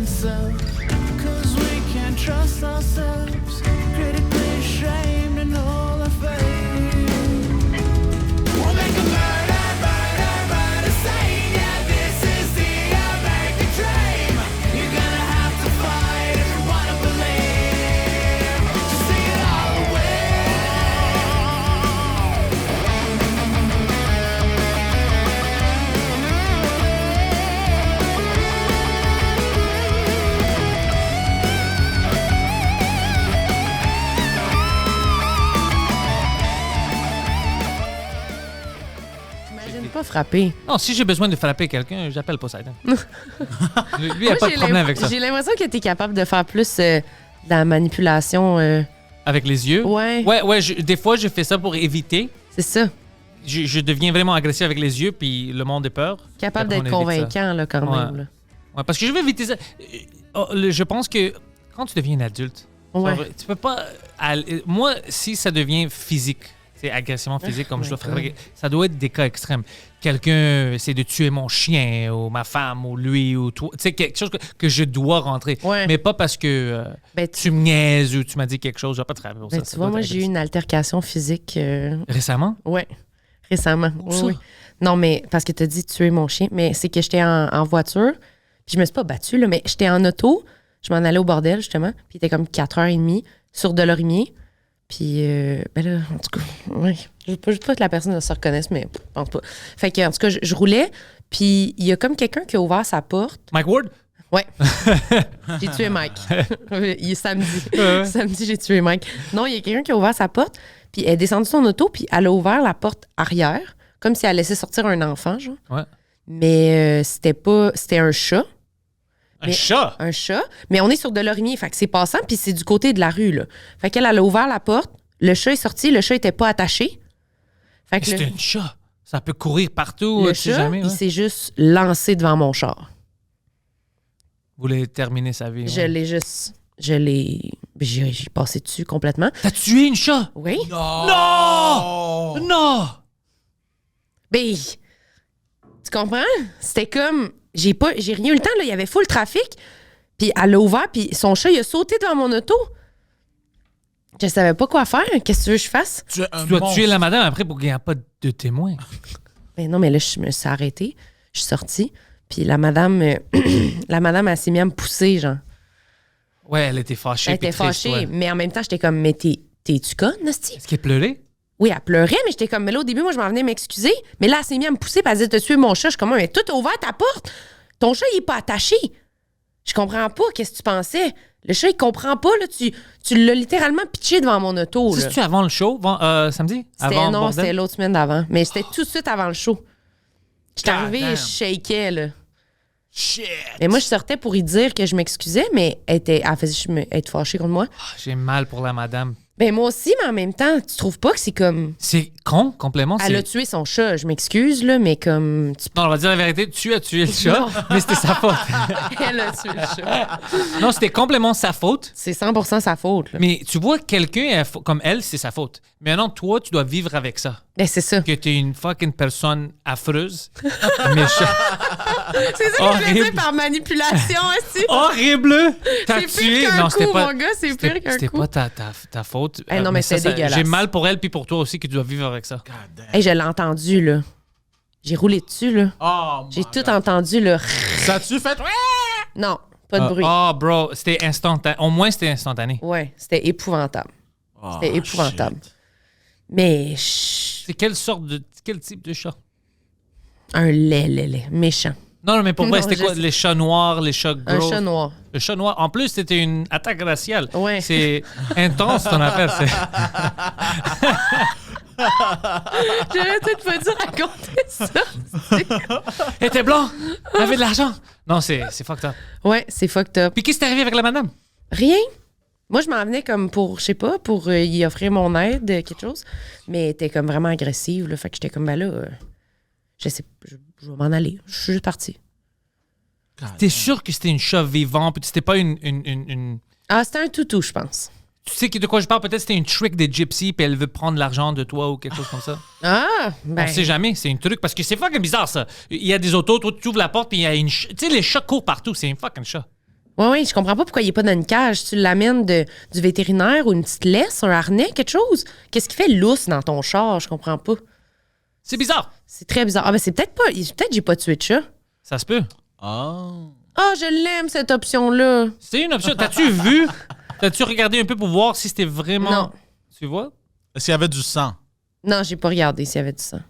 oneself. 'Cause we can't trust ourselves. Critically ashamed and all our faith. We'll make a murder scene. Yeah, this is the American dream. You're gonna have to fight if you wanna believe. To see it all away. J'imagine pas frapper. Non, si j'ai besoin de frapper quelqu'un, j'appelle Poseidon. Lui, il n'y a pas de problème avec ça. J'ai l'impression que t'es capable de faire plus de la manipulation. Avec les yeux? Ouais. Ouais, des fois, je fais ça pour éviter. C'est ça. Je deviens vraiment agressif avec les yeux, puis le monde est peur. Capable Après, d'être on évite convaincant, là, quand Ouais. même. Là. Ouais, parce que je veux éviter ça. Je pense que quand tu deviens un adulte, Ouais. genre, tu peux pas... Moi, si ça devient physique, c'est agressivement physique, comme je dois faire, ça doit être des cas extrêmes. Quelqu'un essaie de tuer mon chien, ou ma femme, ou lui, ou toi. Tu sais, quelque chose que je dois rentrer. Ouais. Mais pas parce que Ben, tu me niaises ou tu m'as dit quelque chose. Je vais pas te travailler pour Ben, ça. tu vois, moi, j'ai eu une altercation physique. Récemment? Ouais, récemment. Où Oui, ça? oui. Non, mais parce que tu as dit tuer mon chien, mais c'est que j'étais en voiture, puis je me suis pas battue, là, mais j'étais en auto, je m'en allais au bordel, justement, puis il était comme 4h30 sur Delorimier. Puis, ben là, en tout cas, oui. Je veux pas que la personne se reconnaisse, mais je pense pas. Fait que, en tout cas, je roulais, puis il y a comme quelqu'un qui a ouvert sa porte. Mike Ward? Ouais. J'ai tué Mike. Il est samedi. Ouais. Samedi, j'ai tué Mike. Non, il y a quelqu'un qui a ouvert sa porte, puis elle est descendue de son auto, puis elle a ouvert la porte arrière, comme si elle laissait sortir un enfant, genre. Ouais. Mais c'était pas... C'était un chat. Un chat? Un chat. Mais on est sur Delorimier, fait que c'est passant, puis c'est du côté de la rue, là. Fait qu'elle a ouvert la porte, le chat est sorti, le chat était pas attaché. Fait que C'est un chat. Ça peut courir partout, le tu sais chat, jamais. il Ouais. s'est juste lancé devant mon char. Vous voulez terminer sa vie. Je ouais. l'ai juste... J'ai passé dessus complètement. T'as tué une chat? Oui. Non! Non! Ben, tu comprends? C'était comme... J'ai rien eu le temps, là. Il y avait full trafic. Puis elle l'a ouvert, puis son chat, il a sauté devant mon auto. Je savais pas quoi faire. Qu'est-ce que tu veux que je fasse? Tu es un Tu dois monstre. tuer la madame après pour qu'il n'y ait pas de témoins. Ben non, mais là, je me suis arrêtée. Je suis sortie. Puis la madame, elle s'est mise à me pousser, genre. Ouais, elle était fâchée. Elle était puis triste, fâchée. ouais. Mais en même temps, j'étais comme, mais t'es-tu conne, Nasty? Est-ce qu'elle pleurait? Oui, elle pleurait, mais j'étais comme, mais là, au début, moi, je m'en venais m'excuser. Mais là, elle s'est mise à me pousser, puis elle disait, t'as tué mon chat. Je suis comme, mais toi, t'as ouvert ta porte. Ton chat, il est pas attaché. Je comprends pas. Qu'est-ce que tu pensais? Le chat, il comprend pas, là. Tu l'as littéralement pitché devant mon auto, là. C'est-tu avant le show, samedi? Avant Non, bordel? c'était l'autre semaine d'avant. Mais c'était tout de suite avant le show. J'étais God arrivée, damn. je shakeais, là. Shit! Mais moi, je sortais pour y dire que je m'excusais, mais elle faisait être fâchée contre moi. Ah, j'ai mal pour la madame. Ben moi aussi, mais en même temps, tu trouves pas que c'est comme... C'est con, complètement. Elle a tué son chat, je m'excuse, là, mais comme... Non, on va dire la vérité, tu as tué le chat, Non. mais c'était sa faute. Elle a tué le chat. Non, c'était complètement sa faute. C'est 100% sa faute, là. Mais tu vois, quelqu'un comme elle, c'est sa faute. Maintenant, toi, tu dois vivre avec ça. Ben, c'est ça. Que tu es une fucking personne affreuse, méchante. C'est ça que je Horrible. voulais dire par manipulation aussi. Horrible! T'as C'est tué. pire qu'un Non, c'était coup, pas. mon gars, c'est c'était- pire qu'un C'était coup. pas ta faute. Eh non, mais c'est ça, dégueulasse. J'ai mal pour elle, puis pour toi aussi, que tu dois vivre avec ça. God damn. Hey, je l'ai entendu, là. J'ai roulé dessus, là. Oh, J'ai my tout God. entendu, là. Ça a-tu fait... Non, pas de bruit. Oh, bro, c'était instantané. Au moins, c'était instantané. Ouais, c'était épouvantable. Oh, C'était épouvantable. shit. Mais C'est quel type de chat? un lait, méchant. Non, mais pour Non, vrai, c'était je quoi? sais. Les chats noirs, les chats Un gros? chat noir. Le chat noir. En plus, c'était une attaque raciale. Ouais. C'est intense, ton affaire. J'aurais peut-être pas dû raconter ça. Elle était blanc. Elle avait de l'argent. Non, c'est fucked up. Ouais, c'est fucked up. Puis qu'est-ce qui est arrivé avec la madame? Rien. Moi, je m'en venais comme pour, je sais pas, pour y offrir mon aide, quelque chose. Mais elle était comme vraiment agressive, là. Fait que j'étais comme, ben là, je sais, je vais m'en aller. Je suis juste partie. T'es sûr que c'était une chat vivant, puis c'était pas une... Ah, c'était un toutou, je pense. Tu sais de quoi je parle? Peut-être c'était une trick des gypsies, puis elle veut prendre l'argent de toi ou quelque chose comme ça. Ah, ben. On sait jamais, c'est un truc. Parce que c'est fucking bizarre, ça. Il y a des autos, toi, tu ouvres la porte, puis il y a une... Tu sais, les chats courent partout, c'est un fucking chat. Oui, je comprends pas pourquoi il est pas dans une cage. Tu l'amènes du vétérinaire ou une petite laisse, un harnais, quelque chose. Qu'est-ce qui fait lousse dans ton char? Je comprends pas. C'est bizarre. C'est très bizarre. Ah, ben c'est peut-être pas. Peut-être que j'ai pas tué de chat. Ça se peut. Ah. Ah, je l'aime, cette option-là. C'est une option. T'as-tu vu? T'as-tu regardé un peu pour voir si c'était vraiment... Non. Tu vois? Est-ce qu'il y avait du sang? Non, j'ai pas regardé s'il y avait du sang.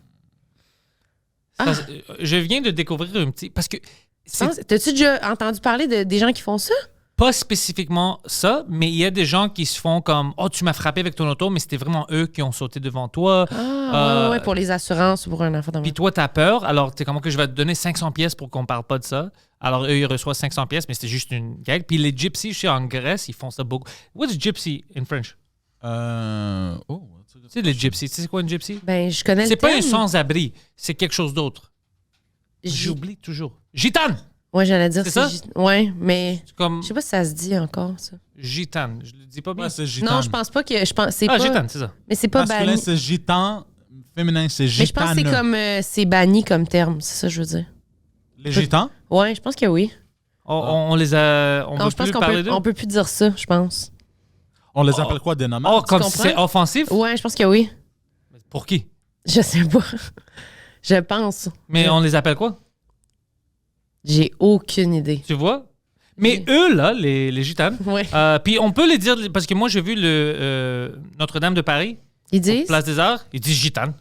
Je viens de découvrir un petit... Parce que c'est T'as-tu déjà entendu parler des gens qui font ça? pas spécifiquement ça, mais il y a des gens qui se font comme « Oh, tu m'as frappé avec ton auto, mais c'était vraiment eux qui ont sauté devant toi. Ah, ouais, pour les assurances ou pour un enfant Puis toi, t'as peur, alors t'es comment que je vais te donner 500 pièces pour qu'on parle pas de ça. Alors eux, ils reçoivent 500 pièces, mais c'était juste une gag. Puis les gypsies, je sais, en Grèce, ils font ça beaucoup. What's gypsy in French? Oh. Tu sais, les gypsies, tu sais c'est quoi une gypsy? Ben, je connais le C'est pas un terme. sans-abri, c'est quelque chose d'autre. J'oublie toujours. Gitane! Ouais, j'allais dire C'est ça? Ouais, mais C'est comme je sais pas si ça se dit encore, ça. gitane. Je le dis pas bien. Ouais, c'est gitane. Non, je pense pas que. C'est Ah, pas. gitane, c'est ça. Mais c'est pas Masculin, banni. c'est gitan. Féminin, c'est Mais je pense gitane. que c'est comme. C'est banni comme terme, c'est ça que je veux dire. Les gitans? Ouais, je pense que oui. On les a. On Non, veut je pense plus qu'on parler peut, d'eux. on peut plus dire ça, je pense. On les appelle quoi, des nomades? Oh, comme si comprends? c'est offensif? Ouais, je pense que oui. Pour qui? Je sais pas. Je pense. Mais on les appelle quoi? J'ai aucune idée. Tu vois? Mais eux, là, les gitanes, Ouais. puis on peut les dire, parce que moi, j'ai vu le Notre-Dame de Paris, Ils disent. Place des Arts, ils disent gitane.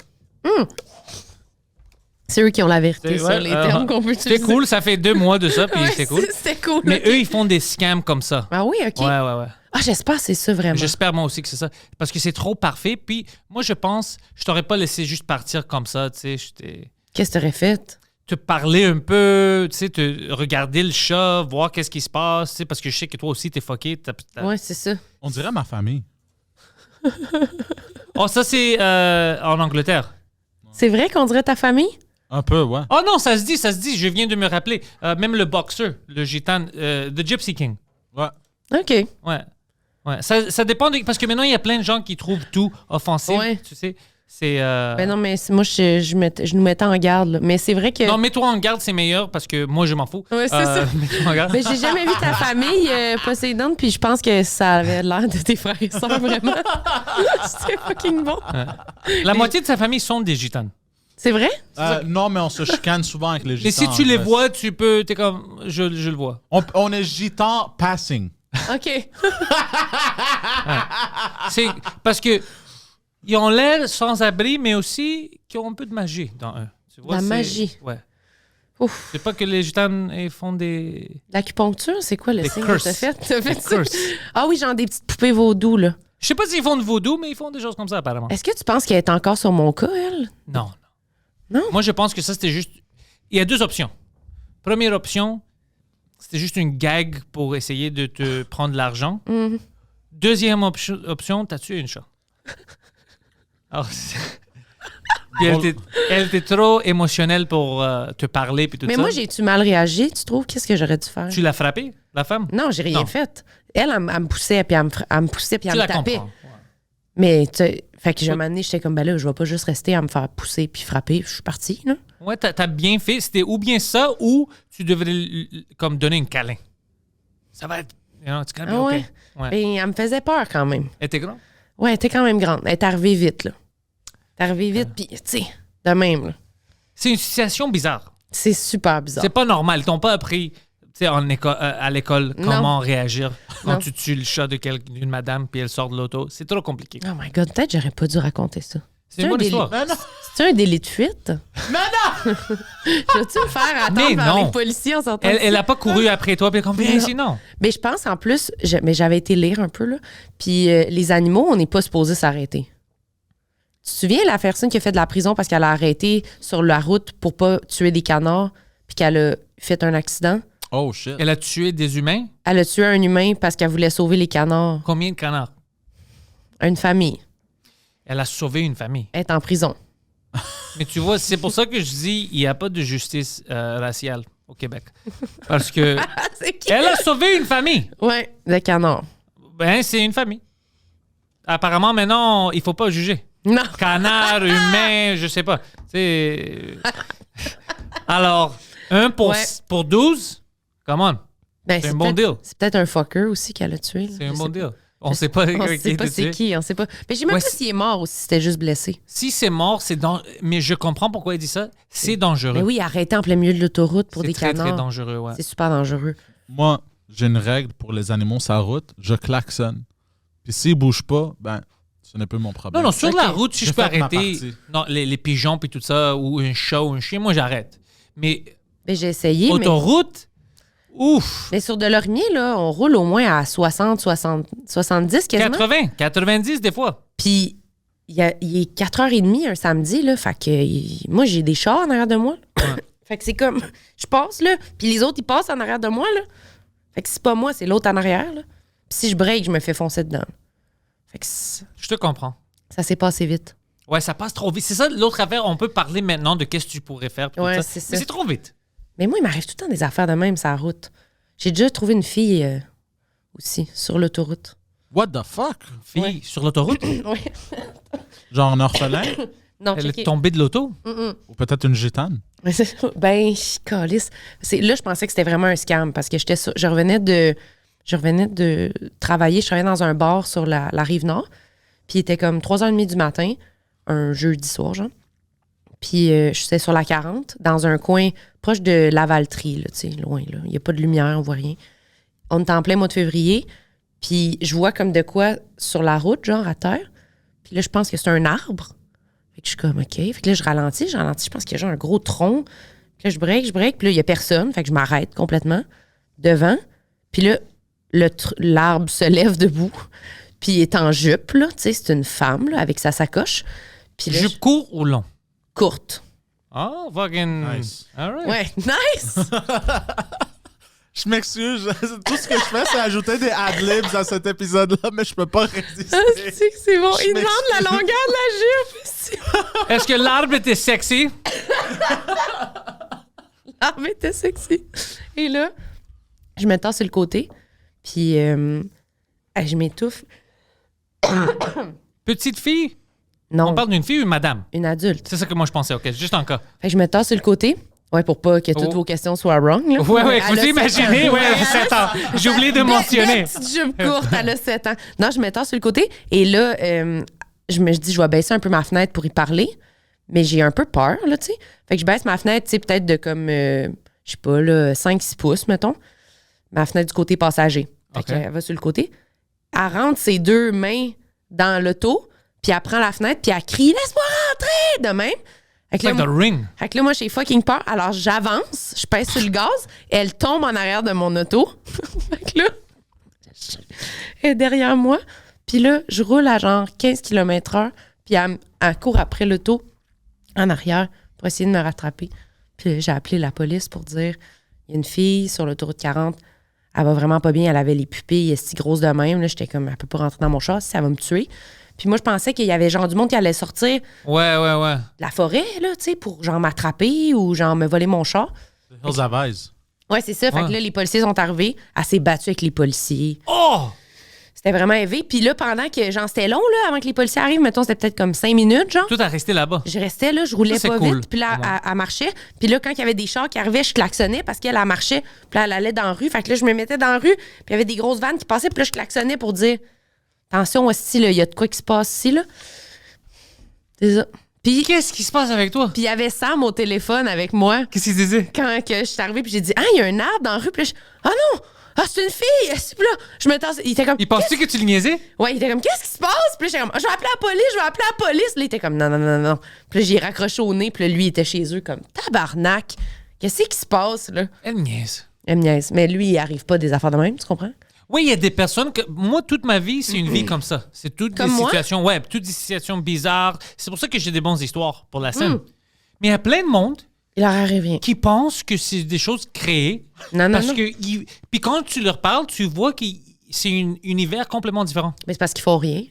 C'est eux qui ont la vérité C'est- sur ouais, les termes qu'on peut utiliser. C'était cool, ça fait 2 mois de ça, puis Ouais, c'est cool. C'était cool. Mais ok. eux, ils font des scams comme ça. Ah oui, OK. Ouais. Ah, j'espère que c'est ça vraiment. J'espère moi aussi que c'est ça. Parce que c'est trop parfait. Puis moi, je pense, je t'aurais pas laissé juste partir comme ça, tu sais. Qu'est-ce que t'aurais fait? Te parler un peu, tu sais, te regarder le chat, voir qu'est-ce qui se passe, tu sais, parce que je sais que toi aussi, t'es fucké. Ouais, c'est ça. On dirait ma famille. Oh, ça, c'est en Angleterre. C'est vrai qu'on dirait ta famille? Un peu, ouais. Oh non, ça se dit, je viens de me rappeler. Même le boxeur, le gitane, The Gypsy King. Ouais. OK. Ouais. Ça dépend, parce que maintenant, il y a plein de gens qui trouvent tout offensif, Ouais. tu sais. C'est... Ben non, mais moi, je nous mettais en garde. Là. Mais c'est vrai que. Non, mets-toi en garde, c'est meilleur, parce que moi, je m'en fous. Ouais, c'est ça. Mets-toi en garde. Ben, j'ai jamais vu ta famille, Poséidon, puis je pense que ça avait l'air de tes frères et sœurs, vraiment. C'était fucking bon. La moitié de sa famille sont des gitanes. C'est vrai? Non, mais on se chicane souvent avec les Mais gitans. si tu les en vois, tu peux... T'es comme... Je le vois. Grèce. On est gitan passing. OK. C'est parce que ils ont l'air sans-abri, mais aussi qu'ils ont un peu de magie dans eux. Tu vois, La c'est- magie. Ouais. Ouf. C'est pas que les gitanes ils font des... L'acupuncture, c'est quoi le Des signe curses. que t'as fait? T'as fait Des ça? curses. Ah oui, genre des petites poupées vaudou, là. Je sais pas s'ils font de vaudou, mais ils font des choses comme ça, apparemment. Est-ce que tu penses qu'elle est encore sur mon cas, elle? Non. Non? Moi, je pense que ça, c'était juste... Il y a 2 options. Première option, c'était juste une gag pour essayer de te prendre de l'argent. Mhm. Deuxième option, t'as tué une chat. Alors, puis elle était trop émotionnelle pour te parler puis tout Mais ça. moi, j'ai-tu mal réagi, tu trouves? Qu'est-ce que j'aurais dû faire? Tu l'as frappée, la femme? Non, j'ai rien Non. fait. Elle me poussait, puis elle me poussait, puis Tu elle me la tapait. comprends. Ouais. Mais, fait que j'ai un moment donné, j'étais comme, ben là, je vais pas juste rester à me faire pousser puis frapper. Je suis partie, là. Ouais, t'as bien fait. C'était ou bien ça, ou tu devrais comme donner une câlin. Ça va être... You know, it's gonna be Ah okay. ouais? Ouais. Mais elle me faisait peur quand même. Elle était grande? Ouais, elle était quand même grande. Elle est arrivée vite, là. Elle est arrivée vite, puis, tu sais, de même, là. C'est une situation bizarre. C'est super bizarre. C'est pas normal. Ils t'ont pas appris tu sais, à l'école Non. comment réagir quand Non. tu tues le chat d'une madame puis elle sort de l'auto. C'est trop compliqué. Oh my God, peut-être j'aurais pas dû raconter ça. C'est une bonne délit. histoire. Mais non! C'est un délit de fuite? Mais non! Je vais-tu me faire attendre Mais par non. les policiers en sortant Elle d'ici? a pas couru après toi puis elle a comme viens Non. ici, non. Mais je pense en plus, mais j'avais été lire un peu, là. Puis les animaux, on n'est pas supposé s'arrêter. Tu te souviens la personne qui a fait de la prison parce qu'elle a arrêté sur la route pour pas tuer des canards puis qu'elle a fait un accident? Oh shit. Elle a tué des humains. Elle a tué un humain parce qu'elle voulait sauver les canards. Combien de canards? Une famille. Elle a sauvé une famille. Elle est en prison. Mais tu vois, c'est pour ça que je dis il n'y a pas de justice raciale au Québec. Parce que Ah, c'est qui? elle a sauvé une famille. Ouais, le canard. Ben, c'est une famille. Apparemment, maintenant, il faut pas juger. Non. Canard, humain, je sais pas. Alors, 1 Ouais. pour 12, come on. Ben, C'est un bon deal. C'est peut-être un fucker aussi qu'elle a tué. là. C'est un Je bon sais deal. pas. On sait pas On qui sait pas était c'est tué. qui, on sait pas. Mais je sais même Ouais, pas s'il est mort ou si c'était juste blessé. Si c'est mort, c'est dans. Mais je comprends pourquoi il dit ça. C'est dangereux. Mais oui, arrêter en plein milieu de l'autoroute pour c'est des très, canards. très dangereux, ouais. C'est super dangereux. Moi, j'ai une règle pour les animaux sur la route. Je klaxonne. Puis s'ils bougent pas, ben, ce n'est plus mon problème. Non, sur Ok. la route, si J'ai je peux fait ma arrêter partie. non, les pigeons puis tout ça, ou un chat ou un chien, moi j'arrête. Mais Mais j'ai essayé, autoroute, ouf! mais sur de l'ormier, là, on roule au moins à 60, 70 quasiment. 80, 90 des fois. Puis il est 4h30 un samedi, là. Fait que moi, j'ai des chars en arrière de moi. Fait que c'est comme, je passe, là, puis les autres, ils passent en arrière de moi, là. Fait que c'est pas moi, c'est l'autre en arrière, là. Puis si je break, je me fais foncer dedans. Fait que Je te comprends. ça s'est passé vite. Ouais, ça passe trop vite. C'est ça l'autre affaire. On peut parler maintenant de qu'est-ce que tu pourrais faire. puis tout Ouais, ça. c'est ça. Mais c'est trop vite. Mais moi, il m'arrive tout le temps des affaires de même, sur la route. J'ai déjà trouvé une fille aussi, sur l'autoroute. What the fuck? Fille Ouais. sur l'autoroute, Oui. Genre un orphelin? Non, elle checké. est tombée de l'auto. Ou peut-être une gitane? Ben, calisse. Là, je pensais que c'était vraiment un scam parce que je revenais de travailler. Je travaillais dans un bar sur la rive nord. Puis il était comme 3h30 du matin, un jeudi soir, genre. Puis je suis sur la 40, dans un coin proche de Lavaltrie, là, tu sais, loin, là. Il n'y a pas de lumière, on voit rien. On est en plein mois de février. Puis je vois comme de quoi sur la route, genre à terre. Puis là, je pense que c'est un arbre. Fait que je suis comme, OK. Fait que là, je ralentis. Je pense qu'il y a genre un gros tronc. Puis là, je break. Puis là, il n'y a personne. Fait que je m'arrête complètement devant. Puis là, l'arbre se lève debout. Puis il est en jupe, là. Tu sais, c'est une femme, là, avec sa sacoche. Puis là, Jupe court ou long? courte. Oh, fucking. Nice. All right. Ouais, nice! Je m'excuse. Tout ce que je fais, c'est ajouter des ad-libs à cet épisode-là, mais je peux pas résister. C'est bon. Je Il demande la m'excuse. longueur de la jupe. Est-ce que l'arbre était sexy? L'arbre était sexy. Et là, je me tasse sur le côté. Puis je m'étouffe. Petite fille? Non, On parle d'une fille ou une madame? une adulte. C'est ça que moi je pensais. OK, juste en cas. Fait que je me tasse sur le côté. Ouais, pour pas que toutes Oh. vos questions soient wrong. Là. Ouais, Elle faut a 7 imaginer. ans. Ouais, 7 ans. J'ai oublié de mentionner. Belle petite jupe courte, elle a 7 ans. Non, je me tasse sur le côté. Et là, je me dis, je vais baisser un peu ma fenêtre pour y parler. Mais j'ai un peu peur, là, tu sais. Fait que je baisse ma fenêtre, tu sais, peut-être de comme, je sais pas, là, 5-6 pouces, mettons. Ma fenêtre du côté passager. Fait OK. qu'elle va sur le côté. Elle rentre ses deux mains dans l'auto, puis elle prend la fenêtre, puis elle crie « Laisse-moi rentrer! » de même. Fait que C'est là, like the ring. fait que là, moi, j'ai fucking peur. Alors, j'avance, je pèse sur le gaz, et elle tombe en arrière de mon auto. Fait que là, elle est derrière moi. Puis là, je roule à genre 15 km/h, puis elle court après l'auto en arrière pour essayer de me rattraper. Puis là, j'ai appelé la police pour dire il y a une fille sur l'autoroute 40, elle va vraiment pas bien, elle avait les pupilles si grosses de même. Là, j'étais comme, elle peut pas rentrer dans mon char, ça va me tuer. Puis moi, je pensais qu'il y avait genre du monde qui allait sortir Ouais. de la forêt, là, tu sais, pour genre m'attraper ou genre me voler mon char. Hills of Eyes. Ouais, c'est ça. Fait Ouais. que là, les policiers sont arrivés. Elle s'est battue avec les policiers. Oh! C'était vraiment élevé. Puis là, pendant que, genre, c'était long, là, avant que les policiers arrivent, mettons, c'était peut-être comme 5 minutes, genre. Tout a resté là-bas. Je restais là, je roulais Ça, c'est pas cool. vite. Puis là, Ouais. elle marchait. Puis là, quand il y avait des chars qui arrivaient, je klaxonnais parce qu'elle marchait. Puis là, elle allait dans la rue. Fait que là, je me mettais dans la rue. Puis il y avait des grosses vannes qui passaient. Puis là, je klaxonnais pour dire attention, aussi, là, il y a de quoi qui se passe ici, là. C'est ça. Puis Qu'est-ce qui se passe avec toi? il y avait Sam au téléphone avec moi Qu'est-ce qu'il disait? quand que je suis arrivée. Puis j'ai dit il y a un arbre dans la rue. Puis là, ah non! Ah, c'est une fille! Puis là, je me tasse. Il était comme. Il pense-tu que tu le niaisais? Ouais, il était comme, qu'est-ce qui se passe? Puis là, j'étais comme, je vais appeler la police. Là, il était comme, non. Puis là, j'ai raccroché au nez, puis là, lui, il était chez eux comme, tabarnak. Qu'est-ce qui se passe, là? Elle niaise. Elle me niaise. Mais lui, il arrive pas des affaires de même, tu comprends? Oui, il y a des personnes que. Moi, toute ma vie, c'est une vie comme ça. C'est toutes Comme des moi? situations. Ouais, toutes des situations bizarres. C'est pour ça que j'ai des bonnes histoires pour la scène. Mais il y a plein de monde Il leur arrive rien. qui pensent que c'est des choses créées. Non. Parce que. Puis quand tu leur parles, tu vois que c'est un univers complètement différent. Mais c'est parce qu'ils font rien.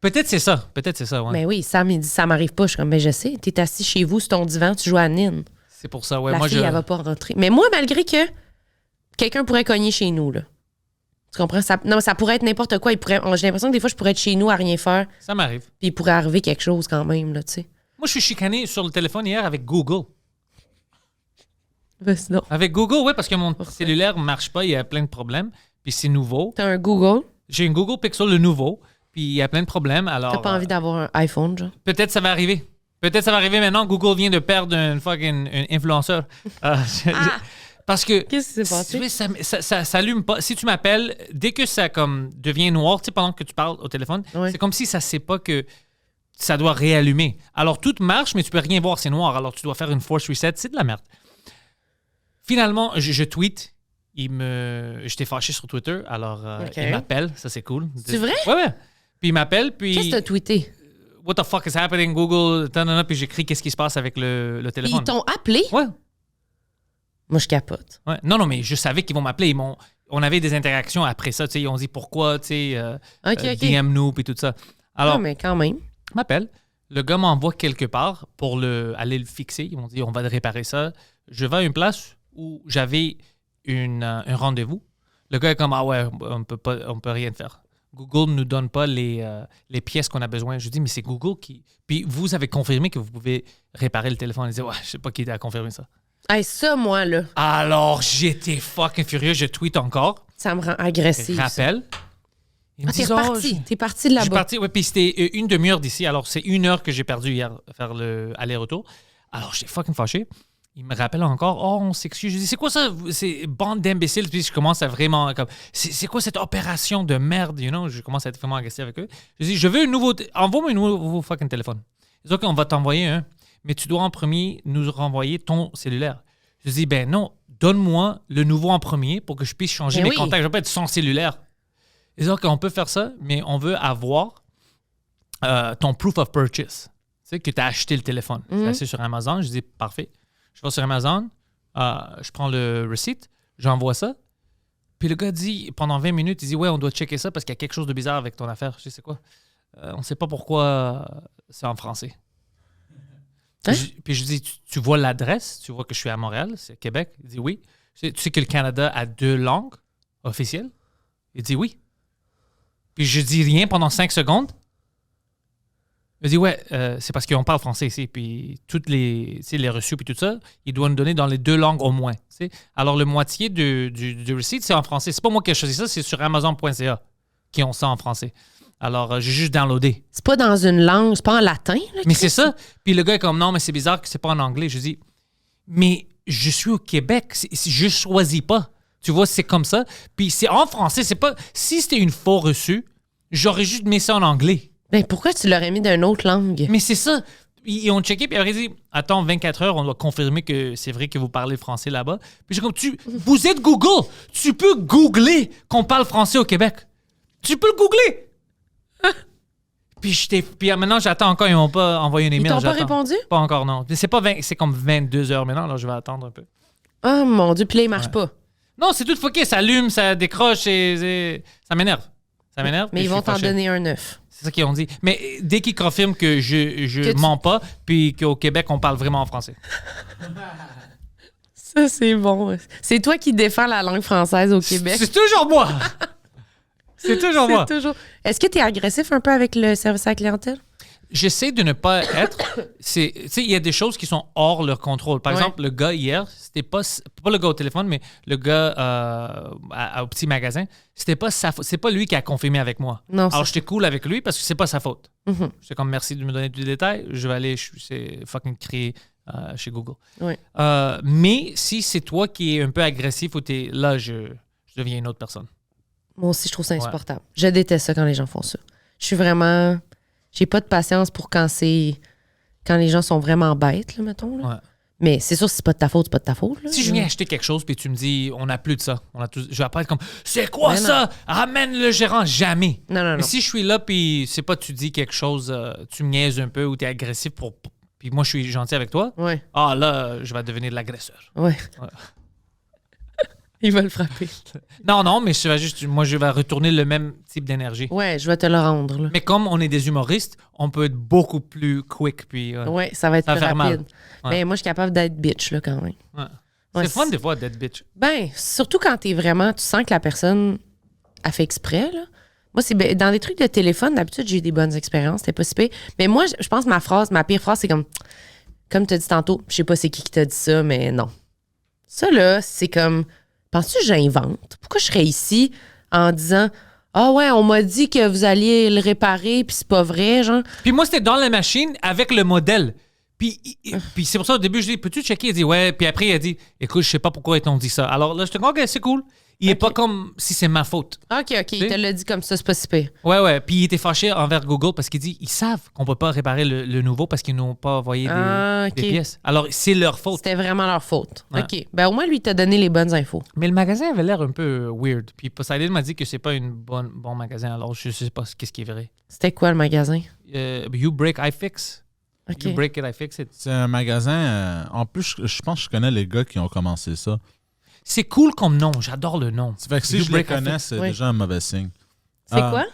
Peut-être c'est ça. Peut-être c'est ça, ouais. Mais oui, Sam, il dit, ça m'arrive pas. Je suis comme, mais je sais, t'es assis chez vous sur ton divan, tu joues à Nine. C'est pour ça, ouais. La Moi, fille, elle va pas rentrer. Mais moi, malgré que quelqu'un pourrait cogner chez nous, là. Tu comprends? Non, mais ça pourrait être n'importe quoi. J'ai l'impression que des fois, je pourrais être chez nous à rien faire, Ça m'arrive. puis il pourrait arriver quelque chose quand même, là, tu sais. Moi, je suis chicané sur le téléphone hier avec Google. Vas-y donc. Avec Google, oui, parce que mon cellulaire ne marche pas, il y a plein de problèmes. Puis c'est nouveau. T'as un Google. J'ai un Google Pixel, le nouveau. Puis il y a plein de problèmes. Alors, T'as pas envie d'avoir un iPhone, genre? peut-être ça va arriver. Peut-être ça va arriver maintenant. Google vient de perdre un influenceur. Parce que. Qu'est-ce qui s'est passé? Oui, ça s'allume pas. Si tu m'appelles, dès que ça comme devient noir, tu sais, pendant que tu parles au téléphone, Ouais. c'est comme si ça sait pas que ça doit réallumer. Alors tout marche, mais tu peux rien voir, c'est noir. Alors tu dois faire une force reset, c'est de la merde. Finalement, je tweet. J'étais fâché sur Twitter, alors Ok. il m'appelle, ça c'est cool. C'est vrai? Ouais. Puis il m'appelle, puis Qu'est-ce que t'as tweeté? What the fuck is happening, Google? Puis j'écris qu'est-ce qui se passe avec le téléphone. Ils t'ont appelé? Ouais. Moi, je capote. Ouais. Non, mais je savais qu'ils vont m'appeler. On avait des interactions après ça. Tu sais, ils ont dit pourquoi, tu sais, OK. DM-nous, puis tout ça. Alors, Ah, mais quand même. il m'appelle. Le gars m'envoie quelque part pour aller le fixer. Ils m'ont dit, on va réparer ça. Je vais à une place où j'avais un rendez-vous. Le gars est comme, ah ouais, on peut rien faire. Google ne nous donne pas les pièces qu'on a besoin. Je dis, mais c'est Google qui... Puis vous avez confirmé que vous pouvez réparer le téléphone. Il dit, ouais, je sais pas qui a confirmé ça. Hey, ça, moi, là, Alors, j'étais fucking furieux. Je tweet encore. ça me rend agressif. Rappel. Ils me T'es disent, reparti. T'es parti de je suis là-bas. parti, ouais, puis c'était une demi-heure d'ici. Alors, c'est 1 heure que j'ai perdu hier à faire le aller-retour. Alors, j'étais fucking fâché. Il me rappelle encore, oh, on s'excuse. Je dis, c'est quoi ça? C'est bande d'imbéciles. Puis je commence à vraiment, comme, c'est quoi cette opération de merde, you know? Je commence à être vraiment agressif avec eux. Je dis, je veux un nouveau, envoie-moi un nouveau fucking téléphone. Ils disent, OK, on va t'envoyer un, mais tu dois en premier nous renvoyer ton cellulaire. Je dis, ben non, donne-moi le nouveau en premier pour que je puisse changer Ben mes oui. contacts. Je ne veux pas être sans cellulaire. Ils disent, OK, on peut faire ça, mais on veut avoir ton proof of purchase. Tu sais, que tu as acheté le téléphone. C'est assis sur Amazon. Je dis, parfait. Je vais sur Amazon, je prends le receipt, j'envoie ça. Puis le gars dit, pendant 20 minutes, il dit, ouais, on doit checker ça parce qu'il y a quelque chose de bizarre avec ton affaire. Je dis, c'est quoi? On ne sait pas pourquoi c'est en français. Hein? Puis je dis, tu vois l'adresse? Tu vois que je suis à Montréal, c'est Québec? Il dit oui. Tu sais que le Canada a 2 langues officielles? Il dit oui. Puis je dis rien pendant 5 secondes. Il dit ouais, c'est parce qu'on parle français ici. Puis toutes les reçus puis tout ça, il doit nous donner dans les 2 langues au moins. Tu sais. Alors le moitié du receipt, c'est en français. C'est pas moi qui ai choisi ça, c'est sur Amazon.ca qui ont ça en français. Alors j'ai juste downloadé. C'est pas dans une langue, c'est pas en latin, là, Mais Chris? c'est ça. Puis le gars est comme, non, mais c'est bizarre que c'est pas en anglais. Je dis, mais je suis au Québec. Je choisis pas. Tu vois, c'est comme ça. Puis c'est en français. C'est pas... Si c'était une faux reçue, j'aurais juste mis ça en anglais. Ben, pourquoi tu l'aurais mis d'une autre langue? Mais c'est ça. Ils ont checké, puis après, ils dit, attends, 24 heures, on doit confirmer que c'est vrai que vous parlez français là-bas. Puis j'ai comme, vous êtes Google. Tu peux googler qu'on parle français au Québec. Tu peux le googler. Puis maintenant, j'attends encore. Ils m'ont pas envoyé un email. Ils t'ont pas j'attends. répondu? Pas encore, non. C'est comme 22 heures maintenant. Alors, je vais attendre un peu. Oh mon Dieu, puis là, il marche pas. Non, c'est tout fucké. Ça allume, ça décroche. Ça m'énerve. Ça m'énerve. Mais puis ils je vont suis t'en fâché. donner un 9. C'est ça qu'ils ont dit. Mais dès qu'ils confirment que je tu- mens pas, puis qu'au Québec, on parle vraiment en français. Ça, c'est bon. C'est toi qui défends la langue française au Québec. C'est toujours moi. C'est toujours moi. C'est toujours... Est-ce que tu es agressif un peu avec le service à la clientèle? J'essaie de ne pas être. Tu sais, il y a des choses qui sont hors leur contrôle. Par Ouais. exemple, le gars hier, c'était pas le gars au téléphone, mais le gars au petit magasin, c'était pas sa faute. C'est pas lui qui a confirmé avec moi. Non, Alors, j'étais cool avec lui parce que c'est pas sa faute. Mhm. J'étais comme merci de me donner tous les détails. Je vais aller c'est fucking créer chez Google. Ouais. Mais si c'est toi qui es un peu agressif ou t'es là, je deviens une autre personne. Moi aussi, je trouve ça insupportable. Je déteste ça quand les gens font ça. Je suis vraiment... J'ai pas de patience pour quand les gens sont vraiment bêtes, là, mettons. Là. Ouais. Mais c'est sûr, si c'est pas de ta faute, c'est pas de ta faute. Là. Si je viens acheter quelque chose puis tu me dis on n'a plus de ça, je vais pas être comme c'est quoi Mais ça? Ramène le gérant, jamais. Non, non, Mais non. si je suis là puis c'est pas tu dis quelque chose, tu me niaises un peu ou tu es agressif puis moi je suis gentil avec toi, Ouais, là je vais devenir l'agresseur. ouais. Ouais. Ils veulent frapper. Non, mais je vais retourner le même type d'énergie. Ouais, je vais te le rendre. Là. Mais comme on est des humoristes, on peut être beaucoup plus quick puis Ouais, ça va être Ça plus va faire rapide. mal. Ouais. Mais moi, je suis capable d'être bitch, là, quand même. ouais. Ouais, C'est fun c'est- des fois d'être bitch. Ben, surtout quand t'es vraiment... Tu sens que la personne a fait exprès, là. Moi, c'est dans des trucs de téléphone, d'habitude, j'ai eu des bonnes expériences. C'était pas si pire. Mais moi, je pense que ma pire phrase, c'est comme tu as dit tantôt, je sais pas c'est qui t'a dit ça, mais non. Ça, là, c'est comme... Penses-tu que j'invente? Pourquoi je serais ici en disant... Ah ouais, on m'a dit que vous alliez le réparer, puis c'est pas vrai, genre. Puis moi, c'était dans la machine avec le modèle. Puis c'est pour ça, au début, je dis, peux-tu checker? Il dit, ouais. Puis après, il a dit, écoute, je sais pas pourquoi ils t'ont dit ça. Alors là, je te dis, OK, c'est cool. Il est pas comme si c'est ma faute. OK, il te l'a dit comme ça, c'est pas si pire. Ouais. Puis il était fâché envers Google parce qu'il dit, ils savent qu'on peut pas réparer le nouveau parce qu'ils n'ont pas envoyé des pièces. Alors, c'est leur faute. C'était vraiment leur faute. Ouais. OK. Ben au moins, lui, il t'a donné les bonnes infos. Mais le magasin avait l'air un peu weird. Puis Poseidon m'a dit que c'est pas un bon magasin. Alors, je sais pas qu'est-ce qui est vrai. C'était quoi le magasin? You Break, I Fix. OK. You Break It, I Fix It. C'est un magasin... en plus, je pense que je connais les gars qui ont commencé ça. C'est cool comme nom. J'adore le nom. Ça fait que si You je les Break, I connais, Fix. c'est Oui. déjà un mauvais signe. C'est quoi?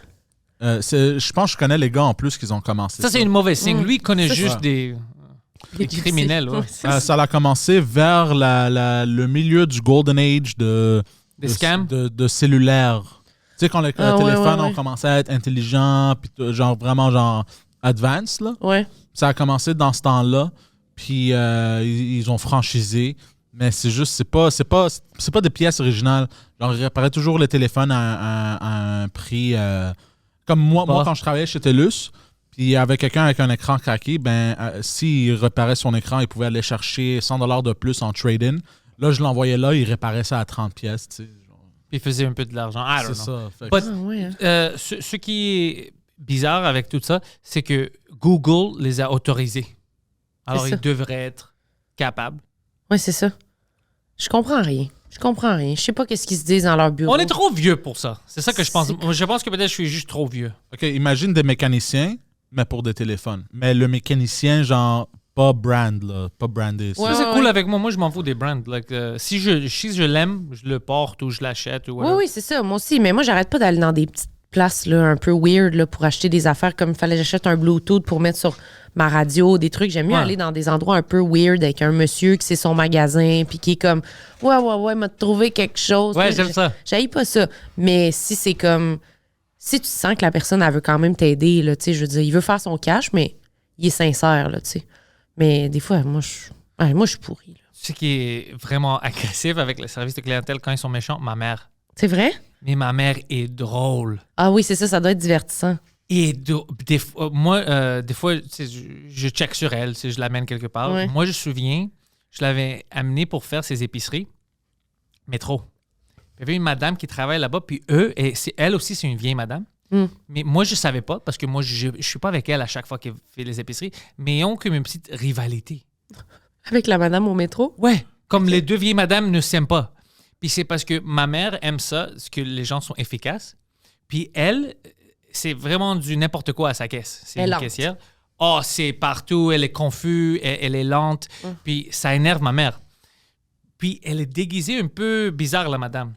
Je pense que je connais les gars en plus qui ont commencé ça. Ça, c'est une mauvaise signe. Mm. Lui, il connaît Ça, juste c'est- des criminels. Ouais. Ça a commencé vers le milieu du Golden Age Des scams? de cellulaire. Tu sais, quand les Ah, ouais, téléphones ouais. ont commencé à être intelligents, puis genre vraiment genre advanced, là. Ouais. Ça a commencé dans ce temps-là, puis ils ont franchisé. Mais c'est juste, c'est pas des pièces originales. Genre, ils réparaient toujours les téléphones à un prix... comme moi, quand je travaillais chez TELUS, puis il y avait quelqu'un avec un écran craqué, ben s'il réparait son écran, il pouvait aller chercher $100 de plus en trade-in. Là, je l'envoyais là, il réparait ça à 30 pièces, tu sais. Puis il faisait un peu de l'argent. I don't C'est know. ça. Fait que- But, Ah, ouais, hein. ce qui est bizarre avec tout ça, c'est que Google les a autorisés. Alors, ça. ils devraient être capables. Ouais, c'est ça. Je comprends rien. Je sais pas qu'est-ce qu'ils se disent dans leur bureau. On est trop vieux pour ça. C'est ça que je pense. C'est- Moi, je pense que peut-être je suis juste trop vieux. OK, imagine des mécaniciens, mais pour des téléphones. Mais le mécanicien, genre, pas brand, là, pas brandé. Ouais, Ça, c'est cool ouais. avec moi. Moi, je m'en fous des brands. Like, si je l'aime, je le porte ou je l'achète ou Oui, whatever. oui, c'est ça. Moi aussi. Mais moi, j'arrête pas d'aller dans des petites places là, un peu weird là, pour acheter des affaires comme il fallait que j'achète un Bluetooth pour mettre sur ma radio, des trucs. J'aime mieux Ouais. aller dans des endroits un peu weird avec un monsieur qui c'est son magasin puis qui est comme ouais, m'a trouvé quelque chose. Ouais, Là, j'aime ça. J'haïs pas ça. Mais si c'est comme si tu sens que la personne elle veut quand même t'aider, là, tu sais, je veux dire, il veut faire son cash, mais il est sincère, là, tu sais. Mais des fois, moi, je suis pourrie. Là. Ce qui est vraiment agressif avec le service de clientèle quand ils sont méchants, ma mère. C'est vrai? Mais ma mère est drôle. Ah oui, c'est ça, ça doit être divertissant. Et des fois, tu sais, je check sur elle, si je l'amène quelque part. Ouais. Moi, je me souviens, je l'avais amenée pour faire ses épiceries. Métro. Il y avait une madame qui travaille là-bas, puis elle aussi, c'est une vieille madame. Mm. Mais moi, je ne savais pas, parce que moi, je ne suis pas avec elle à chaque fois qu'elle fait les épiceries, mais ils ont comme une petite rivalité. Avec la madame au métro? Ouais, comme les deux vieilles madames ne s'aiment pas. Puis c'est parce que ma mère aime ça, ce que les gens sont efficaces. Puis elle, c'est vraiment du n'importe quoi à sa caisse. C'est Elle est une lente. caissière. Oh, c'est partout, elle est confuse, elle est lente. Puis ça énerve ma mère. Puis elle est déguisée un peu bizarre, la madame.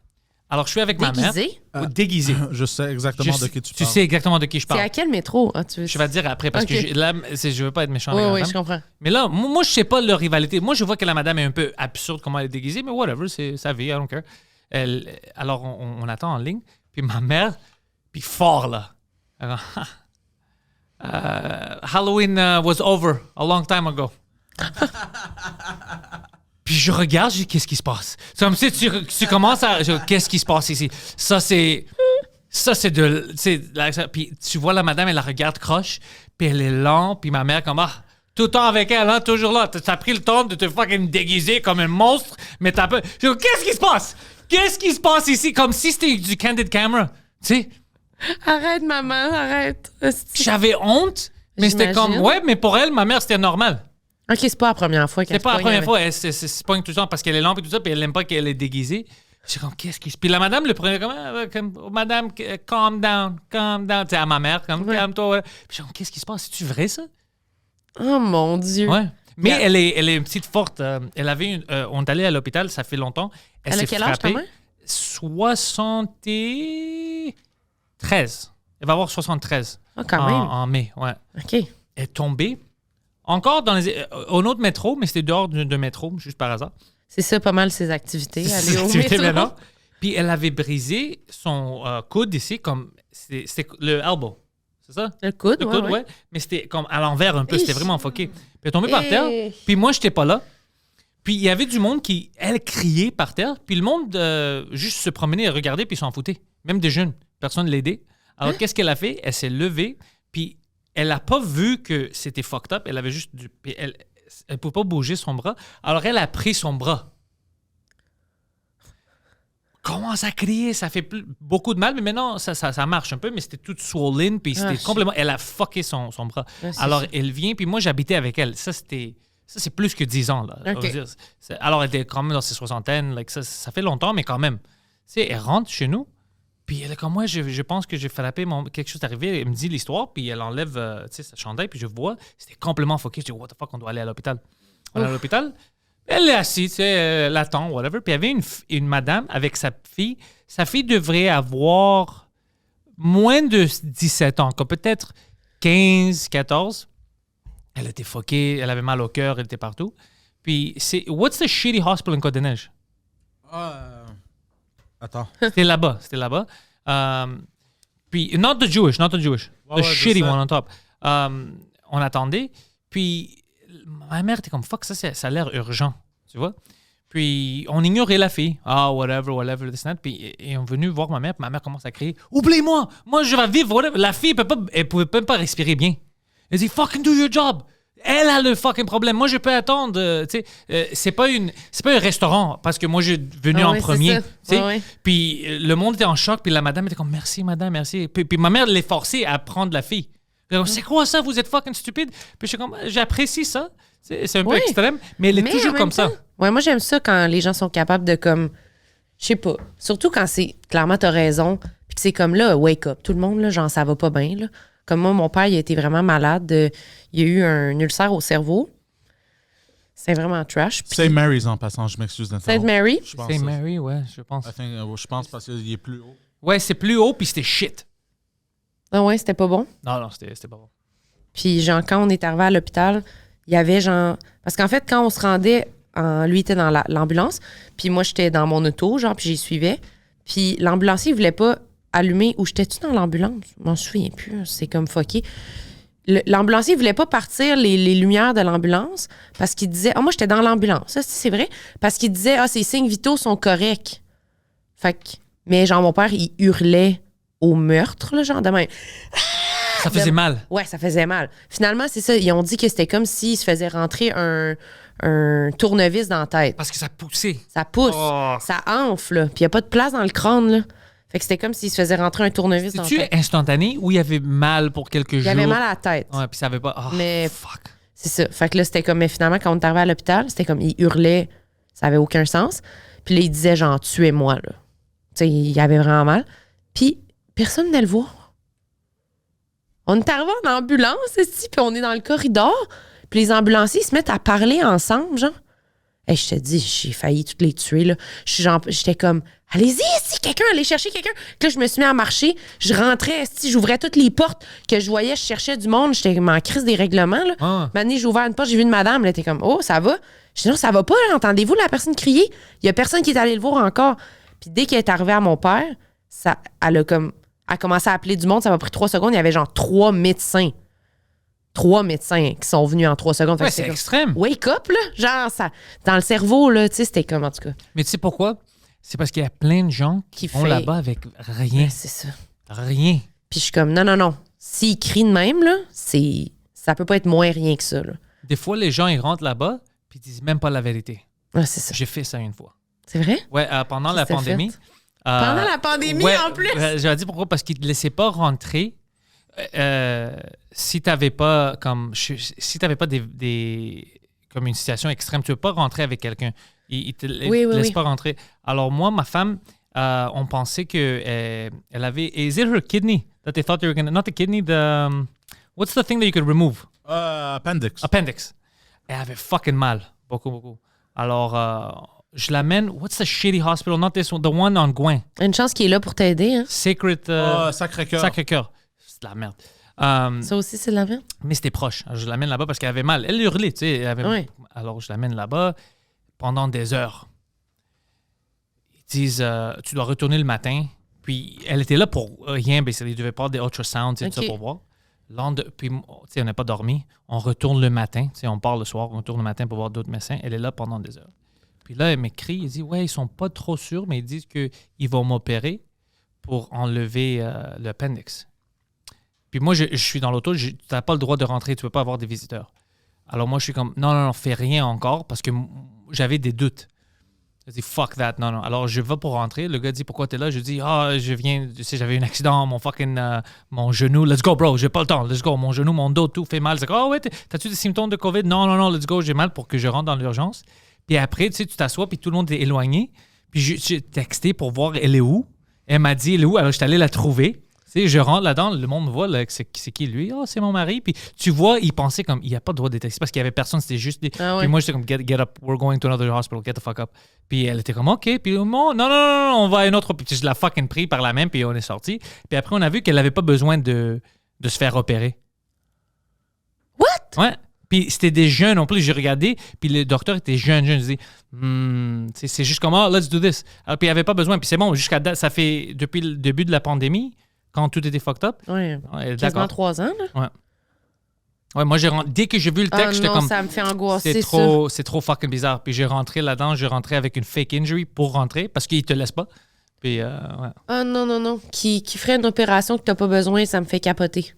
Alors je suis avec ma mère. Déguisée? Déguisée. Je sais exactement de qui tu parles. sais exactement de qui je C'est parle. à quel métro? Ah, tu veux... Je vais te dire après, parce Ok. que là, je veux pas être méchant Oui, avec la oui, madame. je comprends. Mais là, moi, je sais pas leur rivalité. Moi, je vois que la madame est un peu absurde comment elle est déguisée, mais whatever, c'est sa vie, I don't care. Alors, on attend en ligne. Puis ma mère, puis fort, là. Alors, Halloween was over a long time ago. Puis je regarde, je dis, qu'est-ce qui se passe? C'est comme si tu commences à... Qu'est-ce qui se passe ici? Ça, c'est de... Puis tu vois la madame, elle la regarde croche, puis elle est lente, puis ma mère comme... Ah, tout le temps avec elle, hein, toujours là. T'as pris le temps de te fucking déguiser comme un monstre, mais t'as pas... Je dis, qu'est-ce qui se passe? Qu'est-ce qui se passe ici? Comme si c'était du candid camera, tu sais? Arrête, maman, arrête. J'avais honte, mais c'était comme... J'imagine. Ouais, mais pour elle, ma mère, c'était normal. OK, c'est pas la première fois qu'elle C'est pas la se pogne première avec- fois. Elle se pogne tout le temps parce qu'elle est lente et tout ça, puis elle aime pas qu'elle est déguisée. J'ai comme, qu'est-ce qui se... Puis la madame le prenait comme oh, madame, calm down. Tu sais, à ma mère, comme, Ouais. calme-toi. Ouais. Puis j'ai comme, qu'est-ce qui se passe? C'est-tu vrai, ça? Oh mon Dieu. Ouais. Mais Yeah. elle est une petite forte. Elle avait on est allé à l'hôpital, ça fait longtemps. Elle a s'est quel âge, ta frappée. mère? 73. Elle va avoir 73. Ah, quand même. En mai, ouais. OK. Elle est tombée. Encore dans un autre métro, mais c'était dehors de métro, juste par hasard. C'est ça, pas mal ses activités. C'est Aller ses au activités métro. maintenant. Puis elle avait brisé son coude ici, comme c'était le elbow. C'est ça? Le coude, Le ouais, coude, ouais. ouais. Mais c'était comme à l'envers un peu. C'était Hi. vraiment foqué. Puis elle est tombée par Hey. terre. Puis moi, j'étais pas là. Puis il y avait du monde qui, elle, criait par terre. Puis le monde juste se promenait et regardait, puis ils s'en foutaient. Même des jeunes. Personne ne l'aidait. Alors, qu'est-ce qu'elle a fait? Elle s'est levée, puis elle n'a pas vu que c'était fucked up. Elle avait juste puis elle ne pouvait pas bouger son bras. Alors, elle a pris son bras. Commence à crier, ça fait beaucoup de mal, mais maintenant, ça marche un peu, mais c'était tout swollen, puis c'était complètement... Elle a fucké son bras. Ouais, alors, ça. elle vient, puis moi, j'habitais avec elle. Ça, c'est plus que 10 ans, là. OK. On va dire. Alors, elle était quand même dans ses soixantaines, like, ça fait longtemps, mais quand même. Tu sais, elle rentre chez nous, puis elle est comme, moi, je pense que j'ai frappé, quelque chose est arrivé, elle me dit l'histoire, puis elle enlève tu sais, sa chandail, puis je vois, c'était complètement fucké. Je dis, what the fuck, on doit aller à l'hôpital. On est à l'hôpital. Elle est assise, tu sais, elle attend, whatever. Puis il y avait une madame avec sa fille. Sa fille devrait avoir moins de 17 ans, comme peut-être 15, 14. Elle était fuckée, elle avait mal au cœur, elle était partout. Puis c'est... What's the shitty hospital in Côte-des-Neiges? Attends. C'était là-bas. Puis, not the Jewish. Ouais, The shitty je sais. one on top. On attendait. Puis, ma mère était comme, fuck, ça a l'air urgent. Tu vois? Puis, on ignorait la fille. Ah, whatever, this and that. Puis, et on est venu voir ma mère. Puis, ma mère commence à crier, oubliez-moi, moi, je vais vivre. Whatever. La fille, elle pouvait même pas respirer bien. Elle dit, fucking do your job. Elle a le fucking problème. Moi, je peux attendre. Tu sais, c'est pas un restaurant parce que moi, j'ai venu Ah en ouais, premier. c'est ça. Tu sais. Ouais, ouais. Puis le monde était en choc. Puis la madame était comme merci, madame, merci. Puis ma mère l'est forcée à prendre la fille. Elle est comme, c'est quoi ça? Vous êtes fucking stupide. Puis je suis comme, j'apprécie ça. C'est un peu Oui. extrême, mais elle est Mais toujours en même comme ça. temps, ouais, moi, j'aime ça quand les gens sont capables de, comme, je sais pas, surtout quand c'est, clairement, t'as raison, puis que c'est comme là, wake up. Tout le monde, là, genre, ça va pas bien, là. Comme moi, mon père, il a été vraiment malade. Il a eu un ulcère au cerveau. C'est vraiment trash. Puis St. Mary's en passant, je m'excuse d'interrompre. Sainte Mary. Je pense C'est ça. Mary, ouais, je pense. Je pense parce qu'il est plus haut. Ouais, c'est plus haut, puis c'était shit. Ah ouais, c'était pas bon. Non, c'était pas bon. Puis genre, quand on est arrivé à l'hôpital, il y avait genre... Parce qu'en fait, quand on se rendait, lui était dans l'ambulance, puis moi, j'étais dans mon auto, genre, puis j'y suivais. Puis l'ambulancier, il voulait pas allumer... Ou j'étais-tu dans l'ambulance? Je m'en souviens plus, c'est comme fucké. L'ambulancier, il voulait pas partir les lumières de l'ambulance parce qu'il disait... Ah, moi, j'étais dans l'ambulance, ça, c'est vrai. Parce qu'il disait, ah, ses signes vitaux sont corrects. Fait que... Mais genre, mon père, il hurlait au meurtre, là, genre, de même. Ça faisait mal. Ouais, ça faisait mal. Finalement, c'est ça. Ils ont dit que c'était comme s'il se faisait rentrer un tournevis dans la tête. Parce que ça poussait. Ça pousse, Oh. ça enfle, là. Puis il n'y a pas de place dans le crâne, là. Fait que c'était comme s'il se faisait rentrer un tournevis dans la C'est-tu tête. instantané ou il y avait mal pour quelques jours? Il avait mal à la tête. Ouais, puis ça avait pas... Oh, Mais- fuck. C'est ça. Fait que là, c'était comme... Mais finalement, quand on est arrivé à l'hôpital, c'était comme... Il hurlait. Ça avait aucun sens. Puis là, il disait genre, tuez-moi, là. Tu sais, il avait vraiment mal. Puis personne n'allait le voir. On est arrivé en ambulance, ici, puis on est dans le corridor. Puis les ambulanciers se mettent à parler ensemble, genre. Hey, je te dis, j'ai failli toutes les tuer, là. J'étais comme, allez-y, si quelqu'un, allez chercher quelqu'un. Puis là, je me suis mis à marcher. Je rentrais, si j'ouvrais toutes les portes que je voyais, je cherchais du monde. J'étais en crise des règlements, là. Ah. Maintenant, j'ai ouvert une porte, j'ai vu une madame, elle était comme, oh, ça va? Je dis, non, ça va pas, là. Entendez-vous la personne crier? Il y a personne qui est allé le voir encore. Puis dès qu'elle est arrivée à mon père, elle a commencé à appeler du monde. Ça m'a pris 3 secondes. Il y avait genre 3 médecins. 3 médecins qui sont venus en 3 secondes. Fait Ouais, que c'est comme, extrême. wake up, là. Genre, ça, dans le cerveau, là, tu sais, c'était comme, en tout cas. Mais tu sais pourquoi? C'est parce qu'il y a plein de gens qui vont là-bas avec rien. Ouais, c'est ça. Rien. Puis je suis comme, non. S'ils crient de même, là, ça peut pas être moins rien que ça, là. Des fois, les gens, ils rentrent là-bas puis ils disent même pas la vérité. Ouais, c'est ça. J'ai fait ça une fois. C'est vrai? Ouais, pendant la Qu'est-ce que t'as pandémie. fait? Pendant la pandémie, ouais, en plus? J'avais dit pourquoi? Parce qu'ils ne te laissaient pas rentrer si tu n'avais pas comme une situation extrême. Tu ne peux pas rentrer avec quelqu'un. Ils te laissent pas rentrer. Alors moi, ma femme, on pensait qu'elle avait... Is it her kidney that they thought they were going to... Not the kidney, what's the thing that you could remove? Appendix. Appendix. Elle avait fucking mal. Beaucoup. Alors, je l'amène... What's the shitty hospital? Not this one. The one on Gouin. Une chance qu'il est là pour t'aider, hein. Sacred... Sacré-Cœur. Sacré-Cœur. C'est de la merde. Ça aussi, c'est de la merde. Mais c'était proche. Alors, je l'amène là-bas parce qu'elle avait mal. Elle hurlait, tu sais. Elle avait... Ouais. Alors, je l'amène là-bas pendant des heures. Ils disent, tu dois retourner le matin. Puis, elle était là pour rien. Ben, ils devaient prendre des ultrasounds, et tout Ok. ça pour voir. Puis, tu sais, on n'a pas dormi. On retourne le matin. Tu sais, on part le soir, on retourne le matin pour voir d'autres médecins. Elle est là pendant des heures. Puis là, elle m'écrit, elle dit, ouais, ils sont pas trop sûrs, mais ils disent qu'ils vont m'opérer pour enlever l'appendix. Puis moi, je suis dans l'auto, tu n'as pas le droit de rentrer, tu peux pas avoir des visiteurs. Alors moi, je suis comme, non, fais rien encore, parce que j'avais des doutes. Je dis, fuck that, non. Alors, je vais pour rentrer. Le gars dit, pourquoi t'es là? Je dis, je viens, tu sais, j'avais un accident, mon genou. Let's go, bro, j'ai pas le temps. Let's go, mon genou, mon dos, tout fait mal. C'est comme, ouais, t'as-tu des symptômes de COVID? Non, let's go, j'ai mal pour que je rentre dans l'urgence. Puis après, tu sais, tu t'assois, puis tout le monde est éloigné. Puis j'ai texté pour voir elle est où. Elle m'a dit, elle est où? Alors, je suis allé la trouver. Tu sais, je rentre là-dedans, le monde voit, là, c'est qui lui? C'est mon mari. Puis tu vois, il pensait comme, il n'y a pas le droit d'être ici parce qu'il n'y avait personne, c'était juste des... Ah ouais. Puis moi, j'étais comme, get up, we're going to another hospital, get the fuck up. Puis elle était comme, OK. Puis non, on va à un autre. Puis je la fucking pris par la main, puis on est sorti. Puis après, on a vu qu'elle n'avait pas besoin de se faire opérer. What? Ouais. Puis c'était des jeunes en plus, j'ai regardé, puis le docteur était jeune. Je dis, c'est juste comme, let's do this. Alors, puis il n'y avait pas besoin. Puis c'est bon, jusqu'à date, ça fait depuis le début de la pandémie, quand tout était fucked up. Ouais. Ouais, Quasiment 3 ans, là. Ouais, moi, dès que j'ai vu le texte, j'étais comme, ça me fait angoisser, c'est trop fucking bizarre. Puis j'ai rentré là-dedans, j'ai rentré avec une fake injury pour rentrer, parce qu'ils te laissent pas. Puis, ouais. Ah non. Qui ferait une opération que t'as pas besoin, ça me fait capoter.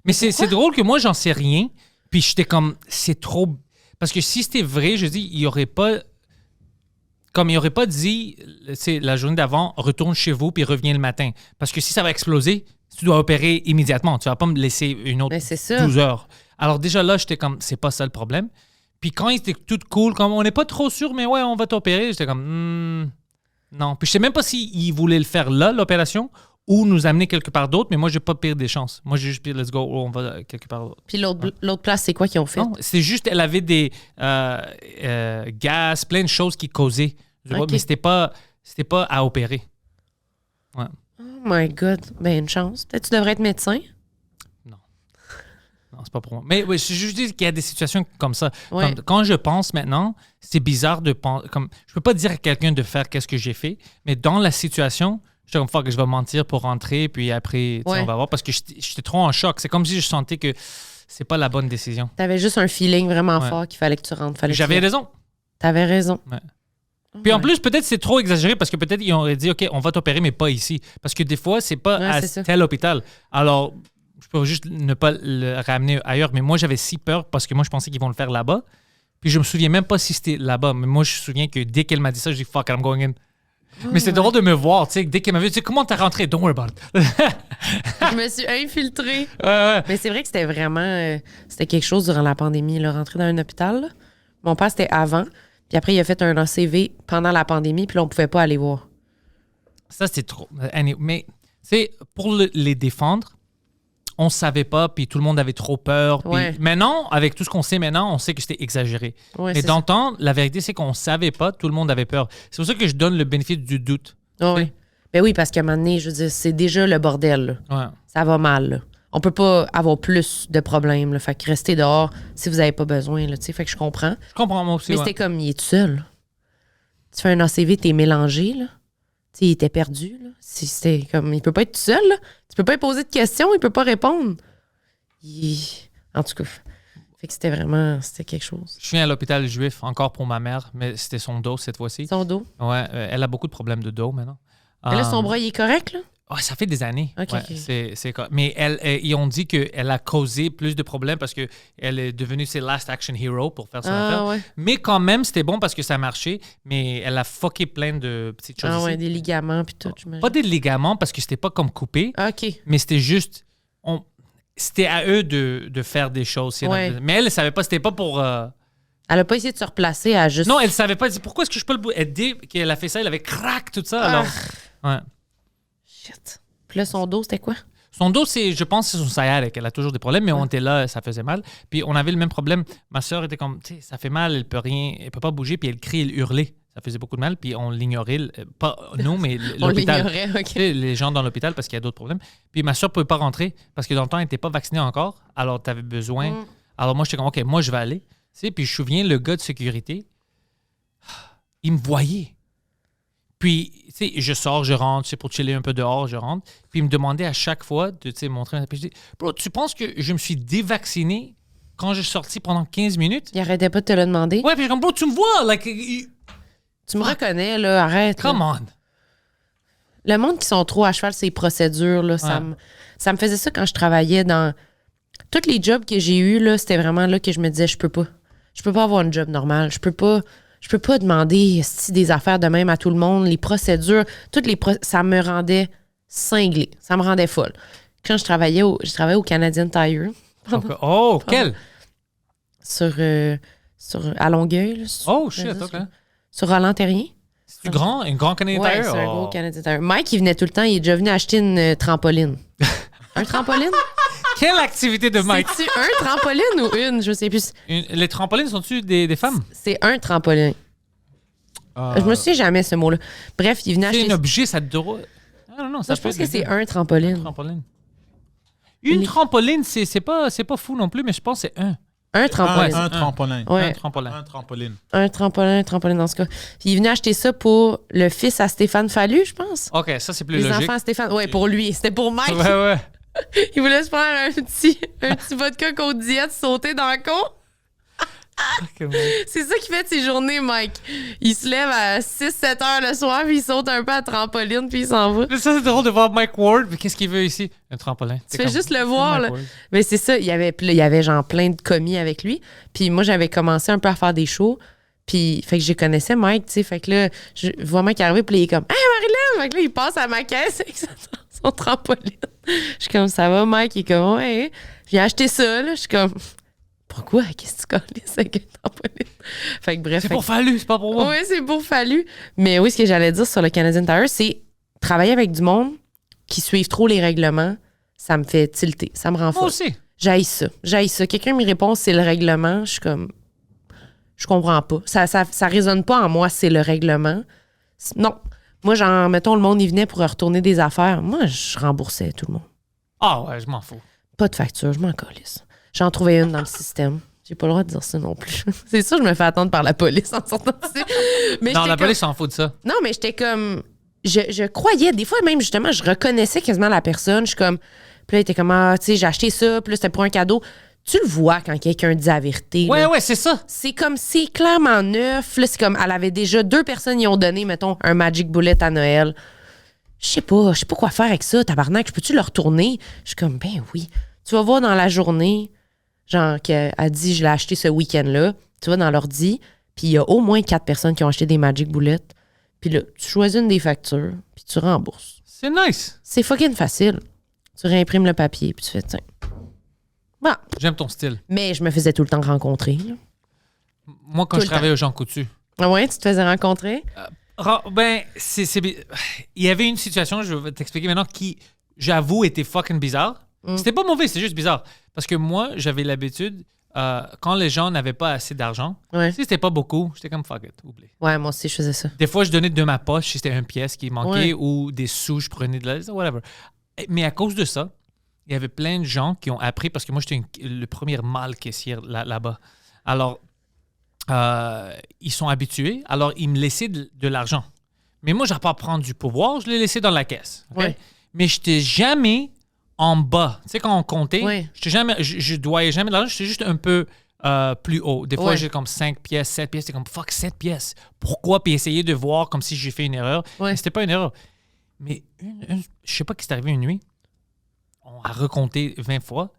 Mais c'est drôle que moi, j'en sais rien. Puis j'étais comme, c'est trop... Parce que si c'était vrai, je dis, il n'y aurait pas... Comme il n'aurait pas dit, la journée d'avant, retourne chez vous puis reviens le matin. Parce que si ça va exploser, tu dois opérer immédiatement. Tu ne vas pas me laisser une autre 12 heures. Alors déjà là, j'étais comme, c'est pas ça le problème. Puis quand il était tout cool, comme on n'est pas trop sûr, mais ouais, on va t'opérer, j'étais comme, non. Puis je sais même pas s'il voulait le faire là, l'opération, ou nous amener quelque part d'autre, mais moi, j'ai pas pire des chances. Moi, j'ai juste pire, let's go, on va quelque part d'autre. Puis l'autre place, c'est quoi qu'ils ont fait? Non, c'est juste, elle avait des gaz, plein de choses qui causaient. Okay. Mais c'était pas à opérer. Ouais. Oh my God. Ben, une chance. Peut-être que tu devrais être médecin. Non, c'est pas pour moi. Mais oui, je juste dis qu'il y a des situations comme ça. Ouais. Quand je pense maintenant, c'est bizarre de penser. Je peux pas dire à quelqu'un de faire qu'est-ce que j'ai fait, mais dans la situation, je suis comme, fuck, je vais mentir pour rentrer, puis après, on va voir, parce que j'étais trop en choc. C'est comme si je sentais que c'est pas la bonne décision. T'avais juste un feeling vraiment fort qu'il fallait que tu rentres. J'avais raison. T'avais raison. Ouais. Puis en plus, peut-être c'est trop exagéré parce que peut-être ils auraient dit, OK, on va t'opérer, mais pas ici. Parce que des fois, c'est pas à tel hôpital. Alors, je peux juste ne pas le ramener ailleurs. Mais moi, j'avais si peur parce que moi, je pensais qu'ils vont le faire là-bas. Puis je me souviens même pas si c'était là-bas. Mais moi, je me souviens que dès qu'elle m'a dit ça, je dis, fuck, I'm going in. Mais c'est drôle de me voir, tu sais, dès qu'elle m'avait dit, comment t'as rentré? Don't worry about it. Je me suis infiltrée. Ouais. Mais c'est vrai que c'était vraiment, c'était quelque chose durant la pandémie, là, rentrer dans un hôpital. Là. Mon père, c'était avant. Puis après, il a fait un ACV pendant la pandémie, puis là, on pouvait pas aller voir. Ça, c'est trop. Mais, tu sais, pour les défendre, on savait pas, puis tout le monde avait trop peur. Puis maintenant, avec tout ce qu'on sait maintenant, on sait que c'était exagéré. Ouais, mais dans le temps, la vérité, c'est qu'on savait pas, tout le monde avait peur. C'est pour ça que je donne le bénéfice du doute. Oh, oui. Ben oui, parce qu'à un moment donné, je veux dire, c'est déjà le bordel. Là. Ouais. Ça va mal. Là. On peut pas avoir plus de problèmes. Là. Fait que restez dehors si vous avez pas besoin. Là, fait que je comprends. Je comprends, moi aussi. Mais c'était comme, il est tout seul. Tu fais un ACV, t'es mélangé. Là. T'sais, il était perdu. Là. C'était comme, il peut pas être tout seul. Là. Tu peux pas lui poser de questions, il peut pas répondre. En tout cas, fait que c'était quelque chose. Je suis à l'hôpital juif encore pour ma mère, mais c'était son dos cette fois-ci. Son dos? Ouais, elle a beaucoup de problèmes de dos maintenant. Mais là, son bras, il est correct, là? Ouais, ça fait des années. OK, ouais, OK. Mais ils ont dit qu'elle a causé plus de problèmes parce qu'elle est devenue ses last action hero pour faire son affaire. Ouais. Mais quand même, c'était bon parce que ça marchait, mais elle a fucké plein de petites choses. Ah ouais, ici. des ligaments puis tout, j'imagine. Pas des ligaments parce que c'était pas comme coupé, OK. mais c'était juste... C'était à eux de faire des choses. Ouais. Mais elle savait pas, c'était pas pour... Elle a pas essayé de se replacer à juste... Non, elle savait pas. Elle dit, pourquoi est-ce que je peux le... Elle dit qu'elle a fait ça, elle avait crack, tout ça. Alors, ouais. Shit. Puis là, son dos, c'était quoi? Son dos, je pense, c'est son sciatique. Elle a toujours des problèmes, mais on était là, ça faisait mal. Puis on avait le même problème. Ma soeur était comme, tu sais, ça fait mal, elle peut rien, elle peut pas bouger, puis elle crie, elle hurlait. Ça faisait beaucoup de mal, puis on l'ignorait. Pas nous, mais l'hôpital. On l'ignorait, OK. Tu sais, les gens dans l'hôpital parce qu'il y a d'autres problèmes. Puis ma soeur ne pouvait pas rentrer parce que dans le temps, elle n'était pas vaccinée encore. Alors, tu avais besoin. Alors moi, j'étais comme, OK, moi, je vais aller. Tu sais, puis je me souviens, le gars de sécurité, il me voyait. Puis, tu sais, je sors, je rentre, c'est pour chiller un peu dehors, je rentre. Puis, il me demandait à chaque fois de, tu sais, montrer un papier. Je dis, bro, tu penses que je me suis dévacciné quand je suis sorti pendant 15 minutes? Il arrêtait pas de te le demander. Ouais, puis comme, bro, tu me vois, like, Tu me reconnais, là, arrête. là. come on. Le monde qui sont trop à cheval, ces procédures, là, ça me faisait ça quand je travaillais dans... Tous les jobs que j'ai eus, là, c'était vraiment là que je me disais, je peux pas. Je peux pas avoir un job normal. Je peux pas demander des affaires de même à tout le monde. Les procédures, ça me rendait cinglée. Ça me rendait folle. Quand je travaillais au Canadian Tire. Oh, quel? À Longueuil. Là, Oh, shit, OK. Sur Roland-Terrien. C'est un grand Canadien Ouais, Tire? c'est un Oh. gros Canadian Tire. Mike, il venait tout le temps. Il est déjà venu acheter une trampoline. Un trampoline? Quelle activité de Mike? C'est-tu un trampoline ou une? Je sais plus. Les trampolines sont-tu des femmes? C'est un trampoline. Je me souviens jamais ce mot-là. Bref, il venait C'est acheter... un objet, ça doit... Ah non, ça je pense que c'est un Une trampoline. trampoline. Une trampoline, c'est pas fou non plus, mais je pense que c'est un. Un trampoline. Un trampolin. Ouais. Un trampolin. Un trampoline. Un trampoline dans ce cas. Puis il venait acheter ça pour le fils à Stéphane Fallu, je pense. OK, ça, c'est plus Les logique. enfants à Stéphane. Ouais, pour lui. C'était pour Mike. Ouais, ouais. Il voulait se faire un petit vodka côte diète sauté dans le con. C'est ça qu'il fait de ses journées, Mike. Il se lève à 6-7 heures le soir, puis il saute un peu à trampoline, puis il s'en va. Mais ça, c'est drôle de voir Mike Ward. Mais qu'est-ce qu'il veut ici? Un trampolin. Tu fais juste le voir, là. Mais c'est ça, il y avait genre plein de commis avec lui. Puis moi, j'avais commencé un peu à faire des shows. Puis, fait que je connaissais Mike, tu sais. Fait que là, je vois Mike arriver, puis là, il est comme « Hey, Marilyn! » Fait que là, il passe à ma caisse avec son trampoline. Je suis comme « Ça va, Mike? » Il est comme « Ouais. » J'ai acheté ça, là. Je suis comme « Pourquoi? Qu'est-ce que tu colles avec un trampoline? » Fait que bref. C'est pour Fallu, c'est pas pour moi. Oui, c'est pour Fallu. Mais oui, ce que j'allais dire sur le Canadian Tire, c'est travailler avec du monde qui suivent trop les règlements, ça me fait tilter. Ça me rend Moi folle. aussi. J'haïs ça. Quelqu'un me répond, c'est le règlement. Je suis comme, je comprends pas. Ça résonne pas en moi, c'est le règlement. Non. Moi, genre, mettons, le monde, il venait pour retourner des affaires. Moi, je remboursais tout le monde. Ah ouais, je m'en fous. Pas de facture, je m'en calisse. J'en trouvais une dans le système. J'ai pas le droit de dire ça non plus. C'est sûr, je me fais attendre par la police en sortant d'ici. Mais Non, j'étais la comme- police s'en fout de ça. Non, mais j'étais comme... Je croyais, des fois même, justement, je reconnaissais quasiment la personne. Je suis comme... Puis là, il était comme, ah, tu sais, j'ai acheté ça, puis là, c'était pour un cadeau. Tu le vois quand quelqu'un dit la vérité. Ouais, là. ouais, c'est ça. C'est comme, c'est clairement neuf. Là, c'est comme, elle avait déjà 2 personnes y ont donné, mettons, un Magic Bullet à Noël. Je sais pas quoi faire avec ça, tabarnak. Je peux-tu le retourner? Je suis comme, ben oui. Tu vas voir dans la journée, genre, qu'elle a dit, je l'ai acheté ce week-end-là. Tu vas dans l'ordi, puis il y a au moins 4 personnes qui ont acheté des Magic Bullets. Puis là, tu choisis une des factures, puis tu rembourses. C'est nice. C'est fucking facile. Tu réimprimes le papier, puis tu fais, tiens. Bon. J'aime ton style. Mais je me faisais tout le temps rencontrer. là. Moi, quand Tout je le travaillais au Jean Coutu, Ah ouais, tu te faisais rencontrer? ben, il y avait une situation, je vais t'expliquer maintenant, qui, j'avoue, était fucking bizarre. C'était pas mauvais, c'est juste bizarre. Parce que moi, j'avais l'habitude, quand les gens n'avaient pas assez d'argent, Ouais. si c'était pas beaucoup, j'étais comme fuck it, oublie. Ouais, moi aussi, je faisais ça. Des fois, je donnais de ma poche si c'était une pièce qui manquait Ouais. ou des sous, je prenais de la... whatever. Mais à cause de ça, il y avait plein de gens qui ont appris, parce que moi, j'étais le premier mâle caissier là-bas. Alors, ils sont habitués, alors ils me laissaient de l'argent. Mais moi, je n'ai pas prendre du pouvoir, je l'ai laissé dans la caisse. OK? Ouais. Mais je n'étais jamais en bas. Tu sais, quand on comptait, Ouais. je doyais jamais de l'argent, j'étais juste un peu plus haut. Des fois, Ouais. j'ai comme 5 pièces, 7 pièces. C'était comme, fuck, 7 pièces. Pourquoi? Puis essayer de voir comme si j'ai fait une erreur. Ouais. Mais c'était pas une erreur. Mais je sais pas ce qui s'est arrivé une nuit. On a recompté 20 fois.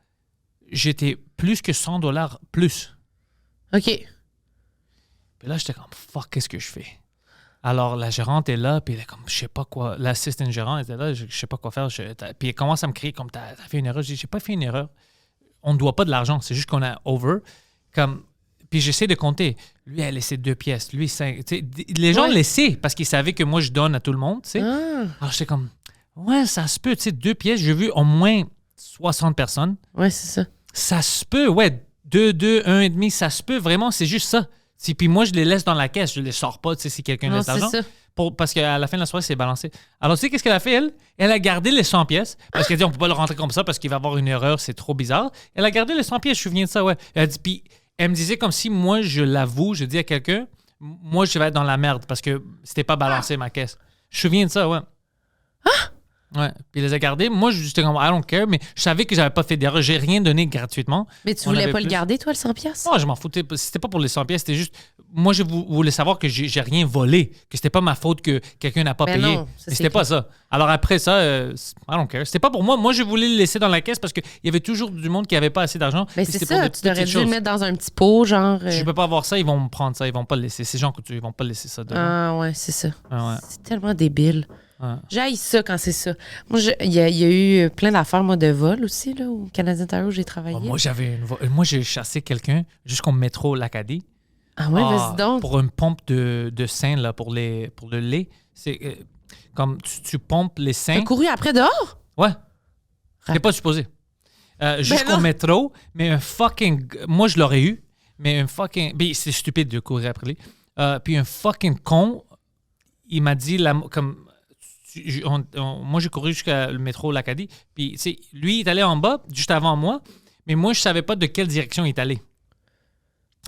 J'étais plus que $100 plus. OK. Puis là, j'étais comme, fuck, qu'est-ce que je fais? Alors, la gérante est là, puis elle est comme, je sais pas quoi. L'assistant gérant était là, je sais pas quoi faire. Puis elle commence à me crier comme, t'as fait une erreur. Je dis, j'ai pas fait une erreur. On ne doit pas de l'argent, c'est juste qu'on a over. Comme, puis j'essaie de compter. Lui, elle a laissé 2 pièces. Lui, 5. Tu sais, les gens Ouais. laissaient parce qu'ils savaient que moi, je donne à tout le monde. Tu sais. Ah. Alors, j'étais comme, ouais, ça se peut. Tu sais, 2 pièces, j'ai vu au moins 60 personnes. Ouais, c'est ça. Ça se peut, ouais. 2, 1,5, ça se peut. Vraiment, c'est juste ça. Puis moi, je les laisse dans la caisse. Je les sors pas, tu sais, si quelqu'un Non, laisse c'est l'argent. ça. Parce qu'à la fin de la soirée, c'est balancé. Alors, tu sais, qu'est-ce qu'elle a fait, elle? Elle a gardé les 100 pièces. Parce qu'elle dit, on peut pas le rentrer comme ça parce qu'il va y avoir une erreur, c'est trop bizarre. Elle a gardé les 100 pièces, je me souviens de ça, ouais. Elle a dit, puis elle me disait comme si moi, je l'avoue, je dis à quelqu'un, moi, je vais être dans la merde parce que c'était pas balancé ma caisse. Je me souviens de ça, ouais. Ouais. Puis il les a gardés. Moi, j'étais comme, I don't care, mais je savais que j'avais pas fait d'erreur. J'ai rien donné gratuitement. Mais tu On voulais avait pas le plus. garder, toi, le 100$? Non, je m'en foutais. C'était pas pour les 100 pièces, c'était juste. Moi, je voulais savoir que j'ai rien volé, que c'était pas ma faute que quelqu'un n'a pas Ben payé. non, ça, Mais c'est c'était pas clair. ça. Alors après ça, I don't care. C'était pas pour moi. Moi, je voulais le laisser dans la caisse parce qu'il y avait toujours du monde qui avait pas assez d'argent. Mais Puis c'est c'était pour ça, des tu devrais petites dû le choses. mettre dans un petit pot, genre. Je peux pas avoir ça, ils vont me prendre ça, ils vont pas le laisser. Ces gens coutus, ils vont pas laisser ça dedans. Ah, ouais, c'est ça. Ah ouais. C'est tellement débile. Ouais. J'haïs ça quand c'est ça. Moi, il y a eu plein d'affaires, moi, de vol aussi, là, au Canadien Tire où j'ai travaillé. Oh, moi, j'ai chassé quelqu'un jusqu'au métro L'Acadie. Ah ouais, vas-y donc. Pour une pompe de sein, là, pour le lait. C'est comme tu pompes les seins. T'as couru après dehors? Ouais. T'es pas supposé. Jusqu'au non. métro, mais un fucking. Moi, je l'aurais eu, mais un fucking. Ben, c'est stupide de courir après lui. Puis un fucking con, il m'a dit, comme. Moi, j'ai couru jusqu'à le métro L'Acadie. Puis, tu sais, lui, il est allé en bas, juste avant moi, mais moi, je savais pas de quelle direction il est allé.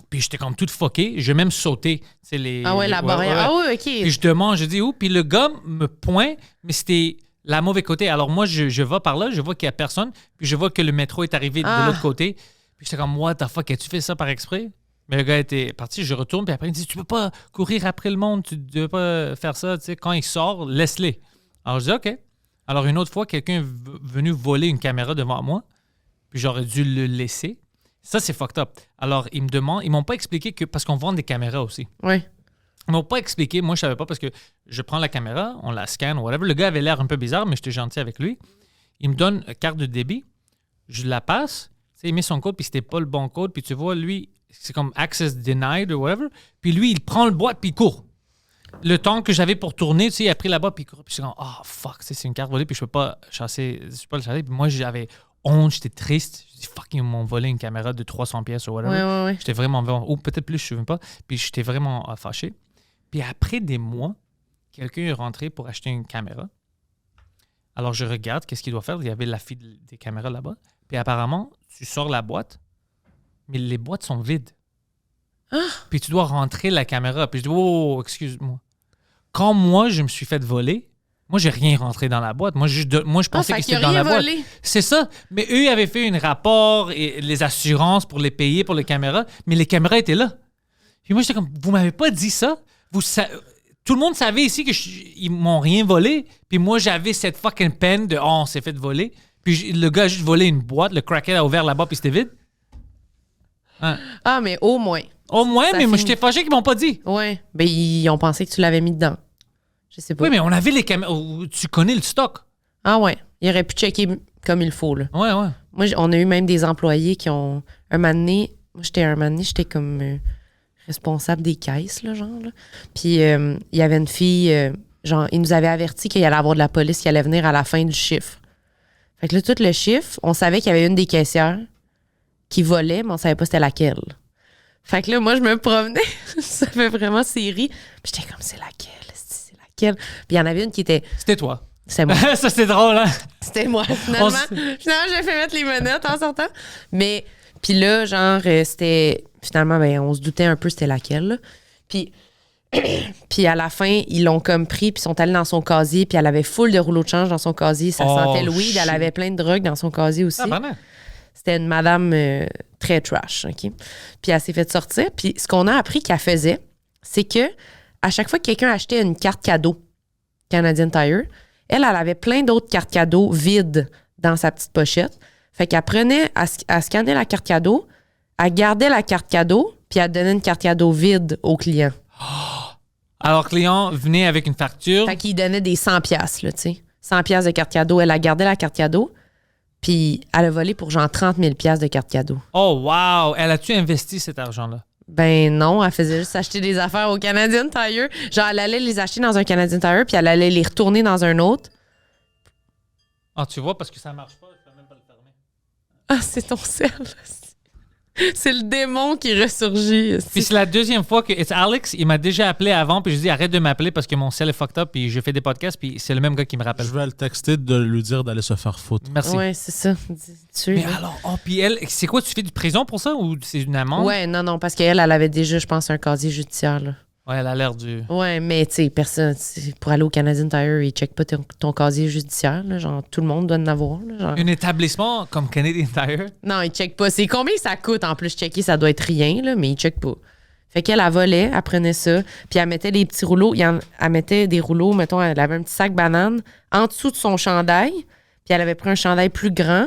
Puis, j'étais comme tout fucké. J'ai même sauté. Ah ouais, la barrière. Ah ouais, OK. Puis, je demande, je dis où? Puis, le gars me pointe, mais c'était la mauvais côté. Alors, moi, je vais par là, je vois qu'il y a personne, puis je vois que le métro est arrivé de l'autre côté. Puis, j'étais comme, what the fuck, as-tu fait ça par exprès? Mais le gars était parti, je retourne, puis après, il me dit, tu peux pas courir après le monde, tu ne dois pas faire ça. Tu sais, quand il sort, laisse-les. Alors, je dis, OK. Alors, une autre fois, quelqu'un est venu voler une caméra devant moi, puis j'aurais dû le laisser. Ça, c'est fucked up. Alors, ils me demandent, ils m'ont pas expliqué que, parce qu'on vend des caméras aussi. Ouais. Ils m'ont pas expliqué, moi, je savais pas, parce que je prends la caméra, on la scanne, whatever. Le gars avait l'air un peu bizarre, mais j'étais gentil avec lui. Il me donne une carte de débit, je la passe, tu sais, il met son code, puis c'était pas le bon code, puis tu vois, lui, c'est comme access denied ou whatever. Puis lui, il prend le boîte, puis il court. Le temps que j'avais pour tourner, tu sais, il a pris la boîte, puis il court. Puis je suis comme, oh fuck, c'est une carte volée, puis je peux pas chasser, je peux pas le chasser. Puis moi, j'avais honte, j'étais triste. Je dis, fuck, ils m'ont volé une caméra de 300 pièces ou whatever. Ouais. J'étais vraiment, ou peut-être plus, je ne sais pas. Puis j'étais vraiment fâché. Puis après des mois, quelqu'un est rentré pour acheter une caméra. Alors je regarde, qu'est-ce qu'il doit faire? Il y avait la file des caméras là-bas. Puis apparemment, tu sors la boîte, mais les boîtes sont vides. Puis tu dois rentrer la caméra. Puis je dis, oh, excuse-moi. Quand moi, je me suis fait voler, moi, j'ai rien rentré dans la boîte. Moi, je pensais que c'était dans la boîte. C'est ça. Mais eux, ils avaient fait un rapport et les assurances pour les payer pour les caméras, mais les caméras étaient là. Puis moi, j'étais comme, vous m'avez pas dit ça? Tout le monde savait ici qu'ils m'ont rien volé. Puis moi, j'avais cette fucking peine de, oh, on s'est fait voler. Puis le gars a juste volé une boîte, le crackhead a ouvert là-bas, puis c'était vide. Hein. Ah, mais au moins. Au moins, Ça mais moi, finit. j'étais fâché qu'ils m'ont pas dit. Ouais. Ben, ils ont pensé que tu l'avais mis dedans. Je sais pas. Oui, mais on avait les caméras. Tu connais le stock. Ah ouais. Il aurait pu checker comme il faut, là. Ouais. Moi, on a eu même des employés qui ont... Un moment donné, j'étais comme responsable des caisses, là, genre. Là. Puis il y avait une fille, genre, il nous avait averti qu'il y allait avoir de la police qui allait venir à la fin du chiffre. Fait que là, tout le chiffre, on savait qu'il y avait une des caissières qui volait, mais on savait pas c'était laquelle. Fait que là, moi, je me promenais. Ça fait vraiment série. Puis j'étais comme, c'est laquelle? Puis il y en avait une qui était... C'était toi. C'est moi. Ça, c'est drôle, hein? C'était moi. Finalement, j'ai fait mettre les menottes en sortant. Mais, puis là, genre, c'était... Finalement, ben, on se doutait un peu c'était laquelle. Là. Puis à la fin, ils l'ont comme pris, puis ils sont allés dans son casier, puis elle avait full de rouleaux de change dans son casier. Ça sentait le weed. Shit. Elle avait plein de drogues dans son casier aussi. Ah, vraiment? C'était une madame très trash, OK? Puis elle s'est fait sortir. Puis ce qu'on a appris qu'elle faisait, c'est que à chaque fois que quelqu'un achetait une carte cadeau Canadian Tire, elle avait plein d'autres cartes cadeaux vides dans sa petite pochette. Fait qu'elle prenait, elle scannait la carte cadeau, elle gardait la carte cadeau, puis elle donnait une carte cadeau vide au client. Alors, client venait avec une facture. Fait qu'il donnait des 100$, là, tu sais. 100$ de carte cadeau. Elle a gardé la carte cadeau, puis elle a volé pour genre 30 000$ de carte cadeau. Oh, wow! Elle a-tu investi cet argent-là? Ben non, elle faisait juste acheter des affaires au Canadian Tire. Genre, elle allait les acheter dans un Canadian Tire, puis elle allait les retourner dans un autre. Ah, tu vois, parce que ça marche pas, je peux même pas le fermer. Ah, c'est ton sel. C'est le démon qui ressurgit. Puis c'est la deuxième fois que... It's Alex, il m'a déjà appelé avant, puis je dis arrête de m'appeler parce que mon sel est fucked up, puis je fais des podcasts, puis c'est le même gars qui me rappelle. Je vais le texter de lui dire d'aller se faire foutre. Merci. Ouais, c'est ça. Mais alors, puis elle, c'est quoi, tu fais du prison pour ça ou c'est une amende? Ouais, non, parce qu'elle avait déjà, je pense, un casier judiciaire. Là. Ouais, elle a l'air du... Ouais, mais tu sais, personne, pour aller au Canadian Tire, ils checkent pas ton casier judiciaire. Là, genre, tout le monde doit en avoir. Là, genre. Un établissement comme Canadian Tire. Non, ils checkent pas. C'est combien ça coûte en plus checker, ça doit être rien, là, mais ils checkent pas. Fait qu'elle, elle volait, elle prenait ça, puis elle mettait des petits rouleaux. Elle mettait des rouleaux, mettons, elle avait un petit sac banane en dessous de son chandail, puis elle avait pris un chandail plus grand.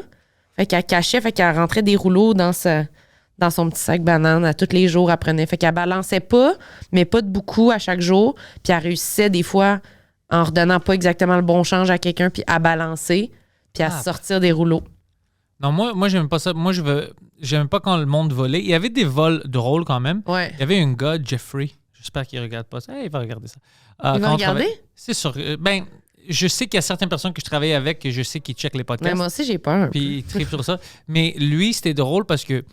Fait qu'elle cachait, fait qu'elle rentrait des rouleaux dans son petit sac banane à tous les jours, elle prenait. Fait qu'elle balançait pas, mais pas de beaucoup à chaque jour. Puis elle réussissait des fois en redonnant pas exactement le bon change à quelqu'un, puis à balancer, puis à sortir des rouleaux. Non, moi j'aime pas ça. Moi, j'aime pas quand le monde volait. Il y avait des vols drôles quand même. Ouais. Il y avait un gars, Jeffrey. J'espère qu'il regarde pas ça. Il va regarder ça. Il va regarder? C'est sûr. Ben, je sais qu'il y a certaines personnes que je travaille avec et je sais qu'ils checkent les podcasts. Mais moi aussi, j'ai peur. Puis ils trippent sur ça. Mais lui, c'était drôle parce que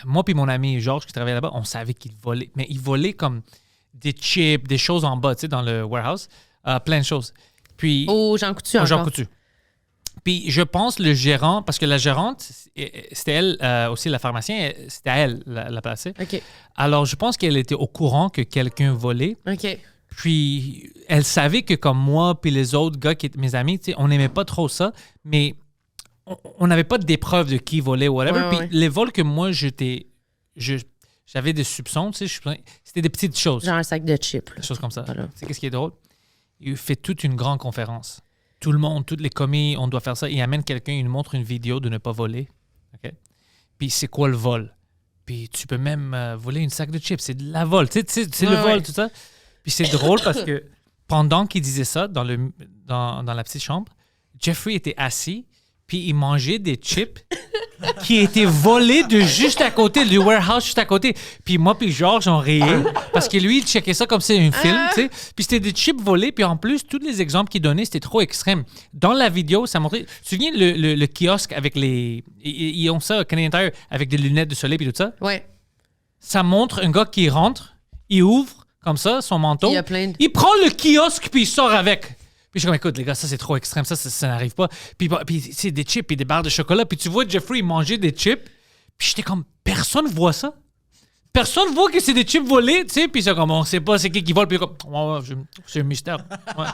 moi puis mon ami Georges qui travaillait là-bas, on savait qu'il volait. Mais il volait comme des chips, des choses en bas, tu sais, dans le warehouse. Plein de choses. Puis, Au Jean Coutu encore. Jean Coutu. Puis je pense le gérant, parce que la gérante, c'était elle, aussi la pharmacienne, c'était à elle la placer. OK. Alors je pense qu'elle était au courant que quelqu'un volait. OK. Puis elle savait que comme moi puis les autres gars qui étaient mes amis, tu sais, on n'aimait pas trop ça, mais on n'avait pas d'épreuve de qui volait ou whatever. Ouais, Puis ouais. les vols que moi j'avais des soupçons, tu sais, c'était des petites choses, Genre un sac de chips. là. des choses comme ça. Voilà. Tu sais qu'est-ce qui est drôle? Il fait toute une grande conférence. Tout le monde, toutes les commis, on doit faire ça. Il amène quelqu'un, il nous montre une vidéo de ne pas voler. OK? Puis c'est quoi le vol? Puis tu peux même voler une sac de chips. C'est de la vol. Tu sais, c'est le vol, ouais. tout ça. Puis c'est drôle parce que pendant qu'il disait ça dans la petite chambre, Jeffrey était assis, puis il mangeait des chips qui étaient volés de juste à côté, du warehouse juste à côté. Puis moi puis Georges, on riait parce que lui, il checkait ça comme c'est un film, tu sais. Puis c'était des chips volés, puis en plus, tous les exemples qu'il donnait, c'était trop extrême. Dans la vidéo, ça montrait... Tu te souviens le kiosque avec les... Ils ont ça, Canadian Tire, avec des lunettes de soleil et tout ça? Ouais. Ça montre un gars qui rentre, il ouvre comme ça son manteau, Il y a plein de- il prend le kiosque puis il sort avec. Puis je suis comme, écoute, les gars, ça c'est trop extrême, ça n'arrive pas. Puis c'est des chips et des barres de chocolat. Puis tu vois Jeffrey manger des chips. Puis j'étais comme, personne voit ça. Personne voit que c'est des chips volés, tu sais. Puis c'est comme, on sait pas c'est qui vole. Puis comme, ouais, c'est un mystère. Ouais.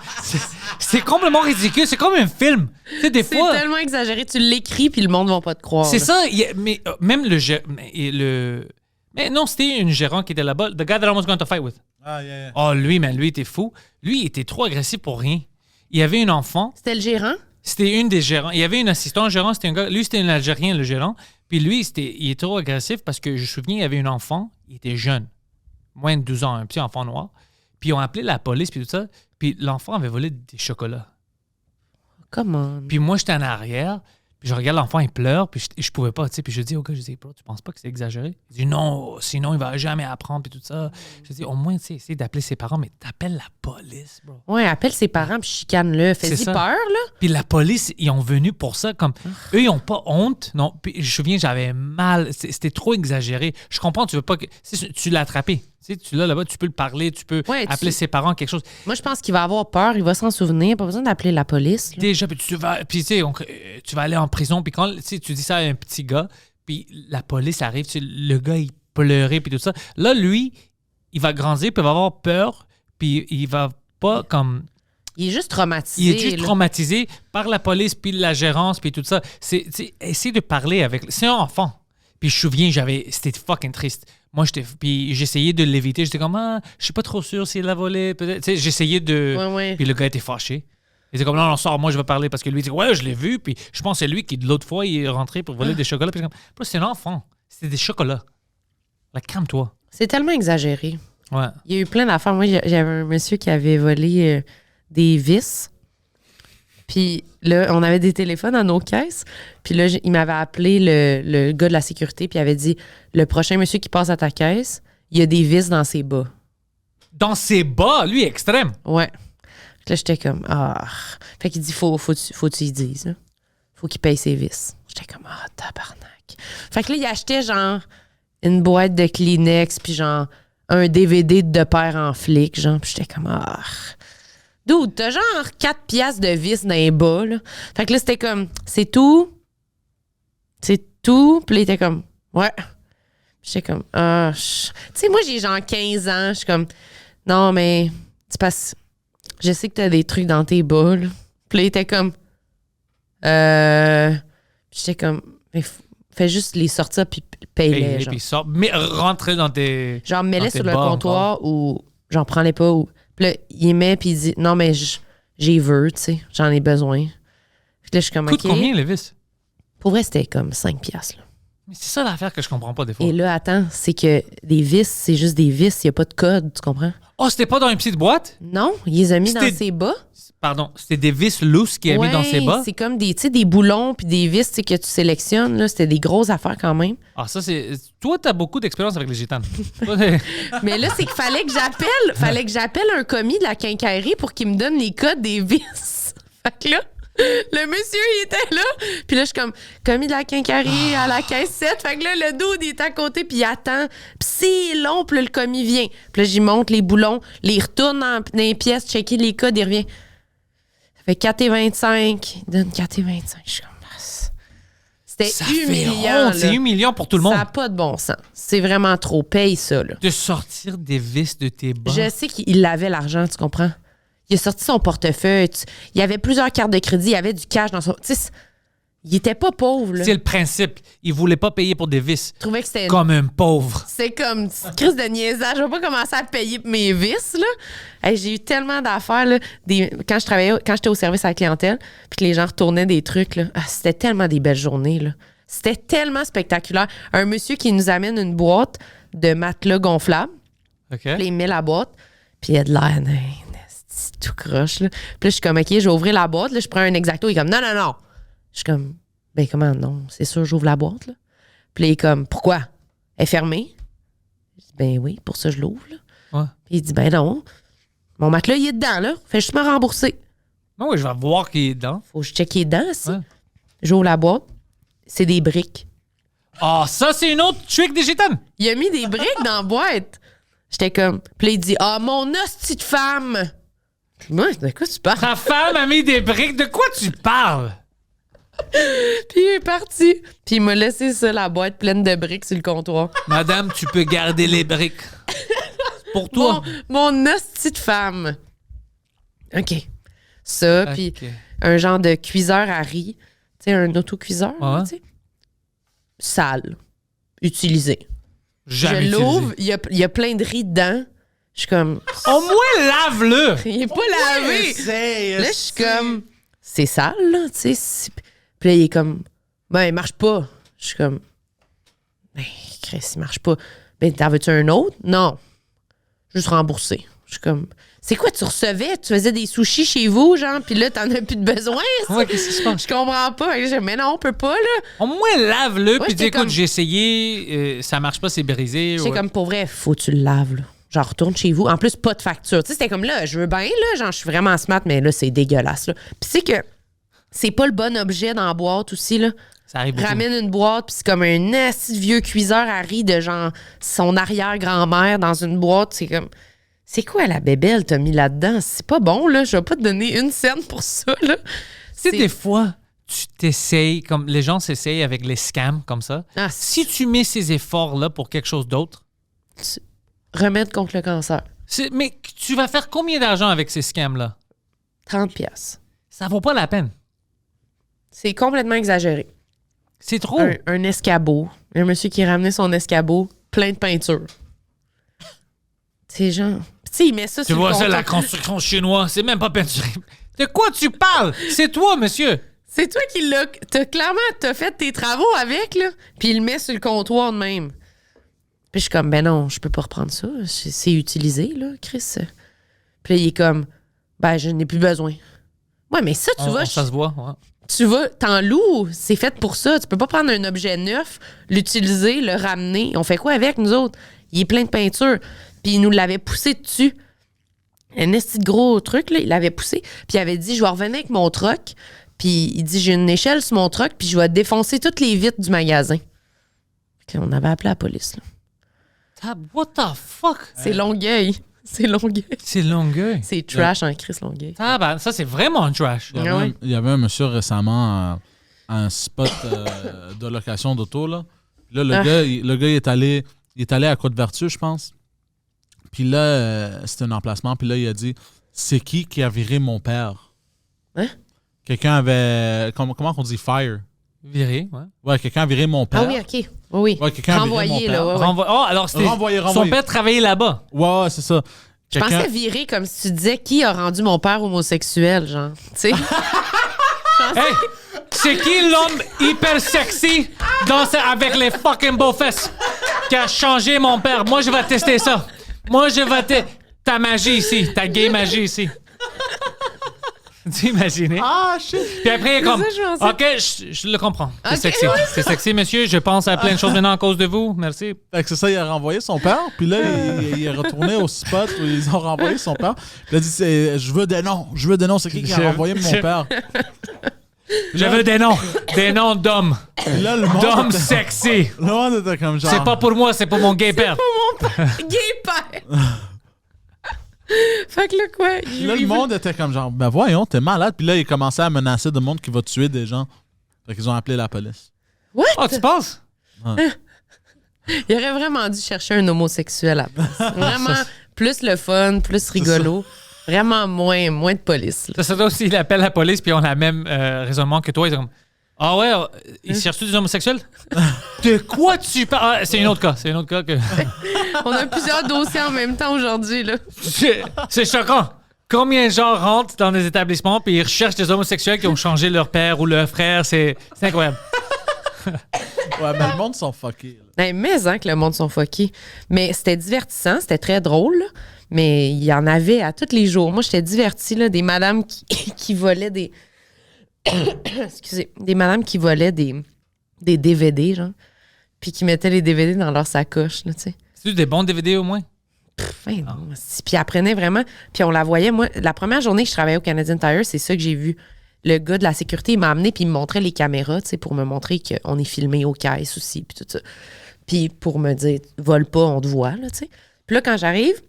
C'est complètement ridicule. C'est comme un film. Tu sais, des C'est fois. tellement exagéré. Tu l'écris, puis le monde va pas te croire. C'est là. ça. Mais même mais non, c'était une gérant qui était là-bas. The guy that I was going to fight with. Ah, yeah. Oh, lui, il était fou. Lui, il était trop agressif pour rien. Il y avait une enfant. C'était le gérant? C'était une des gérants. Il y avait une assistante gérant, c'était un gars. Lui, c'était un Algérien, le gérant. Puis lui, il était trop agressif parce que je me souviens, il y avait une enfant. Il était jeune. Moins de 12 ans, un petit enfant noir. Puis ils ont appelé la police, puis tout ça. Puis l'enfant avait volé des chocolats. Comment? Puis moi, j'étais en arrière. Puis je regarde l'enfant, il pleure. Puis je pouvais pas, tu sais. Puis je dis au gars, bro, tu penses pas que c'est exagéré? Il dit non, sinon il va jamais apprendre. Puis tout ça. Je dis, au moins, tu sais, essaye d'appeler ses parents, mais t'appelles la police, bro. Ouais, appelle ses parents, puis chicane-le. Fais-y C'est ça. peur, là. Puis la police, ils ont venu pour ça. Comme eux, ils n'ont pas honte. Non. Puis je me souviens, j'avais mal. C'était trop exagéré. Je comprends, tu veux pas que. Tu l'as attrapé. Tu sais, tu l'as là-bas, tu peux le parler, tu peux Ouais, appeler ses parents, quelque chose. Moi, je pense qu'il va avoir peur, il va s'en souvenir. Pas besoin d'appeler la police. là. Déjà, puis tu sais, tu vas aller en prison. Puis quand tu sais, tu dis ça à un petit gars, puis la police arrive, tu sais, le gars, il pleurait, puis tout ça. Là, lui, il va grandir, puis il va avoir peur, puis il va pas comme. Il est juste traumatisé. Il est juste là. traumatisé par la police, puis la gérance, puis tout ça. C'est essayer de parler avec... C'est un enfant. Puis je me souviens, c'était fucking triste. Moi, puis j'essayais de l'éviter. J'étais comme, je suis pas trop sûr s'il l'a volé. Peut-être. Tu sais, j'essayais de... Ouais, ouais. Puis le gars était fâché. Il était comme, non, sors, moi, je vais parler. Parce que lui, il dit, ouais, je l'ai vu. Puis je pense que c'est lui qui, de l'autre fois, il est rentré pour voler des chocolats. Puis comme, bro, c'est un enfant. C'était des chocolats. Là, calme-toi. C'est tellement exagéré. Ouais. Il y a eu plein d'affaires. Moi, j'avais un monsieur qui avait volé des vis. Puis là, on avait des téléphones à nos caisses. Puis là, il m'avait appelé le gars de la sécurité. Puis il avait dit, le prochain monsieur qui passe à ta caisse, il y a des vis dans ses bas. Dans ses bas, lui, extrême. Ouais. Puis là, j'étais comme, Fait qu'il dit, faut que tu y dises. Là. Faut qu'il paye ses vis. J'étais comme, tabarnak. Fait que là, il achetait genre une boîte de Kleenex, puis genre un DVD de père en flic, genre. Puis j'étais comme, Dude, t'as genre 4 piastres de vis dans les bas, là. Fait que là, c'était comme, c'est tout. C'est tout. Puis là, il était comme, ouais. J'étais comme, tu sais, moi, j'ai genre 15 ans. Je suis comme, non, mais c'est parce je sais que t'as des trucs dans tes bas, là. Puis là, il était comme, j'étais comme, mais fais juste les sortir puis paye-les. Genre. Puis sort. Mais rentrer dans tes. Genre, mets-les dans tes sur le bas comptoir ou j'en prends les pas. Ou... Puis là, il met puis il dit, non, mais j'ai veux, tu sais, j'en ai besoin. Puis là, je suis comme, Coûte OK. combien, les vis? Pour vrai, c'était comme 5 piastres, là. Mais c'est ça l'affaire que je comprends pas des fois. Et là, attends, c'est que des vis, c'est juste des vis, il n'y a pas de code, tu comprends? Oh, c'était pas dans une petite boîte? Non, il les a mis dans C'était- ses bas. Pardon, c'était des vis loose qu'il a mis dans ses bas? C'est comme des, tu sais, des boulons puis des vis tu sais, que tu sélectionnes. Là, c'était des grosses affaires quand même. Ah, ça, c'est. Toi, t'as beaucoup d'expérience avec les gitanes. Toi, t'es- Mais là, c'est qu'il fallait que j'appelle un commis de la quincaillerie pour qu'il me donne les codes des vis. Fait que là, le monsieur, il était là. Puis là, je suis comme, commis de la quincaillerie à la caisse 7. Fait que là, le dude, il est à côté, puis il attend. Puis c'est long, puis là, le commis vient. Puis là, j'y monte les boulons, les retourne dans les pièces, checker les codes, il revient. Ça fait 4,25. Il donne 4,25. Je suis comme, c'était Ça fait humiliant. honte. C'est là. humiliant pour tout le Ça monde. n'a pas de bon sens. C'est vraiment trop. Paye ça, là. De sortir des vis de tes bas. Je sais qu'il avait l'argent, tu comprends? Il a sorti son portefeuille. Il y avait plusieurs cartes de crédit. Il y avait du cash dans son... Tu sais, il était pas pauvre, là. C'est le principe. Il voulait pas payer pour des vis. Je trouvais que c'était... Comme un pauvre. C'est comme crise de niaisage. Je vais pas commencer à payer pour mes vis, là. Hey, j'ai eu tellement d'affaires, là. Quand j'étais au service à la clientèle, puis que les gens retournaient des trucs, là. C'était tellement des belles journées, là. C'était tellement spectaculaire. Un monsieur qui nous amène une boîte de matelas gonflables. OK? Puis là, il met la boîte, puis il y a de l'air c'est tout croche, là. Puis là, je suis comme, OK, je vais ouvrir la boîte. Là, je prends un Exacto. Il est comme, non, non, non. Je suis comme, ben comment non? C'est sûr, j'ouvre la boîte, là. Puis là, il est comme, pourquoi? Elle est fermée? Je dis, ben oui, pour ça, je l'ouvre, là. Ouais. Puis il dit, ben non. Mon matelas, il est dedans, là. Fais juste me rembourser. Ben oui, je vais voir qui est dedans. Faut que je checker dedans, aussi. Ouais. J'ouvre la boîte. C'est des briques. Ah, ça, c'est une autre trick des gitanes. Il a mis des briques dans la boîte. J'étais comme, puis là, il dit, ah, mon hostie de femme. Moi, de quoi tu parles? Ta femme a mis des briques. De quoi tu parles? Puis il est parti. Puis il m'a laissé ça, la boîte pleine de briques sur le comptoir. Madame, tu peux garder les briques. Pour toi. Mon hostie de femme. OK. Ça, puis Ok. un genre de cuiseur à riz. Tu sais, un autocuiseur, Ouais. tu sais. Sale. Utilisé. Jamais je l'ouvre, utilisé. il y a plein de riz dedans. Je suis comme, Au moins, lave-le. il est pas lavé. Là, je suis comme, c'est sale, là, tu sais. Puis là, il est comme, ben, il marche pas. Je suis comme, ben, Chris, il marche pas. Ben, t'en veux-tu un autre? Non. Juste remboursé. Je suis comme, c'est quoi, tu recevais? Tu faisais des sushis chez vous, genre, puis là, t'en as plus de besoin? ça? Ouais, qu'est-ce qui se passe? Je comprends pas. Je dis, mais non, on peut pas, là. Au moins, lave-le. Puis dis, j'étais écoute, comme- j'ai essayé. Ça marche pas, c'est brisé. J'étais ouais. comme, pour vrai, faut que tu le laves, là. Genre, retourne chez vous. En plus, pas de facture. Tu sais, c'était comme là, je veux bien, là. Genre, je suis vraiment smart, mais là, c'est dégueulasse, là. Puis c'est que c'est pas le bon objet dans la boîte aussi, là. Ça arrive beaucoup. Ramène une boîte, puis c'est comme un assis de vieux cuiseur à riz de genre son arrière-grand-mère dans une boîte. C'est comme, c'est quoi la bébelle t'as mis là-dedans? C'est pas bon, là. Je vais pas te donner une scène pour ça, là. Tu sais, des fois, tu t'essayes, comme les gens s'essayent avec les scams comme ça. Ah, Si tu mets ces efforts-là pour quelque chose d'autre, remède contre le cancer. mais tu vas faire combien d'argent avec ces scams-là? 30 pièces. Ça vaut pas la peine. C'est complètement exagéré. C'est trop. Un escabeau. Un monsieur qui ramenait son escabeau plein de peinture. C'est genre... Tu sais, il met ça Tu sur vois le ça, la comptoir. construction chinoise, c'est même pas peinturé. De quoi tu parles? C'est toi, monsieur. C'est toi qui l'as... T'as fait tes travaux avec, là. Puis il le met sur le comptoir de même. Puis je suis comme, ben non, je peux pas reprendre ça. C'est utilisé, là, Chris. Puis là, il est comme, ben, je n'ai plus besoin. Ouais, mais ça, Ça se voit, ouais. tu vas, t'en loues. C'est fait pour ça. Tu peux pas prendre un objet neuf, l'utiliser, le ramener. On fait quoi avec, nous autres? Il est plein de peinture. Puis il nous l'avait poussé dessus. Un esti de gros truc, là, il l'avait poussé. Puis il avait dit, je vais revenir avec mon troc. Puis il dit, j'ai une échelle sur mon troc, puis je vais défoncer toutes les vitres du magasin. Fait qu'on avait appelé la police, là. What the fuck? C'est Longueuil. C'est Longueuil. C'est Longueuil. C'est trash en Chris Longueuil. Ça, c'est vraiment trash. Ah Il y avait un monsieur récemment à un spot de location d'auto, là. Là, le gars, il est allé à Côte-Vertu, je pense. Puis là, c'était un emplacement. Puis là, il a dit, c'est qui a viré mon père? Hein? Quelqu'un avait... Comment on dit fire? Viré, ouais. Ouais, quelqu'un a viré mon père. Ah oui, OK. Oui. Ouais, quelqu'un a viré mon Renvoyé, père. là. Ouais. Oh, alors c'était. Renvoyé. Son père travaillait là-bas. Ouais, c'est ça. Je pensais virer comme si tu disais qui a rendu mon père homosexuel, genre. Tu sais? Hey! C'est qui l'homme hyper sexy avec les fucking beaux fesses qui a changé mon père? Moi, je vais tester ça. Moi, je vais tester ta magie ici, ta gay magie ici. Tu imagines? Ah, shit! Puis après, il est comme, ça, je pensais. OK, je le comprends. C'est Ok, sexy. ouais. C'est sexy, monsieur. Je pense à plein de choses maintenant à cause de vous. Merci. Fait que c'est ça, il a renvoyé son père. Puis là, il est retourné au spot où ils ont renvoyé son père. Puis il a dit, je veux des noms. C'est qui a renvoyé mon père? Je veux des noms d'hommes. Puis là, le monde D'hommes était- sexy. Le monde était comme genre... C'est pas pour moi, c'est pour mon gay père. Gay père! Fait que là, quoi? Là, le monde était comme genre, ben voyons, t'es malade. Puis là, il commençait à menacer de monde qui va tuer des gens. Fait qu'ils ont appelé la police. What? Oh, tu penses? Il aurait vraiment dû chercher un homosexuel à la place. Vraiment plus le fun, plus rigolo. Vraiment moins de police. Là. Ça doit aussi, il appelle la police, puis on a le même raisonnement que toi. Ils sont comme, ah ouais, ils cherchent des homosexuels? De quoi tu parles? Ah, c'est un autre cas que... On a plusieurs dossiers en même temps aujourd'hui. Là. C'est choquant. Combien de gens rentrent dans des établissements puis ils recherchent des homosexuels qui ont changé leur père ou leur frère? C'est incroyable. Ouais, mais le monde sont fuckés. Là. Mais que le monde sont fuckés. Mais c'était divertissant, c'était très drôle. Là. Mais il y en avait à tous les jours. Moi, j'étais divertie, là, des madames qui volaient des... Excusez. Des madames qui volaient des DVD, genre. Puis qui mettaient les DVD dans leur sacoche, là, tu sais. C'est des bons DVD au moins? Ben non, puis elle prenait vraiment. Puis on la voyait. Moi, la première journée que je travaillais au Canadian Tire, c'est ça que j'ai vu. Le gars de la sécurité, il m'a amené puis il me montrait les caméras, tu sais, pour me montrer qu'on est filmé aux caisses aussi, puis tout ça. Puis pour me dire, vole pas, on te voit, là, tu sais. Puis là, quand j'arrive,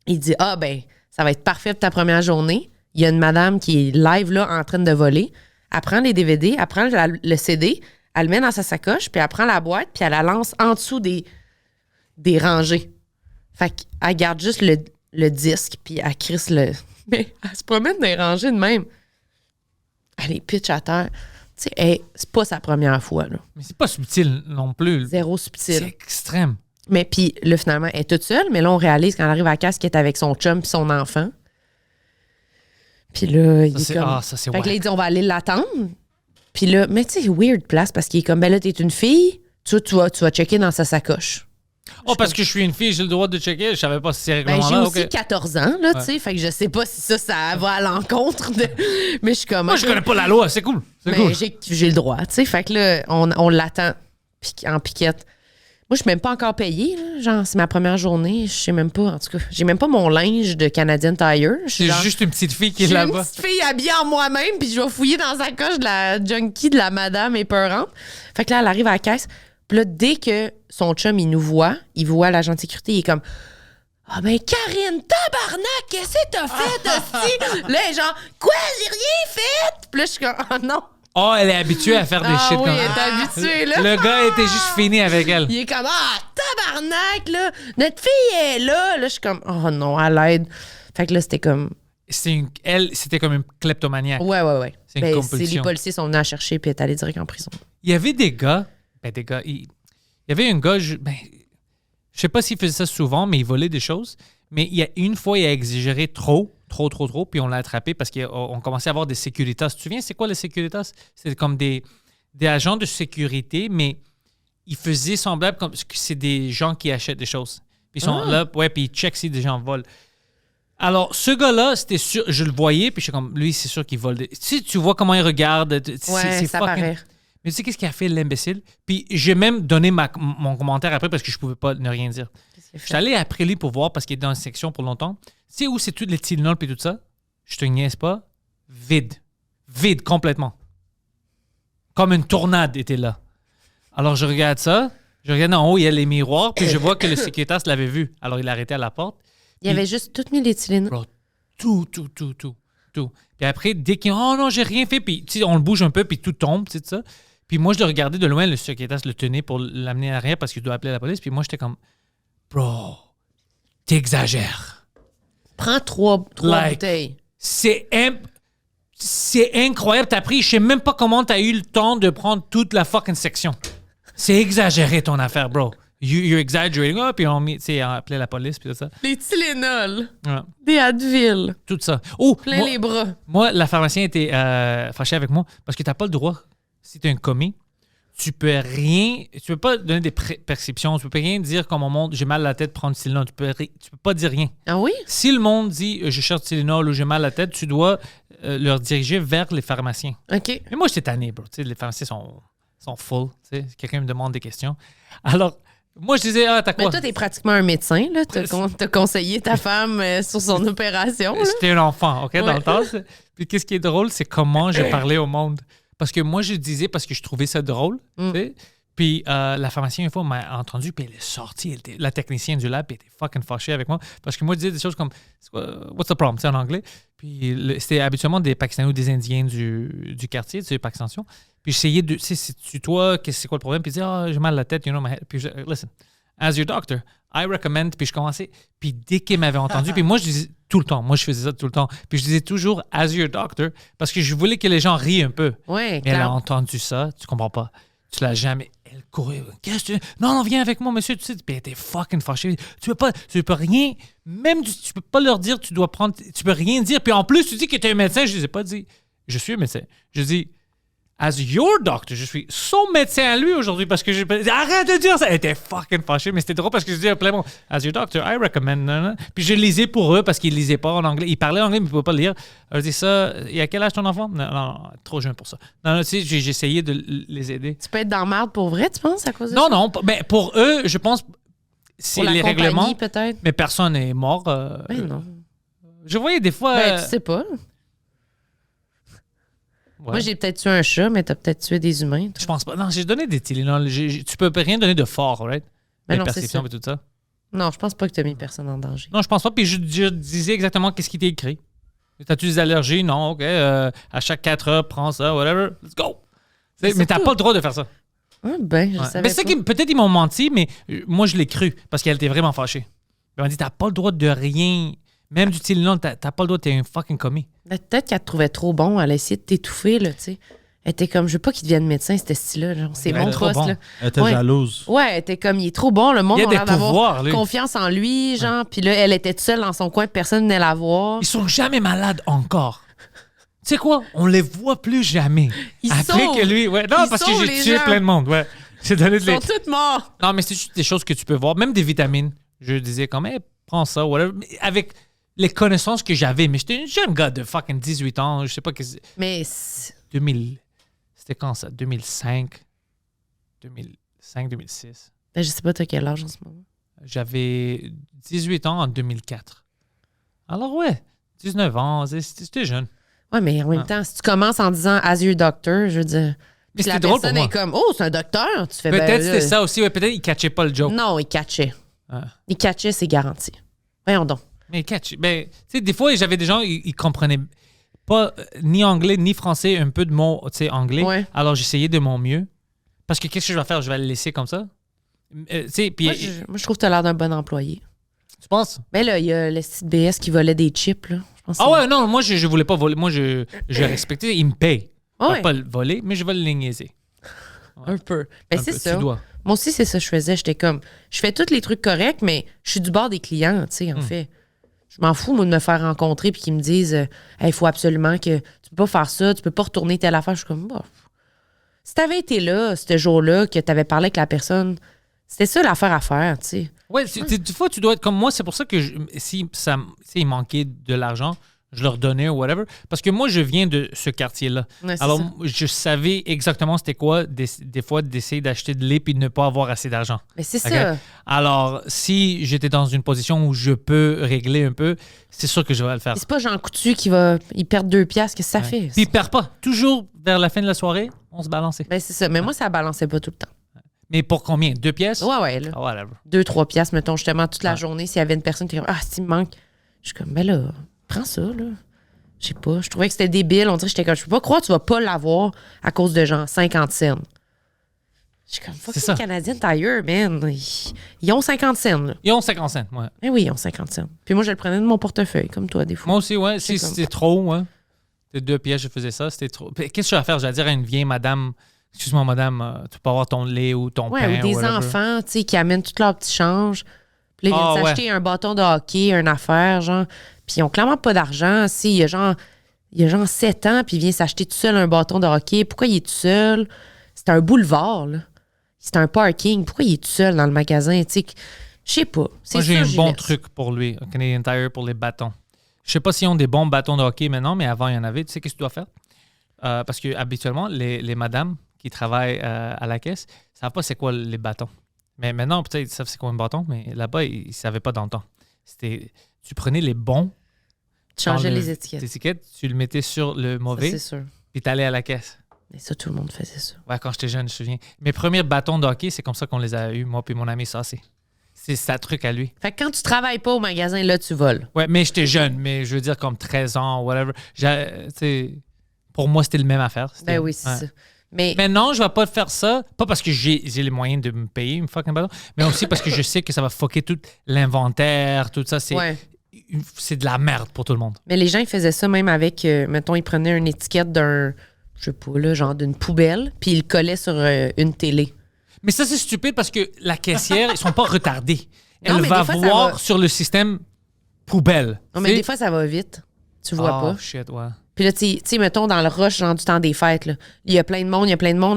il dit, ah ben, ça va être parfait pour ta première journée. Il y a une madame qui est live, là, en train de voler. Elle prend les DVD, elle prend le CD, elle le met dans sa sacoche, puis elle prend la boîte, puis elle la lance en dessous des rangées. Fait qu'elle garde juste le disque, puis elle crisse le... Mais elle se promène dans les rangées de même. Elle est pitch à terre. Tu sais, c'est pas sa première fois, là. Mais c'est pas subtil non plus. Zéro C'est subtil. extrême. Mais puis là, finalement, elle est toute seule, mais là, on réalise quand elle arrive à la casse qu'elle est avec son chum puis son enfant. Puis là, il est comme... Ça, c'est Fait que là, ouais. il dit, on va aller l'attendre. Puis là, mais tu sais, weird place, parce qu'il est comme, ben là, t'es une fille, tu vas checker dans sa sacoche. Oh, parce que je suis une fille, j'ai le droit de checker. Je savais pas si c'est Ben, j'ai règlement-là. aussi ok. 14 ans, là, tu sais, fait que je sais pas si ça va à l'encontre de... Mais je suis comme... Moi, je connais pas la loi, c'est cool. C'est Mais cool. j'ai le droit, tu sais. Fait que là, on l'attend en piquette. Moi, je suis même pas encore payée, là. Genre, c'est ma première journée. Je sais même pas, en tout cas. J'ai même pas mon linge de Canadian Tire. Je suis C'est genre- juste une petite fille qui je est suis une là-bas. petite fille habillée en moi-même, puis je vais fouiller dans sa coche de la junkie de la madame épeurante. Fait que là, elle arrive à la caisse. Puis là, dès que son chum, il nous voit, il voit l'agent de sécurité, il est comme... Ah ben Karine, tabarnak, qu'est-ce que t'as fait, hostie? Là, elle est genre, quoi, j'ai rien fait? Puis là, je suis comme, oh non. Oh, elle est habituée à faire des Ah shit oui, comme elle est habituée, là. Le gars était juste fini avec elle. Il est comme, ah, tabarnak, là, notre fille est là. Là, je suis comme, oh non, à l'aide. Fait que là, c'était comme, C'était comme une kleptomaniaque. ouais. C'est une Ben, compulsion. les policiers sont venus la chercher puis elle est allée direct en prison. Il y avait des gars. Il y avait un gars. Je sais pas s'il faisait ça souvent, mais il volait des choses. Mais il y a une fois, il a exagéré trop, puis on l'a attrapé parce qu'on commençait à avoir des Securitas. Tu te souviens, c'est quoi les Securitas? C'est comme des agents de sécurité, mais ils faisaient semblable comme que c'est des gens qui achètent des choses. Puis ils sont là, ouais, puis ils checkent si des gens volent. Alors, ce gars-là, c'était sûr, je le voyais, puis je suis comme, lui, c'est sûr qu'il vole. Tu vois comment il regarde. Ouais, ça paraît. Mais tu sais qu'est-ce qu'il a fait, l'imbécile? Puis j'ai même donné mon commentaire après parce que je pouvais pas ne rien dire. Je suis allé après lui pour voir parce qu'il est dans une section pour longtemps. Tu sais où c'est toutes les Tylenol et tout ça? Je te niaise pas. Vide. Vide complètement. Comme une tornade était là. Alors je regarde ça. Je regarde en haut, il y a les miroirs. Puis je vois que le sécuritas l'avait vu. Alors il a arrêté à la porte. Il avait juste tout mis les Tylenol. Bro, tout. Puis après, dès qu'il oh non, j'ai rien fait, puis tu sais, on le bouge un peu, puis tout tombe, tu sais ça. Puis moi, je le regardais de loin, le secrétaire le tenait pour l'amener à l'arrière parce qu'il doit appeler la police. Puis moi, j'étais comme, bro, t'exagères. Prends trois Like, bouteilles. C'est incroyable. T'as pris, je sais même pas comment t'as eu le temps de prendre toute la fucking section. C'est exagéré ton affaire, bro. You're exaggerating. Oh, puis on a appelé la police, puis tout ça. Des Tylenol. Ouais, Des Advil. tout ça. Oh, Plein les bras. moi, la pharmacienne était fâchée avec moi parce que t'as pas le droit, si t'es un commis, tu peux pas donner des prescriptions, tu peux rien dire comme au monde, j'ai mal à la tête, prendre du Tylenol. Tu peux pas dire rien. Ah oui? Si le monde dit je cherche du Tylenol ou j'ai mal à la tête, tu dois leur diriger vers les pharmaciens. OK. Mais moi, j'étais tanné, bro. Tu sais, les pharmaciens sont full. Tu sais, quelqu'un me demande des questions. Alors, moi, je disais, t'as quoi? Mais toi, t'es pratiquement un médecin, là. T'as conseillé ta femme sur son opération, là. J'étais un enfant, OK, dans Ouais. le temps. Puis qu'est-ce qui est drôle, c'est comment j'ai parlé au monde. Parce que moi, je disais parce que je trouvais ça drôle, tu sais. Puis la pharmacienne, une fois, m'a entendu, puis elle est sortie. La technicienne du lab, puis elle était fucking fâchée avec moi. Parce que moi, je disais des choses comme « What's the problem? » tu sais, en anglais. Puis c'était habituellement des Pakistanais ou des Indiens du quartier, tu sais, par extension. Puis j'essayais de... Tu sais, c'est toi, c'est quoi le problème? Puis ils disaient « j'ai mal à la tête, you know, my head. » Puis listen, as your doctor, I recommend... Puis je commençais... Puis dès qu'elle m'avait entendu, puis moi, je disais tout le temps. Moi, je faisais ça tout le temps. Puis je disais toujours « as your doctor » parce que je voulais que les gens rient un peu. Ouais, Mais elle a clair. entendu ça, tu comprends pas. Tu l'as jamais. Elle courait. Qu'est-ce que tu. Non, viens avec moi, monsieur. Tu sais, puis elle était fucking fâchée. Tu peux rien. Même tu peux pas leur dire, tu dois prendre. Tu peux rien dire. Puis en plus, tu dis que tu es un médecin. Je ne les ai pas dit. Je suis un médecin. Je dis, as your doctor, je suis son médecin à lui aujourd'hui parce que arrête de dire ça. Elle était fucking fâchée, mais c'était drôle parce que je disais plein bon, as your doctor, I recommend. Non. Puis je lisais pour eux parce qu'ils lisaient pas en anglais. Ils parlaient anglais, mais ils ne pouvaient pas le lire. Alors, je dis ça, il y a quel âge ton enfant? Non, trop jeune pour ça. Non, tu sais, j'ai essayé de les aider. Tu peux être dans la merde pour vrai, tu penses, à cause de ça? Non, mais pour eux, je pense, c'est Pour la les compagnie, règlements. peut-être. Mais personne n'est mort. Ben non. Je voyais des fois. Ben, tu sais pas. Ouais. Moi, j'ai peut-être tué un chat, mais t'as peut-être tué des humains. toi. Je pense pas. Non, j'ai donné des Tylenol. Tu peux rien donner de fort, right? Ben Les non, c'est perceptions ça. et tout ça. Non, je pense pas que t'as mis personne en danger. Non, je pense pas. Puis je disais exactement qu'est-ce qui était écrit. T'as-tu des allergies? Non, OK. À chaque 4 heures, prends ça, whatever. Let's go. Mais Mais t'as surtout- pas le droit de faire ça. Ah, ben, je Ouais. savais Mais c'est pas. ça qui, peut-être ils m'ont menti, mais moi, je l'ai cru parce qu'elle était vraiment fâchée. Elle m'a dit, t'as pas le droit de rien. Même du Tylenol, t'as pas le droit, t'es un fucking commis. Ben, peut-être qu'elle te trouvait trop bon. Elle a essayé de t'étouffer, là, tu sais. Elle était comme, je veux pas qu'il devienne médecin, ce style-là. Genre, c'est Ouais, mon trop poste, bon. là. Elle était Ouais. jalouse. Ouais, elle était comme, il est trop bon, le monde Il y a a des l'air d'avoir pouvoirs, lui. confiance en lui, genre. Puis là, elle était toute seule dans son coin, personne venait la voir. Ils sont jamais malades encore. Tu sais quoi? On les voit plus jamais. Ils Après sauvent. que lui. Ouais. Non, Ils parce que sauvent j'ai les tué gens. plein de monde. Ouais. J'ai donné Ils de sont tous morts. Non, mais c'est juste des choses que tu peux voir. Même des vitamines. Je disais comme, hey, prends ça, whatever. Mais avec les connaissances que j'avais. Mais j'étais un jeune gars de fucking 18 ans. Je sais pas que c'est. Mais 2000. C'était quand ça? 2005? 2006. ben, je sais pas, t'as quel âge en ce moment. J'avais 18 ans en 2004. Alors, ouais, 19 ans. C'était jeune. Ouais, mais en même temps, si tu commences en disant as your doctor, je veux dire. Mais Puis la c'était drôle pour personne moi. est comme, oh, c'est un docteur. Tu fais Peut-être ben, c'était là, ça aussi. Ouais, peut-être il catchait pas le joke. Non, il catchait. Ah. Il catchait, c'est garanti. Voyons donc. Mais catch. Ben, tu sais, des fois, j'avais des gens, ils comprenaient pas ni anglais ni français, un peu de mon anglais. Ouais. Alors, j'essayais de mon mieux. Parce que qu'est-ce que je vais faire? Je vais le laisser comme ça? Tu sais, puis. Moi, je trouve que t'as l'air d'un bon employé. Tu penses? Ben là, il y a le site BS qui volait des chips, là. Je pense que Ah ouais, non, moi, je voulais pas voler. Moi, je respectais. Ils me payent. Ah Je ouais. vais pas le voler, mais je vais le niaiser. un peu. Ben Un c'est peu, ça. tu dois. Moi aussi, c'est ça que je faisais. J'étais comme, je fais tous les trucs corrects, mais je suis du bord des clients, tu sais, en fait. Je m'en fous, moi, de me faire rencontrer puis qu'ils me disent, il faut absolument que tu peux pas faire ça, tu peux pas retourner telle affaire. Je suis comme, bah. Si t'avais été là, ce jour-là, que t'avais parlé avec la personne, c'était ça l'affaire à faire, tu sais. Ouais, des fois, tu dois être comme moi. C'est pour ça que si il manquait de l'argent, je leur donnais ou whatever. Parce que moi, je viens de ce quartier-là. Ouais, c'est Alors, ça. je savais exactement c'était quoi, des fois, d'essayer d'acheter de lait et de ne pas avoir assez d'argent. Mais c'est OK? ça. Alors, si j'étais dans une position où je peux régler un peu, c'est sûr que je vais le faire. Puis c'est pas Jean Coutu qui va y perdre 2 piastres, qu'est-ce que ça fait? Puis, il perd pas. Toujours vers la fin de la soirée, on se balançait. Ben c'est ça. Mais moi, ça balançait pas tout le temps. Mais pour combien? 2 pièces? Ouais, ouais, là. Ah, whatever. 2-3 piastres, mettons, justement, toute la Ouais. journée, s'il y avait une personne qui dit, ah, s'il me manque, je suis comme, ben là, prends ça, là. Je sais pas. Je trouvais que c'était débile. On dirait que j'étais comme, je peux pas croire que tu vas pas l'avoir à cause de genre 50 cents. Je suis comme, fuck C'est ça. Canadian Tire, man. Ils ont 50 cents, là. Ils ont 50 cents, ouais. Mais oui, ils ont 50 cents. Puis moi, je le prenais de mon portefeuille, comme toi, des fois. Moi aussi, ouais. Si C'est comme- c'était trop, ouais. C'était 2 pièces, je faisais ça. C'était trop. Puis, qu'est-ce que je vais faire? Je vais dire à une vieille madame, excuse-moi, madame, tu peux avoir ton lait ou ton Ouais, pain. ou des whatever. enfants, tu sais, qui amènent tout leur petit change. Puis là, ils viennent Ah, s'acheter un bâton de hockey, une affaire, genre. Puis ils ont clairement pas d'argent. Si, il y a genre 7 ans, puis il vient s'acheter tout seul un bâton de hockey. Pourquoi il est tout seul? C'est un boulevard, là. C'est un parking. Pourquoi il est tout seul dans le magasin? Tu sais, je sais pas. C'est Moi, j'ai sûr, un j'y bon laisse. truc pour lui, Canadian Tire, pour les bâtons. Je sais pas s'ils ont des bons bâtons de hockey maintenant, mais avant, il y en avait. Tu sais qu'est-ce que tu dois faire? Parce que habituellement, les madames qui travaillent à la caisse ne savent pas c'est quoi les bâtons. Mais maintenant, peut-être ils savent c'est quoi un bâton, mais là-bas, ils ne savaient pas dans le temps. Tu prenais les bons Tu changeais dans les étiquettes. tu le mettais sur le Ça, mauvais, c'est sûr. puis tu allais à la caisse. Mais ça, tout le monde faisait ça. Ouais, quand j'étais jeune, je me souviens. Mes premiers bâtons de hockey, c'est comme ça qu'on les a eus, moi puis mon ami Sassé. C'est sa truc à lui. Fait que quand tu travailles pas au magasin, là, tu voles. Ouais, mais j'étais jeune, mais je veux dire comme 13 ans, whatever. Pour moi, c'était le même affaire. C'était- Ben oui, c'est ouais. ça. Mais Mais non, je vais pas faire ça. Pas parce que j'ai les moyens de me payer une fucking bâton, mais aussi parce que je sais que ça va fucker tout l'inventaire, tout ça. ouais. C'est de la merde pour tout le monde. Mais les gens, ils faisaient ça même avec, mettons, ils prenaient une étiquette d'un, je sais pas, là, genre d'une poubelle, puis ils le collaient sur une télé. Mais ça, c'est stupide parce que la caissière, ils sont pas retardés. Elle Non, mais va des fois, ça voir va. sur le système poubelle. Non, mais Tu sais? des fois, ça va vite. Tu vois pas. Shit, ouais. Puis là, tu sais, mettons, dans le rush, genre du temps des fêtes, là, il y a plein de monde,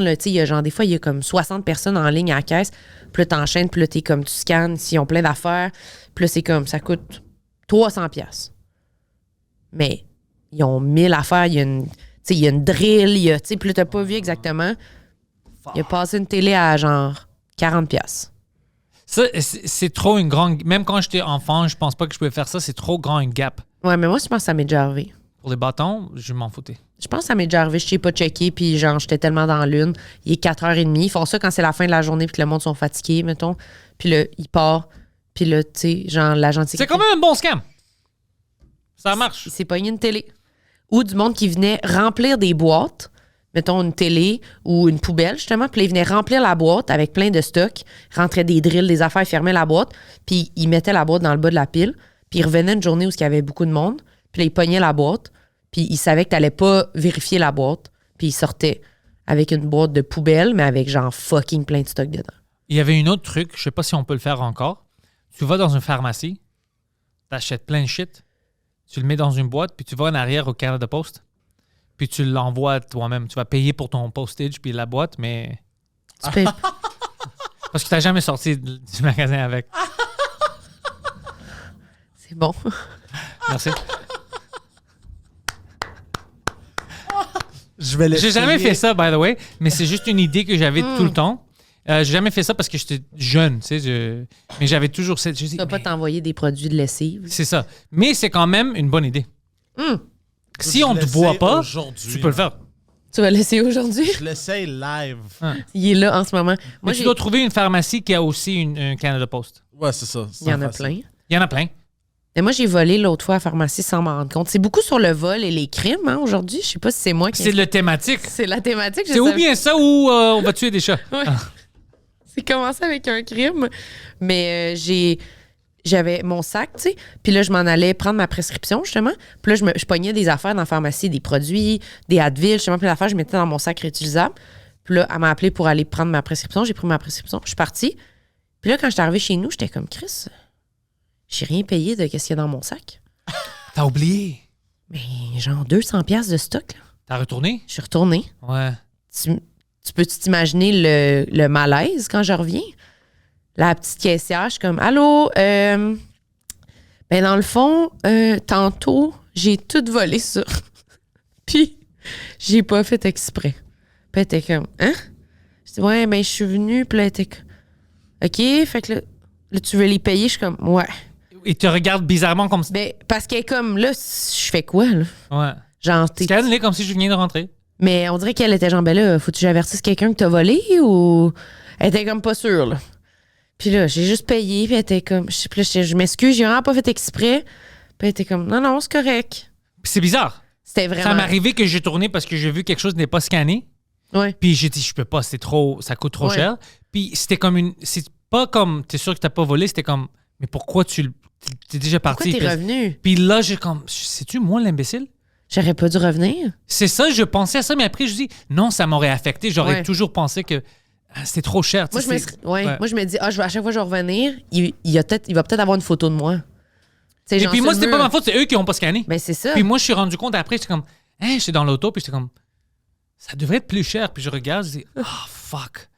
là, tu sais, il y a genre, des fois, il y a comme 60 personnes en ligne à la caisse. Puis là, t'enchaînes, puis là, t'es comme, tu scannes, s'ils ont plein d'affaires. Puis là, c'est comme, ça coûte 300 pièces. Mais ils ont 1000 affaires, il y a une, tu sais, il y a une drill, il y a, tu sais, puis là, t'as pas vu exactement. Il a passé une télé à genre 40 pièces. Ça, c'est trop une grande... Même quand j'étais enfant, je pense pas que je pouvais faire ça. C'est trop grand une gap. Ouais, mais moi, je pense que ça m'est déjà arrivé. Pour les bâtons, je m'en foutais. Je pense que ça m'est déjà arrivé, je sais pas checker, puis genre, j'étais tellement dans l'une. Il est 4h30. Ils font ça quand c'est la fin de la journée, puis que le monde sont fatigués, mettons. Puis là, il part. Puis là, tu sais, genre, l'agent de C'est sécurité, quand même un bon scam. Ça marche. il s'est pogné une télé. Ou du monde qui venait remplir des boîtes, mettons une télé ou une poubelle, justement. Puis là, il venait remplir la boîte avec plein de stocks, rentrait des drills, des affaires, il fermait la boîte, puis il mettait la boîte dans le bas de la pile. Puis il revenait une journée où il y avait beaucoup de monde. Puis là, il pognait la boîte. Puis il savait que t'allais pas vérifier la boîte. Puis il sortait avec une boîte de poubelle, mais avec genre fucking plein de stock dedans. Il y avait une autre truc, je sais pas si on peut le faire encore. Tu vas dans une pharmacie, t'achètes plein de shit, tu le mets dans une boîte, puis tu vas en arrière au Canada Post, puis tu l'envoies toi-même. Tu vas payer pour ton postage puis la boîte, mais... Tu payes- Parce que t'as jamais sorti du magasin avec. C'est bon. Merci. Je vais J'ai jamais fait ça, by the way, mais c'est juste une idée que j'avais tout le temps. J'ai jamais fait ça parce que j'étais jeune, tu sais, mais j'avais toujours cette... je dis, Tu vas pas mais- t'envoyer des produits de lessive. C'est ça. Mais c'est quand même une bonne idée. Hum. Si on te voit pas, tu peux le faire. Tu vas l'essayer aujourd'hui? Je l'essaye live. Il est là en ce moment. Mais Moi, tu dois trouver une pharmacie qui a aussi un Canada Post. Ouais, c'est ça. il y en a plein. Il y en a plein. Mais moi, j'ai volé l'autre fois à la pharmacie sans m'en rendre compte. C'est beaucoup sur le vol et les crimes, hein, aujourd'hui. Je sais pas si c'est moi qui... C'est le thématique. C'est la thématique. je C'est ou savais- bien ça ou on va tuer des chats. Ouais. C'est commencé avec un crime, mais j'avais mon sac, tu sais. Puis là, je m'en allais prendre ma prescription, justement. Puis là, je pognais des affaires dans la pharmacie, des produits, des Advil, justement, plein d'affaires. Je mettais dans mon sac réutilisable. Puis là, elle m'a appelé pour aller prendre ma prescription. J'ai pris ma prescription. Je suis partie. Puis là, quand je suis arrivée chez nous, j'étais comme, Chris, j'ai rien payé de qu'est-ce qu'il y a dans mon sac. T'as oublié. Mais genre 200 pièces de stock, là. T'as retourné? Je suis retournée. Ouais. Tu peux t'imaginer le malaise quand je reviens? La petite caissière, je suis comme, allô, ben dans le fond, tantôt, j'ai tout volé ça. Puis, j'ai pas fait exprès. Puis elle était comme, hein? Je dis, ouais, ben je suis venue, puis là, elle était comme, OK, fait que là, tu veux les payer? Je suis comme, ouais. Il te regarde bizarrement comme ça. Ben, parce qu'elle est comme, là, je fais quoi, là? Ouais. Genre, t'es. Scanne-les comme si je venais de rentrer. Mais on dirait qu'elle était genre, ben là, faut-tu que j'avertisse quelqu'un que t'as volé ou. Elle était comme pas sûre, là. Puis là, j'ai juste payé, puis elle était comme, je m'excuse, j'ai vraiment pas fait exprès. Puis elle était comme, non, c'est correct. Puis c'est bizarre. C'était Ça vraiment. m'est arrivé que j'ai tourné parce que j'ai vu quelque chose n'est pas scanné. Ouais. Puis j'ai dit, je peux pas, ça coûte trop Ouais. cher. Puis c'était comme c'est pas comme, t'es sûr que t'as pas volé, c'était comme, mais pourquoi t'es déjà Pourquoi parti? t'es revenu? Puis là, j'ai comme, c'est-tu moi l'imbécile? J'aurais pas dû revenir. C'est ça, je pensais à ça, mais après, je dis, non, ça m'aurait affecté. J'aurais Ouais. toujours pensé que c'était trop cher. Moi, Tu je sais, me, ouais. ouais. Moi, je me dis, à chaque fois que je vais revenir, il va peut-être avoir une photo de moi. Tu sais, Et genre puis sur moi, le c'était mur. pas ma faute, c'est eux qui ont pas scanné. Ben, c'est ça. Puis moi, je suis rendu compte après, j'étais comme, j'étais dans l'auto, puis j'étais comme, ça devrait être plus cher. Puis je regarde, je dis, fuck.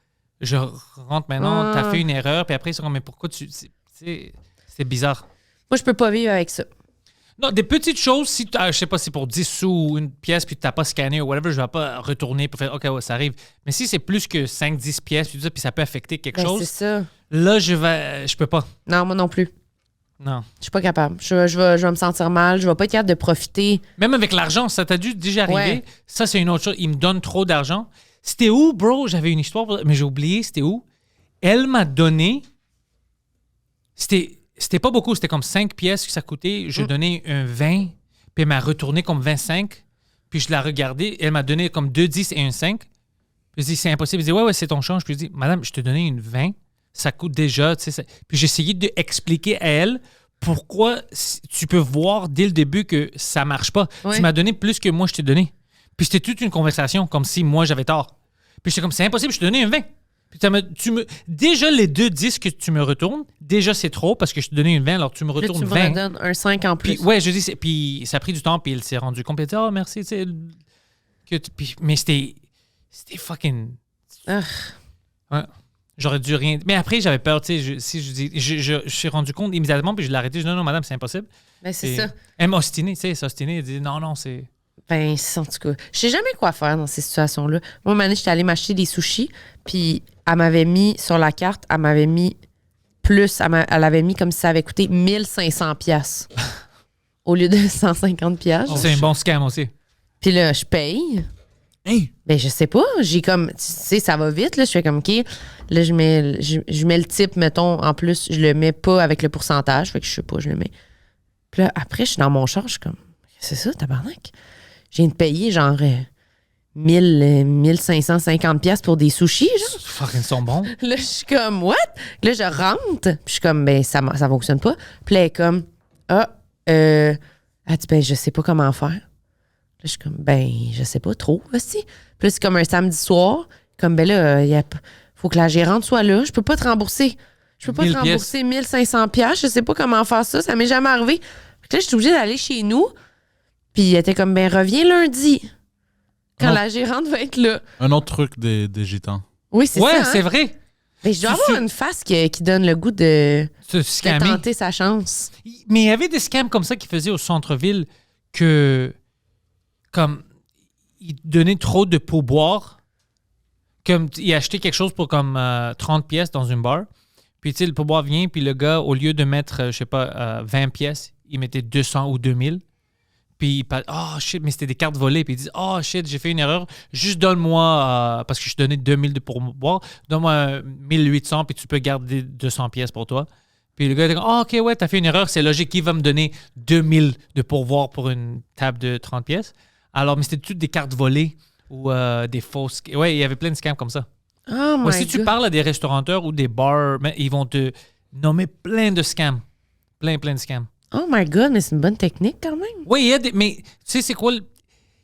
Je rentre maintenant, t'as fait une erreur, puis après, ils sont comme, mais pourquoi c'est bizarre. Moi, je peux pas vivre avec ça. Non, des petites choses, si je sais pas, c'est pour 10 sous ou une pièce, puis tu n'as pas scanné ou whatever, je vais pas retourner pour faire OK, ouais, ça arrive. Mais si c'est plus que 5-10 pièces, puis ça peut affecter quelque Ben, chose, c'est ça. là, je peux pas. Non, moi non plus. Non. Je suis pas capable. Je vais me sentir mal. Je vais pas être capable de profiter. Même avec l'argent, ça t'a dû déjà arriver. Ouais. Ça, c'est une autre chose. Il me donne trop d'argent. C'était où, bro? J'avais une histoire, mais j'ai oublié, c'était où? Elle m'a donné. C'était pas beaucoup, c'était comme 5 pièces que ça coûtait. Je donnais un 20, puis elle m'a retourné comme 25. Puis je l'ai regardé, elle m'a donné comme 2 10 et un 5. Puis je dis, c'est impossible. Elle dit, ouais, c'est ton change. Puis je dis, madame, je te donnais une 20, ça coûte déjà. Tu sais, Puis j'ai essayé d'expliquer à elle pourquoi tu peux voir dès le début que ça marche pas. Ouais. Tu m'as donné plus que moi je t'ai donné. Puis c'était toute une conversation, comme si moi j'avais tort. Puis j'étais comme, c'est impossible, je te donnais un 20. Puis déjà, les 2 10 que tu me retournes, déjà, c'est trop parce que je te donnais une 20, alors tu me Puis là, retournes tu me 20. redonnes un 5 en plus. Puis, ouais, je dis, puis ça a pris du temps, puis il s'est rendu compte, puis il a dit, oh, merci, tu sais. Mais c'était fucking. Ah. Ouais. J'aurais dû rien. Mais après, j'avais peur, tu sais. Je suis rendu compte immédiatement, puis je l'ai arrêté. Je dis, non, madame, c'est impossible. Ben, c'est Et ça. Elle m'a ostiné, tu sais, elle s'est ostinée. Elle dit, non, c'est. Ben, en tout cas, je sais jamais quoi faire dans ces situations-là. Moi, une année, j'étais allée m'acheter des sushis, puis elle m'avait mis sur la carte, elle m'avait mis plus, elle avait mis comme si ça avait coûté 1500 pièces au lieu de 150 pièces. C'est un bon scam aussi. Puis là, je paye. Hey! Ben, je sais pas. J'ai comme, tu sais, ça va vite, là. Je fais comme, OK. Là, je mets le type, mettons, en plus, je le mets pas avec le pourcentage. Fait que je sais pas, je le mets. Puis là, après, je suis dans mon char, je suis comme, c'est ça, tabarnak? Je viens de payer genre 1550 pièces pour des sushis, genre. Fucking, ils sont bons. Là, je suis comme, what? Là, je rentre, puis je suis comme, ben, ça fonctionne pas. Puis là, elle est comme, elle dit, ben, je sais pas comment faire. Là, je suis comme, ben, je sais pas trop, aussi. Puis là, c'est comme un samedi soir, comme, ben là, faut que la gérante soit là. Je peux pas te rembourser. Je peux pas te 1000 rembourser 1500 pièces. Je sais pas comment faire ça. Ça m'est jamais arrivé. Fait que là, je suis obligée d'aller chez nous. Puis elle était comme, ben, reviens lundi. Quand Non. la gérante va être là. Un autre truc des gitans. Oui, c'est Ouais, ça. hein? c'est vrai. Mais je dois Tu- avoir une face qui donne le goût de Ce scammer. tenter sa chance. Mais il y avait des scams comme ça qui faisaient au centre-ville que, comme, ils donnaient trop de pourboire. Comme, ils achetaient quelque chose pour comme 30 pièces dans une bar. Puis, tu sais, le pourboire vient, puis le gars, au lieu de mettre, je sais pas, 20 pièces, il mettait 200 ou 2000. Puis il parle, oh shit, mais c'était des cartes volées. Puis il dit, oh shit, j'ai fait une erreur. Juste donne-moi, parce que je te donnais 2000 de pourboire, donne-moi 1800, puis tu peux garder 200 pièces pour toi. Puis le gars dit, oh, ok, ouais, t'as fait une erreur, c'est logique, qui va me donner 2000 de pourboire pour une table de 30 pièces? Alors, mais c'était toutes des cartes volées ou des fausses. Ouais, il y avait plein de scams comme ça. Oh my Ouais, si tu God. parles à des restaurateurs ou des bars, ben, ils vont te nommer plein de scams. Plein de scams. Oh my God, mais c'est une bonne technique quand même. Oui, il y a des. Mais tu sais, c'est quoi?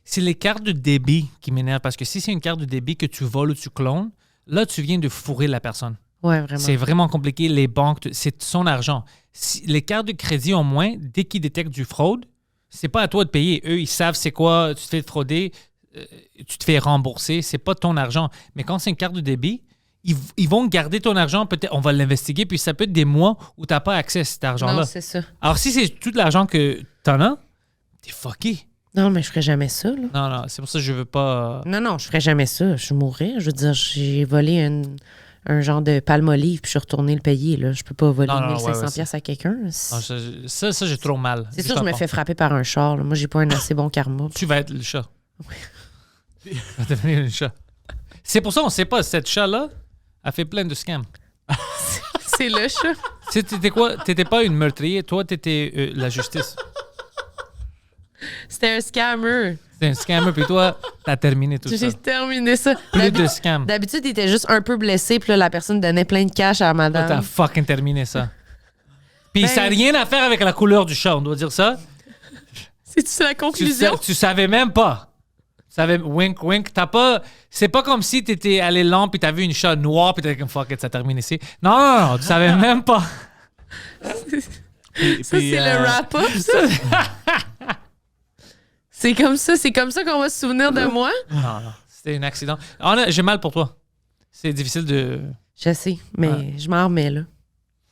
C'est les cartes de débit qui m'énervent. Parce que si c'est une carte de débit que tu voles ou tu clones, là, tu viens de fourrer la personne. Ouais, vraiment. C'est vraiment compliqué. Les banques, c'est son argent. Les cartes de crédit, au moins, dès qu'ils détectent du fraude, c'est pas à toi de payer. Eux, ils savent c'est quoi, tu te fais frauder, tu te fais rembourser. C'est pas ton argent. Mais quand c'est une carte de débit, ils vont garder ton argent. Peut-être, on va l'investiguer, puis ça peut être des mois où tu n'as pas accès à cet argent-là. Non, c'est ça. Alors, si c'est tout l'argent que tu en as, t'es fucké. Non, mais je ferais jamais ça, là. Non, c'est pour ça que je veux pas. Non, je ferais jamais ça. Je mourrais. Je veux dire, j'ai volé un genre de palmolive puis je suis retourné le payer, là. Je peux pas voler Non, 1500 ouais, pièces à quelqu'un. Non, ça, j'ai trop mal. C'est sûr que je me fais frapper par un char, là. Moi, j'ai pas un assez bon karma. Tu vas être le chat. Tu vas devenir le chat. C'est pour ça qu'on sait pas. Cette chat-là a fait plein de scams. C'est le chat. T'étais quoi? T'étais pas une meurtrière. Toi, t'étais la justice. C'était un scammer. C'est un scammer, puis toi, t'as terminé tout ça. J'ai terminé ça. Plus de scam. D'habitude, il était juste un peu blessé, puis là, la personne donnait plein de cash à la Toi, t'as madame. fucking terminé ça. Puis Ben- ça n'a rien à faire avec la couleur du chat, on doit dire ça. C'est la conclusion? Tu savais même pas. Tu savais, wink, wink, t'as pas... C'est pas comme si t'étais allé lent, puis t'as vu une chat noire, puis t'es comme, fuck it, ça termine ici. Non, tu savais même pas. Ça, c'est le wrap-up, ça? C'est comme ça qu'on va se souvenir de moi? Non, c'était un accident. J'ai mal pour toi. C'est difficile de... Je sais, mais je m'en remets, là.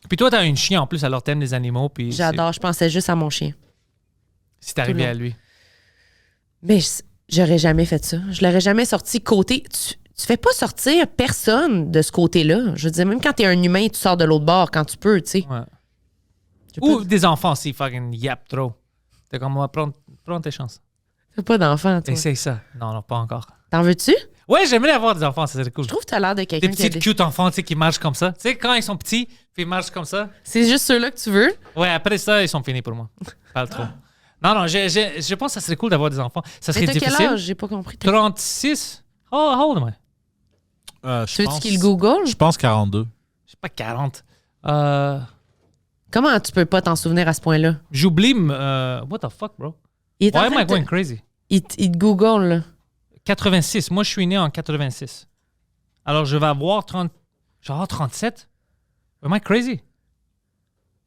Puis toi, t'as une chien en plus, alors t'aimes les animaux, puis... J'adore, je pensais juste à mon chien. C'est arrivé Tout le à lui. Mais j'aurais jamais fait ça. Je l'aurais jamais sorti côté... Tu fais pas sortir personne de ce côté-là. Je veux dire, même quand t'es un humain, tu sors de l'autre bord quand tu peux, tu sais. Ouais. J'ai Ou pas- des enfants aussi, fucking yap trop. T'es comme, on va prendre tes chances. T'as pas d'enfant, toi. Essaye ça. Non, pas encore. T'en veux-tu? Ouais, j'aimerais avoir des enfants, ça serait cool. Je trouve que t'as l'air de quelqu'un Des qui a petits cute enfants, tu sais, qui marchent comme ça. Tu sais, quand ils sont petits, puis ils marchent comme ça. C'est juste ceux-là que tu veux? Ouais, après ça, ils sont finis pour moi. Pas trop. Non, je pense que ça serait cool d'avoir des enfants. Ça serait Mais t'as quel difficile. âge? J'ai pas compris. 36? How old am I? Je Tu veux-tu pense- qu'il Google? Je pense 42. Je sais pas, 40. Comment tu peux pas t'en souvenir à ce point-là? J'oublie... what the fuck, bro? Il est en Why am train I de te- going crazy? Il te Google, là. 86. Moi, je suis né en 86. Alors, je vais avoir 30... Je vais avoir 37? Am I crazy?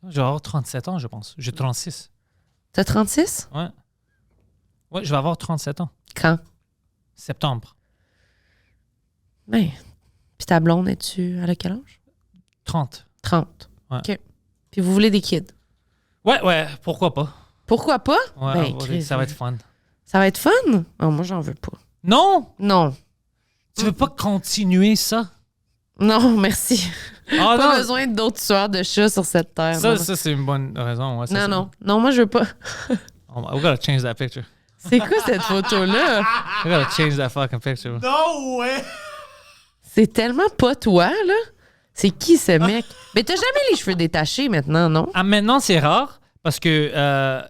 Je vais avoir 37 ans, je pense. J'ai 36. T'as 36? Ouais. Ouais, je vais avoir 37 ans. Quand? Septembre. Ben. Puis ta blonde, elle a quel âge? 30. 30. Ouais. OK. Puis vous voulez des kids? Ouais, pourquoi pas? Pourquoi pas? Ouais, Ben, Chris, ça va être fun. Ça va être fun? Oh, moi, j'en veux pas. Non! Non. Tu veux pas continuer ça? Non, merci. Ah Pas non! besoin d'autres tueurs de chats sur cette terre. non. Ça c'est une bonne raison. Ouais, ça, Non, c'est- non. Non, moi, je veux pas. We gotta change that picture. C'est quoi cette photo-là? We gotta change that fucking picture. No way! C'est tellement pas toi, là. C'est qui ce mec? Mais t'as jamais les cheveux détachés maintenant, non? Ah, maintenant, c'est rare parce que,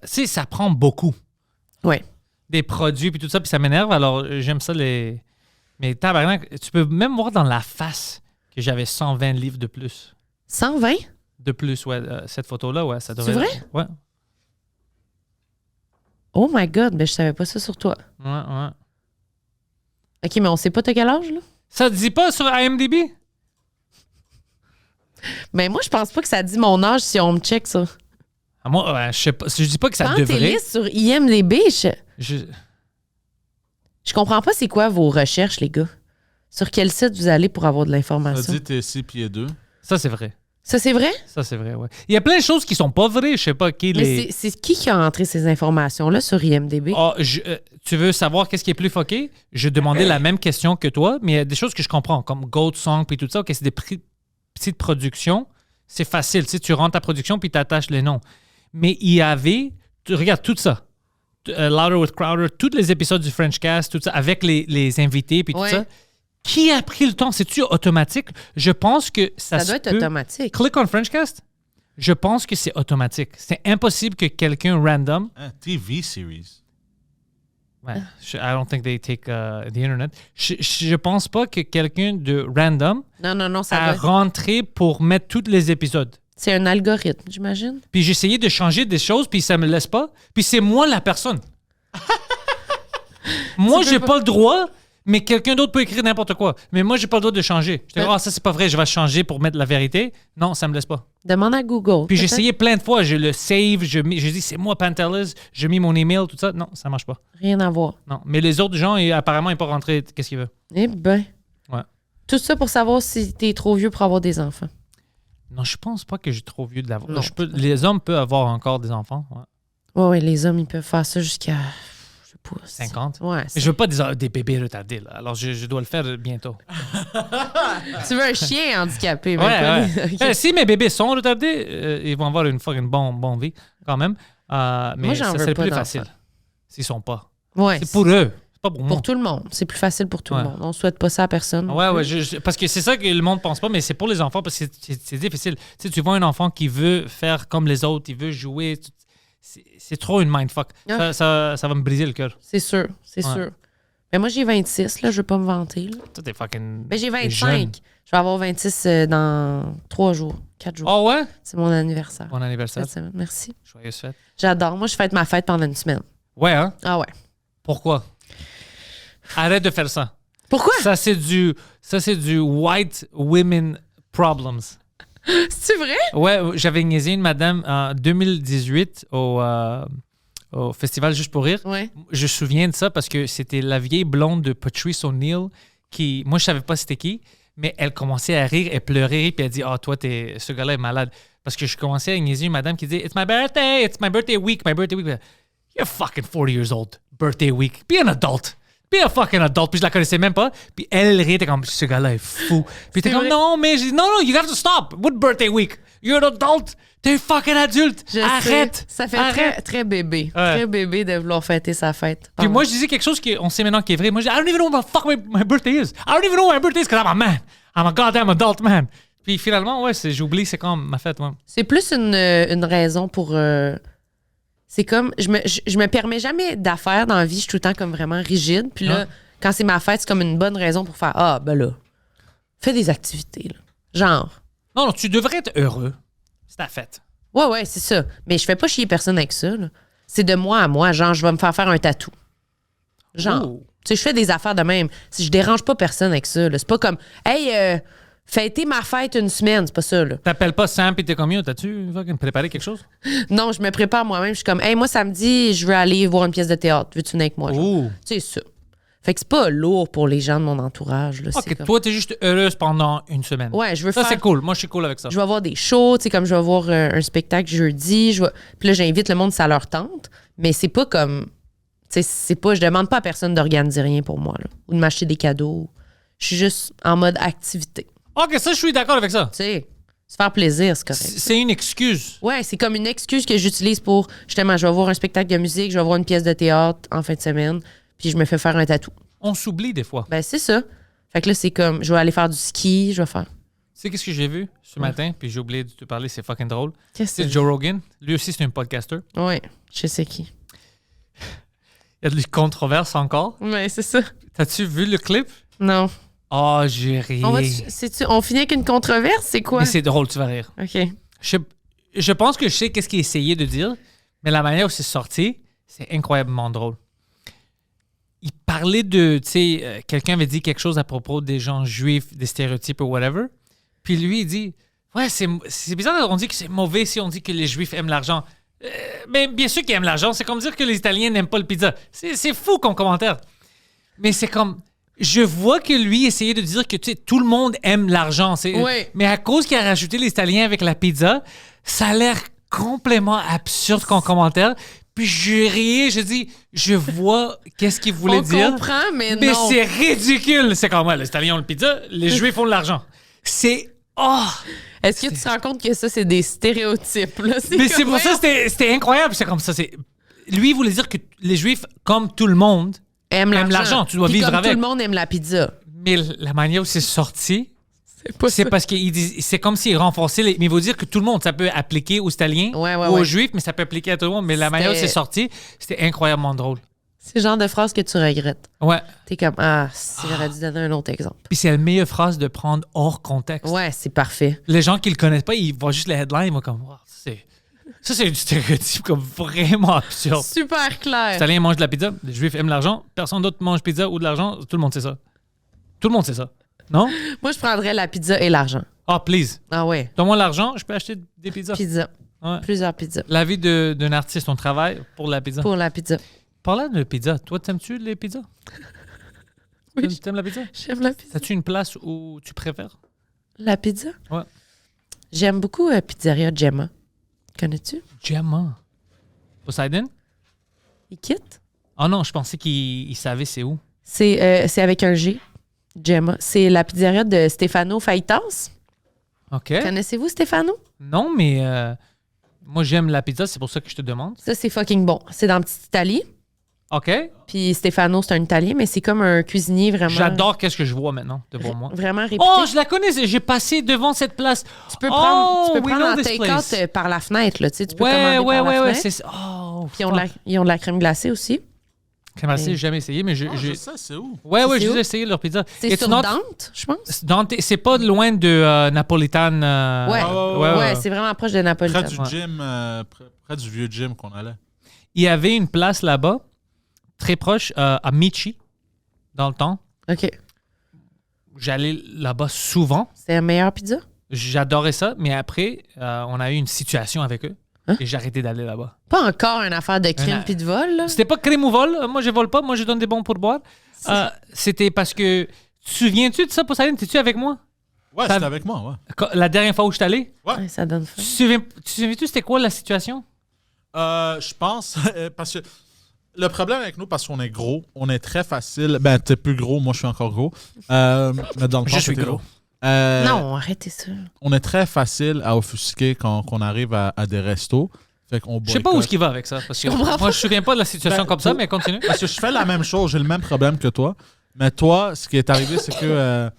tu sais, ça prend beaucoup. Ouais. Des produits puis tout ça, puis ça m'énerve. Alors, j'aime ça les... Mais tabarnak, tu peux même voir dans la face que j'avais 120 livres de plus. 120? De plus, ouais. Cette photo-là, ouais, ça C'est devrait... vrai? Ouais. Oh my God, mais je savais pas ça sur toi. Ouais. OK, mais on sait pas t'as quel âge, là? Ça te dit pas sur IMDb? Mais moi, je pense pas que ça dit mon âge si on me check ça. Ah, moi, ouais, je sais pas. Je dis pas que ça Quand t'es devrait. liste sur IMDB, Je- je comprends pas c'est quoi vos recherches, les gars. Sur quel site vous allez pour avoir de Ça l'information? dit t'es 6 pieds 2. Ça, c'est vrai. Ça, c'est vrai? Ça, c'est vrai, ouais. Il y a plein de choses qui sont pas vraies. Je sais pas qui Mais les... c'est qui a entré ces informations-là sur IMDB? Ah, tu veux savoir qu'est-ce qui est plus fucké? Je demandais la même question que toi, mais il y a des choses que je comprends, comme Goat Song puis tout ça, que c'est des petites productions. C'est facile. Tu sais, tu rentres ta production puis tu attaches les noms. Mais il y avait... Regarde, tout ça. Louder with Crowder, tous les épisodes du French Cast, tout ça, avec les invités puis tout Ouais. ça. Qui a pris le temps? C'est-tu automatique? Je pense que ça Ça doit se être peut. automatique. Click on Frenchcast. Je pense que c'est automatique. C'est impossible que quelqu'un random... TV series. Ouais, I don't think they take the internet. Je pense pas que quelqu'un de random Non, ça a doit... rentré pour mettre tous les épisodes. C'est un algorithme, j'imagine. Puis j'ai essayé de changer des choses, puis ça me laisse pas. Puis c'est moi la personne. Moi, j'ai pas le droit, mais quelqu'un d'autre peut écrire n'importe quoi. Mais moi, j'ai pas le droit de changer. Je dis, Ouais. ça, c'est pas vrai, je vais changer pour mettre la vérité. Non, ça me laisse pas. Demande à Google. Puis j'ai peut-être. essayé plein de fois, je le save, je dis, c'est moi Pantelis, je mis mon email, tout ça. Non, ça marche pas. Rien à voir. Non. Mais les autres gens, apparemment, ils peuvent rentrer qu'est-ce qu'ils veulent. Eh ben. Ouais. Tout ça pour savoir si t'es trop vieux pour avoir des enfants. Non, je pense pas que j'ai trop vieux de l'avoir. Non. Les hommes peuvent avoir encore des enfants. Ouais. Ouais, les hommes, ils peuvent faire ça jusqu'à... Je sais pas. 50. Ouais. Mais je veux pas des bébés retardés. Là. Alors, je dois le faire bientôt. Tu veux un chien handicapé, même Ouais, pas ouais. des- Ok. Si mes bébés sont retardés, ils vont avoir une bonne vie quand même. Mais Moi, j'en ça veux serait pas plus d'enfants. facile s'ils sont pas. Ouais, C'est pour eux. C'est pas pour moi. pour tout le monde. C'est plus facile pour tout Ouais. le monde. On souhaite pas ça à personne. Ouais, parce que c'est ça que le monde pense pas, mais c'est pour les enfants parce que c'est difficile. Tu sais, tu vois un enfant qui veut faire comme les autres, il veut jouer. c'est trop une mindfuck. Ah. Ça va me briser le cœur. C'est sûr, c'est Ouais. sûr. Mais moi, j'ai 26, là, je veux pas me vanter. Là. Toi, t'es fucking. Mais j'ai t'es 25. jeune. Je vais avoir 26 dans 3 jours, 4 jours. Oh ouais? C'est mon anniversaire. Bon anniversaire. Cette semaine. Merci. Joyeuse fête. J'adore. Moi, je fête ma fête pendant une semaine. Ouais, hein? Ah ouais. Pourquoi? Arrête de faire ça. Pourquoi? Ça, c'est du white women problems. C'est vrai? Ouais, j'avais niaisé une madame en 2018 au festival Juste pour rire. Ouais. Je me souviens de ça parce que c'était la vieille blonde de Patrice O'Neill qui, moi, je savais pas c'était qui, mais elle commençait à rire, elle pleurait, puis elle dit, toi, ce gars-là est malade. Parce que je commençais à niaiser une madame qui disait, it's my birthday week. You're fucking 40 years old, birthday week. Be an adult. Be a fucking adult. Puis je la connaissais même pas. Puis elle riait, t'es comme, ce gars-là est fou. Puis t'es comme, vrai. non, mais j'ai dit, non, you have to stop. What birthday week? You're an adult. T'es fucking adulte. Je Arrête. sais. Ça fait Arrête. très, très bébé. Ouais. Très bébé de vouloir fêter sa fête. Puis moi, je disais quelque chose qu'on sait maintenant qui est vrai. Moi, je dis, I don't even know what the fuck my birthday is. I don't even know what my birthday is because I'm a man. I'm a goddamn adult man. Puis finalement, ouais, j'oublie, c'est comme ma fête, ouais. C'est plus une raison pour... c'est comme... Je me permets jamais d'affaires dans la vie. Je suis tout le temps comme vraiment rigide. Puis là, quand c'est ma fête, c'est comme une bonne raison pour faire... Ah, ben là, fais des activités, là. Genre... Non, tu devrais être heureux. C'est ta fête. Ouais, c'est ça. Mais je fais pas chier personne avec ça, là. C'est de moi à moi. Genre, je vais me faire un tatou. Genre... Oh. Tu sais, je fais des affaires de même. Si je dérange pas personne avec ça, là. C'est pas comme... Hey, fêter ma fête une semaine. C'est pas ça, là. T'appelles pas Sam pis t'es comme, yo, t'as-tu fucking préparé quelque chose? Non, je me prépare moi-même. Je suis comme, hey, moi, samedi, je veux aller voir une pièce de théâtre. Veux-tu venir avec moi? genre? Oh. Tu sais, ça. Fait que c'est pas lourd pour les gens de mon entourage. Là. C'est Ok, comme- toi, t'es juste heureuse pendant une semaine. Ouais, je veux Ça, faire. c'est cool. Moi, je suis cool avec ça. Je vais voir des shows, tu sais, comme je vais voir un spectacle jeudi. Puis là, j'invite le monde si ça leur tente. Mais c'est pas comme. Tu sais, c'est pas. Je demande pas à personne d'organiser rien pour moi, là. Ou de m'acheter des cadeaux. Je suis juste en mode activité. Ok, ça, je suis d'accord avec ça. Tu sais, se faire plaisir, c'est correct. C'est une excuse. Ouais, c'est comme une excuse que j'utilise pour, justement, je vais voir un spectacle de musique, je vais voir une pièce de théâtre en fin de semaine, puis je me fais faire un tatou. On s'oublie des fois. Ben, c'est ça. Fait que là, c'est comme, je vais aller faire du ski, je vais faire. Tu sais qu'est-ce que j'ai vu ce matin, puis j'ai oublié de te parler, c'est fucking drôle. Qu'est-ce C'est que Joe Rogan. Lui aussi, c'est un podcaster. Ouais, je sais qui. Il y a de la controverse encore. Ouais, c'est ça. T'as-tu vu le clip? Non. Oh, j'ai ri. On finit avec une controverse, c'est quoi? Mais c'est drôle, tu vas rire. OK. Je pense que je sais qu'est-ce qu'il essayait de dire, mais la manière où c'est sorti, c'est incroyablement drôle. Il parlait de, tu sais, quelqu'un avait dit quelque chose à propos des gens juifs, des stéréotypes ou whatever. Puis lui, il dit, ouais, c'est bizarre, on dit que c'est mauvais si on dit que les juifs aiment l'argent. Mais bien sûr qu'ils aiment l'argent, c'est comme dire que les Italiens n'aiment pas le pizza. C'est fou comme commentaire. Mais c'est comme, je vois que lui essayait de dire que, tu sais, tout le monde aime l'argent. Ouais. Mais à cause qu'il a rajouté les Italiens avec la pizza, ça a l'air complètement absurde comme commentaire. Puis je riais, je dis, je vois qu'est-ce qu'il voulait On dire. comprend, mais Mais non. c'est ridicule. C'est comme, ouais, les Italiens ont le pizza, les Juifs ont de l'argent. C'est... Oh! Est-ce que tu te rends compte que ça, c'est des stéréotypes, là? Mais c'est comme, pour ça, c'était incroyable. C'est comme ça. Lui, il voulait dire que les Juifs, comme tout le monde, aiment l'argent. Tu dois Puis vivre comme avec. tout le monde aime la pizza. Mais la manière où c'est sorti, C'est pas c'est ça. parce qu'il dit, c'est comme s'il renforçait les. Mais il veut dire que tout le monde, ça peut appliquer aux Italiens Ouais, ou aux ouais. Juifs, mais ça peut appliquer à tout le monde. Mais la manière où c'est sorti, c'était incroyablement drôle. C'est le genre de phrase que tu regrettes. Ouais. T'es comme, si j'aurais dû donner un autre exemple. Puis c'est la meilleure phrase de prendre hors contexte. Ouais, c'est parfait. Les gens qui le connaissent pas, ils voient juste les headlines, ils vont comme, wow, ça c'est du stéréotype comme vraiment absurde. Super clair. Les Italiens mangent de la pizza, les Juifs aiment l'argent, personne d'autre mange pizza ou de l'argent, tout le monde sait ça. Tout le monde sait ça. Non? Moi, je prendrais la pizza et l'argent. Ah, please. Ah ouais, Donne-moi l'argent, je peux acheter des pizzas. pizza. Ouais. Plusieurs pizzas. La vie d'un artiste, on travaille pour la pizza. Pour la pizza. Parlant de pizza, toi, t'aimes-tu les pizzas? Oui. T'aimes la pizza? J'aime la pizza. As-tu une place où tu préfères? La pizza? Ouais. J'aime beaucoup Pizzeria Gemma. Connais-tu? Gemma. Poseidon? Il quitte? Ah non, je pensais qu'il savait c'est où. C'est avec un G. Gemma. C'est la pizzeria de Stefano Faitas. OK. Connaissez-vous Stefano? Non, mais moi, j'aime la pizza, c'est pour ça que je te demande. Ça, c'est fucking bon. C'est dans Petite Italie. OK. Puis Stefano, c'est un Italien, mais c'est comme un cuisinier vraiment... J'adore qu'est-ce que je vois maintenant devant moi. Vraiment réputé. Oh, je la connais. J'ai passé devant cette place. Tu peux prendre we know en this place. take-out par la fenêtre, là, tu sais. Tu peux Ouais, commander par la ouais. fenêtre. C'est... Oh, Puis ils ont de la crème glacée aussi. crème glacée, j'ai jamais essayé, mais Je sais, c'est où? Ouais, C'est j'ai où? essayé leur pizza. C'est It's sur not- Dante, je pense. Dante, c'est pas loin de Napolitan. Ouais, c'est vraiment proche de Napolitan. Près du gym, près du vieux gym qu'on allait. Il y avait une place là-bas, très proche, à Michi, dans le temps. OK. J'allais là-bas souvent. C'est la meilleure pizza? J'adorais ça, mais après, on a eu une situation avec eux Hein? et j'ai arrêté d'aller là-bas. Pas encore une affaire de crime puis de vol, là. C'était pas crime ou vol. Moi, je vole pas. Moi, je donne des bons pourboires. C'était parce que... Tu te souviens-tu de ça, Poseidon? T'es-tu avec moi? Ouais, Ça- c'était avec moi, ouais. La dernière fois où je suis allé? Ouais, ça donne faim. Tu te souviens-tu c'était quoi la situation? Je pense, parce que le problème avec nous, parce qu'on est gros, on est très facile. Ben, t'es plus gros, moi je suis encore gros. Mais dans le Je temps, suis t'étais gros. Non, arrêtez ça. On est très facile à offusquer quand on arrive à des restos. Fait qu'on Je sais pas où est-ce qu'il va avec ça. Parce que moi, je me souviens pas de la situation Ben, comme ça, pour- mais continue. Parce que je fais la même chose, j'ai le même problème que toi. Mais toi, ce qui est arrivé, c'est que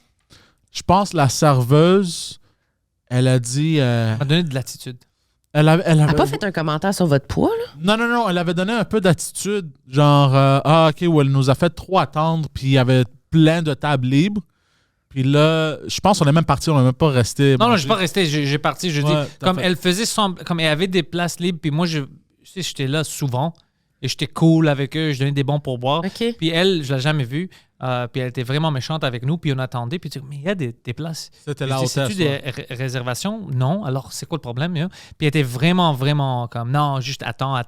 je pense la serveuse, elle a dit. Ça m'a donné de l'attitude. Elle Elle avait n'a pas fait un commentaire sur votre poids, là? Non, elle avait donné un peu d'attitude, genre, ok, où elle nous a fait trop attendre, puis il y avait plein de tables libres. Puis là, je pense qu'on est même parti, on n'est même pas resté. Non, je manger. suis pas resté. J'ai parti. Je Ouais, dis, t'as comme fait. elle faisait comme elle avait des places libres, puis moi, tu sais, j'étais là souvent et j'étais cool avec eux. Je donnais des bons pourboires. OK. Puis elle, je l'ai jamais vue. Puis elle était vraiment méchante avec nous. Puis on attendait. Puis tu dis, mais il y a des places. C'était Je la dis, hôtesse. c'est-tu des réservations? Non. Alors, c'est quoi le problème? Hein? Puis elle était vraiment, vraiment comme, non, juste attends.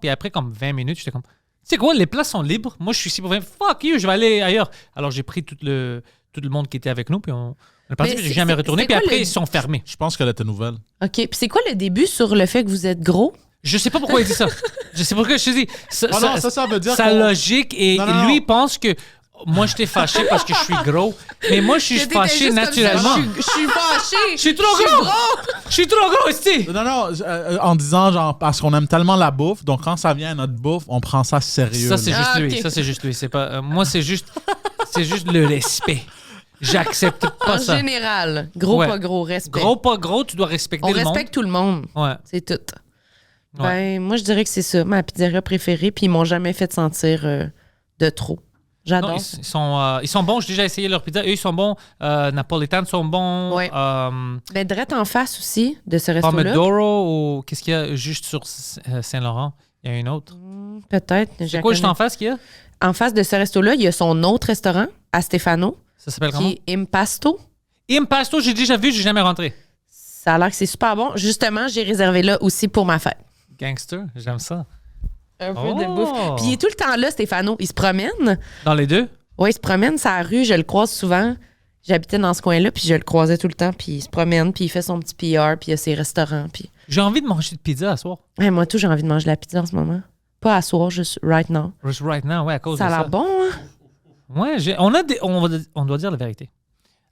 Puis après, comme 20 minutes, j'étais comme, tu sais quoi, les places sont libres. Moi, je suis ici pour faire, fuck you, je vais aller ailleurs. Alors, j'ai pris tout le monde qui était avec nous. Puis on est parti. Mais Puis j'ai c'est- jamais c'est- retourné. c'est Puis quoi après, le- ils sont fermés. Je pense qu'elle était nouvelle. OK. Puis c'est quoi le début sur le fait que vous êtes gros? Je sais pas pourquoi il dit ça. Je sais pas pourquoi je te dis. Oh non, ça veut dire sa qu'on- logique et Non. lui pense que moi j'étais fâché parce que je suis gros. Mais moi je suis fâché naturellement. Je suis fâché. Je suis trop gros. Je suis trop gros ici. Non, en disant, genre, parce qu'on aime tellement la bouffe, donc quand ça vient à notre bouffe, on prend ça sérieux. Ça c'est là. juste Ah, lui. ok. Ça c'est juste lui. C'est pas moi c'est juste le respect. J'accepte pas En ça. général. Gros, Ouais. pas gros, respect. Gros pas gros, tu dois respecter On le monde. respecte tout le monde. Ouais. C'est tout. Ben, moi, je dirais que c'est ça, ma pizzeria préférée, puis ils m'ont jamais fait sentir de trop. Non, J'adore. ils sont bons. J'ai déjà essayé leur pizza. Eux, ils sont bons. Napolitan sont bons. Ouais. Ben, direct en face aussi de ce resto-là. Pomodoro ou qu'est-ce qu'il y a juste sur Saint-Laurent? Il y a une autre. Peut-être. C'est quoi juste en face qu'il y a? En face de ce resto-là, il y a son autre restaurant, à Stefano, Ça s'appelle comment? qui est Impasto. Impasto, j'ai déjà vu, j'ai jamais rentré. Ça a l'air que c'est super bon. Justement, j'ai réservé là aussi pour ma fête. Gangster, j'aime ça. Un peu Oh! de bouffe. Puis il est tout le temps là, Stefano. Il se promène. Dans les deux? Oui, il se promène sa rue. Je le croise souvent. J'habitais dans ce coin-là, puis je le croisais tout le temps. Puis il se promène, puis il fait son petit PR, puis il y a ses restaurants. Puis J'ai envie de manger de pizza à soir. ouais, moi, tout, j'ai envie de manger de la pizza en ce moment. Pas à soir, juste right now. Just right now, ouais, à cause Ça a de ça. l'air bon, hein? Ouais, on doit dire la vérité.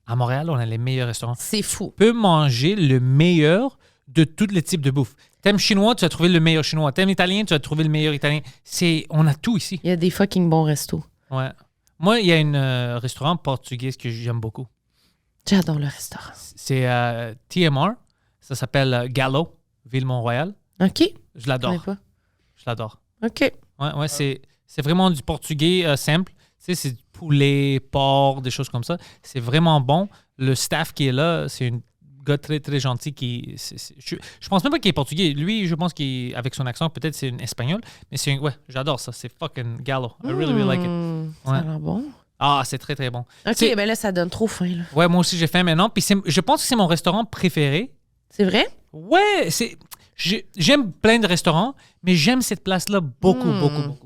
À Montréal, on a les meilleurs restaurants. C'est fou. Tu peux manger le meilleur de tous les types de bouffe. T'aimes chinois, tu vas trouver le meilleur chinois. T'aimes italien, tu vas trouver le meilleur italien. On a tout ici. Il y a des fucking bons restos. Ouais. Moi, il y a un restaurant portugais que j'aime beaucoup. J'adore le restaurant. C'est TMR. Ça s'appelle Gallo, Ville-Mont-Royal. OK. Je Je connais l'adore. pas. Je l'adore. OK. Ouais, c'est vraiment du portugais simple. Tu sais, c'est du poulet, porc, des choses comme ça. C'est vraiment bon. Le staff qui est là, c'est un gars très, très gentil qui... je pense même pas qu'il est portugais. Lui, je pense qu'avec son accent, peut-être c'est un espagnol. Mais ouais, j'adore ça. C'est fucking Gallo. I really, really like it. Ça a Ouais. l'air bon. Ah, c'est très, très bon. OK, C'est- ben là, ça donne trop faim, là. Ouais, moi aussi, j'ai faim maintenant. Puis je pense que c'est mon restaurant préféré. C'est vrai? Ouais, j'aime plein de restaurants, mais j'aime cette place-là beaucoup, beaucoup.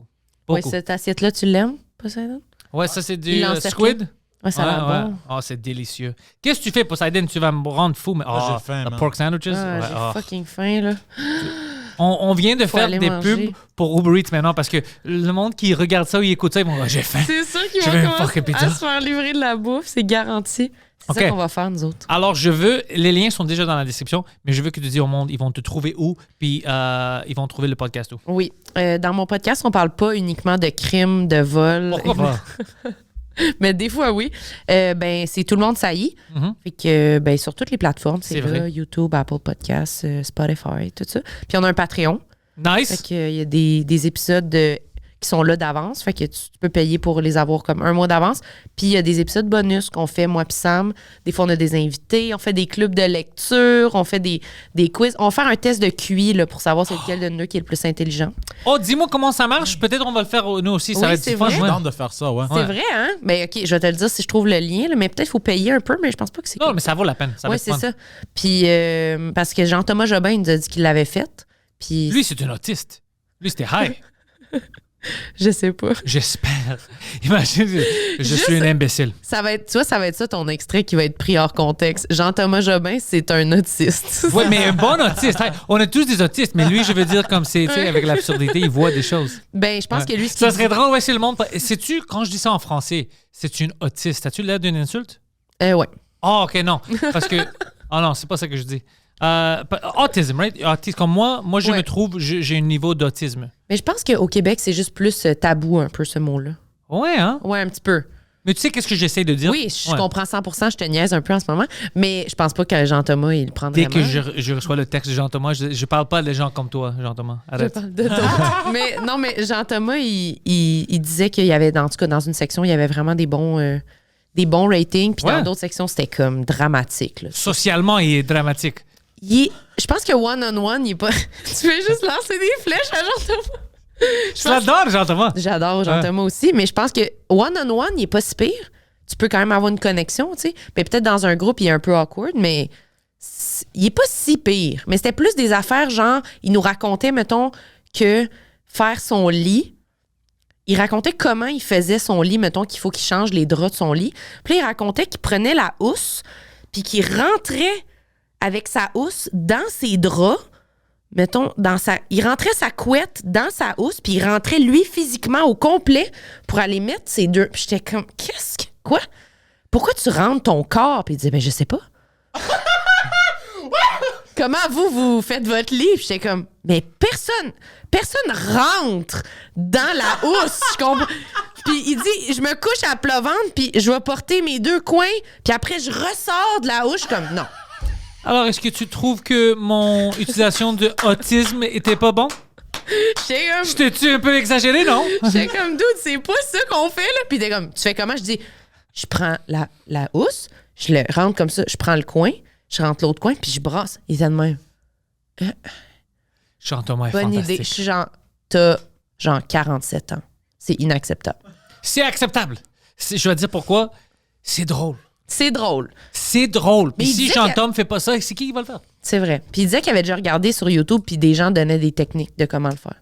Oui, Beaucoup. cette assiette-là, tu l'aimes, Poseidon? Ouais, ça, c'est Il du l'encercle. squid. Ouais, ça a l'air Ouais, bon. ouais. Oh, c'est délicieux. Qu'est-ce que tu fais, Poseidon? Tu vas me rendre fou. Mais, j'ai faim, the man. pork sandwiches. Ah, ouais, j'ai oh. fucking faim, là. On vient de Faut faire aller des manger. pubs pour Uber Eats maintenant parce que le monde qui regarde ça ou qui écoute ça, ils vont dire j'ai faim. C'est sûr qu'ils Je vais vont même pas commencer répéter. à se faire livrer de la bouffe, c'est garanti. C'est Ok. ça qu'on va faire, nous autres. Alors, les liens sont déjà dans la description, mais je veux que tu dises au monde, ils vont te trouver où, puis ils vont trouver le podcast où. Oui. Dans mon podcast, on parle pas uniquement de crimes, de vols. Pourquoi pas? Mais des fois, oui. C'est Tout le monde saillit. Mhm. Fait que, sur toutes les plateformes, c'est C'est là, vrai. YouTube, Apple Podcasts, Spotify, tout ça. Puis on a un Patreon. Fait Nice. qu'il y a des épisodes qui sont là d'avance. Fait que tu peux payer pour les avoir comme un mois d'avance. Puis il y a des épisodes bonus qu'on fait, moi puis Sam. Des fois, on a des invités. On fait des clubs de lecture. On fait des quiz. On va faire un test de QI là, pour savoir c'est lequel de nous qui est le plus intelligent. Oh, dis-moi comment ça marche. Peut-être on va le faire nous aussi. Ça Oui, va être c'est du fun. vrai. Je ouais. tente de faire ça, ouais. C'est vrai, hein? Mais OK, je vais te le dire si je trouve le lien. Là, mais peut-être qu'il faut payer un peu, mais je pense pas que c'est Non, comme mais ça vaut la peine. Ça va Oui, être c'est fun. ça. Puis, parce que Jean-Thomas Jobin, il nous a dit qu'il l'avait fait. Puis, Lui, c'est un autiste. Lui, c'était high. je sais pas. J'espère. Imagine, je Juste- suis un imbécile. Ça va être ça ton extrait qui va être pris hors contexte. Jean-Thomas Jobin, c'est un autiste. Oui, mais un bon autiste. Hey, on a tous des autistes, mais lui, je veux dire, comme c'est, tu sais, avec l'absurdité, il voit des choses. Ben, je pense Ouais. que lui, ce Ça qu'il serait dit- drôle, ouais, c'est le monde. Sais-tu, quand je dis ça en français, c'est une autiste. As-tu l'air d'une insulte? Ouais. Ah, OK, non. Parce que. Ah non, c'est pas ça que je dis. Autisme, right? Autisme. Comme moi je Ouais. me trouve, j'ai un niveau d'autisme. Mais je pense qu'au Québec, c'est juste plus tabou un peu, ce mot-là. Ouais, hein? Ouais, un petit peu. Mais tu sais qu'est-ce que j'essaie de dire? Oui, je Ouais. comprends 100%, je te niaise un peu en ce moment, mais je pense pas que Jean-Thomas, il le prendrait Dès que vraiment. je reçois le texte de Jean-Thomas, je parle pas de gens comme toi, Jean-Thomas. Je Arrête. parle de d'autres. Mais non, mais Jean-Thomas, il disait qu'il y avait, en tout cas, dans une section, il y avait vraiment des bons ratings, puis Ouais. dans d'autres sections, c'était comme dramatique. Là. Socialement, il est dramatique. Je pense que one-on-one, il est pas. Tu veux juste lancer des flèches à Jean-Thomas? Je l'adore, Jean-Thomas. J'adore Jean-Thomas aussi, mais je pense que one-on-one, il est pas si pire. Tu peux quand même avoir une connexion, tu sais. Mais peut-être dans un groupe, il est un peu awkward, mais il est pas si pire. Mais c'était plus des affaires, genre, il nous racontait, mettons, que faire son lit. Il racontait comment il faisait son lit, mettons, qu'il faut qu'il change les draps de son lit. Puis là, il racontait qu'il prenait la housse, puis qu'il rentrait avec sa housse dans ses draps. Mettons, il rentrait sa couette dans sa housse, puis il rentrait, lui, physiquement, au complet, pour aller mettre ses deux. Puis j'étais comme, quoi? Pourquoi tu rentres ton corps? Puis il disait, ben, je sais pas. Comment vous faites votre lit? Puis j'étais comme, mais personne rentre dans la housse. Je comprends. Puis il dit, je me couche à plat ventre, puis je vais porter mes deux coins, puis après, je ressors de la housse. Je suis comme, non. Alors, est-ce que tu trouves que mon utilisation de autisme était pas bon? J'étais comme, J'étais-tu un peu exagéré, non? J'étais comme, dude, c'est pas ça qu'on fait, là. Puis t'es comme, tu fais comment? Je dis, je prends la housse, je le rentre comme ça, je prends le coin, je rentre l'autre coin, puis je brasse. Il était de même. Jean-Thomas est Bonne fantastique. idée. Je suis genre, t'as genre 47 ans. C'est inacceptable. C'est acceptable. Je vais te dire pourquoi. C'est drôle. C'est drôle. C'est drôle. Mais Puis il si disait Jean-Thomas fait pas ça, c'est qui va le faire? C'est vrai. Puis il disait qu'il avait déjà regardé sur YouTube, puis des gens donnaient des techniques de comment le faire.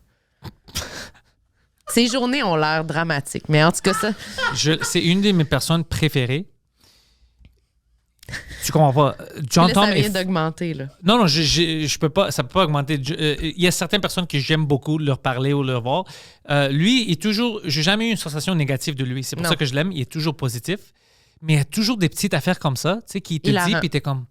Ces journées ont l'air dramatiques, mais en tout cas, ça. C'est une de mes personnes préférées. Tu comprends pas. Là, Jean-Thomas ça est vient d'augmenter, là. Non, je peux pas, ça peut pas augmenter. Il y a certaines personnes que j'aime beaucoup leur parler ou leur voir. Lui, il est toujours, j'ai jamais eu une sensation négative de lui. C'est pour Non. ça que je l'aime. Il est toujours positif. Mais il y a toujours des petites affaires comme ça, tu sais, qui te Hilarant. dit, puis t'es comme,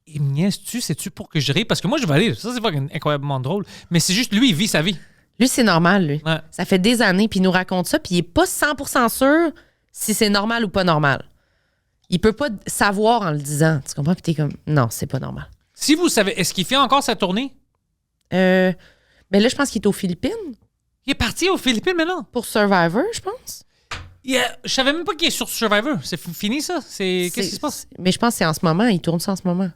il me niaise-tu, c'est-tu pour que je rie? Parce que moi, je vais aller. Ça, c'est pas incroyablement drôle. Mais c'est juste, lui, il vit sa vie. Lui, c'est normal, lui. Ouais. Ça fait des années, puis il nous raconte ça, puis il est pas 100% sûr si c'est normal ou pas normal. Il peut pas savoir en le disant. Tu comprends? Puis t'es comme, non, c'est pas normal. Si vous savez, est-ce qu'il fait encore sa tournée? Mais là, je pense qu'il est aux Philippines Il est parti aux Philippines maintenant. pour Survivor, je pense. Je savais même pas qu'il est sur Survivor. C'est fini, ça? Qu'est-ce qui se passe? Mais je pense que c'est en ce moment. Il tourne ça en ce moment.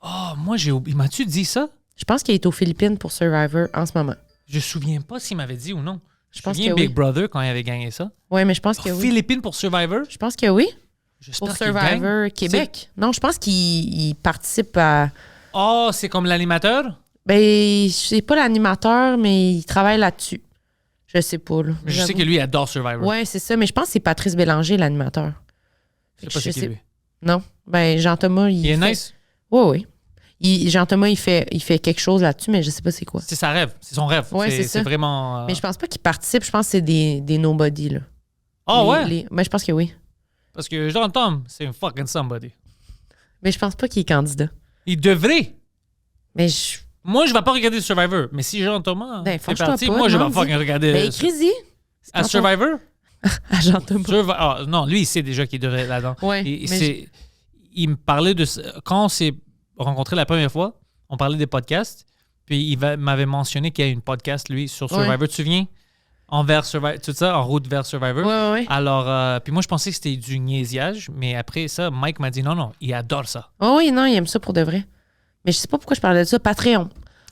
Oh, moi, j'ai oublié. M'as-tu dit ça? Je pense qu'il est aux Philippines pour Survivor en ce moment. Je me souviens pas s'il m'avait dit ou non. Je pense souviens que Big oui. Brother quand il avait gagné ça. Oui, mais je pense que oui. Philippines pour Survivor? Je pense que oui. J'espère Pour qu'il Survivor gagne. Québec. Non, je pense qu'il participe à. Oh, c'est comme l'animateur? Ben, c'est pas l'animateur, mais il travaille là-dessus. Je sais pas, là. Je sais que lui adore Survivor. Ouais, c'est ça, mais je pense que c'est Patrice Bélanger, l'animateur. Je sais pas c'est qui, lui. Non. Ben, Jean-Thomas, Il est fait- nice. Oui, oui. Jean-Thomas, il fait quelque chose là-dessus, mais je sais pas c'est quoi. C'est sa rêve. C'est son rêve. Ouais, c'est c'est ça. vraiment... Mais je pense pas qu'il participe. Je pense que c'est des nobody, là. Ah ouais? Mais je pense que oui. Parce que Jean-Tom, c'est un fucking somebody. Mais je pense pas qu'il est candidat. Il devrait. Mais Moi, je vais pas regarder Survivor. Mais si Jean-Thomas Ben, est fâche-toi parti, pas, moi, je vais demande-y. fucking regarder... Ben, écris-y. à Survivor? À Jean-Thomas. Non, lui, il sait déjà qu'il devrait être là-dedans. Ouais, Il me parlait de... Quand on s'est rencontrés la première fois, on parlait des podcasts, puis m'avait mentionné qu'il y a une podcast, lui, sur Survivor. Tu te souviens? Envers Survivor, tout ça, en route vers Survivor. Ouais. Alors, puis moi, je pensais que c'était du niaisage, mais après ça, Mike m'a dit non, il adore ça. Oh oui, non, il aime ça pour de vrai. Mais je sais pas pourquoi je parlais de ça. Patreon.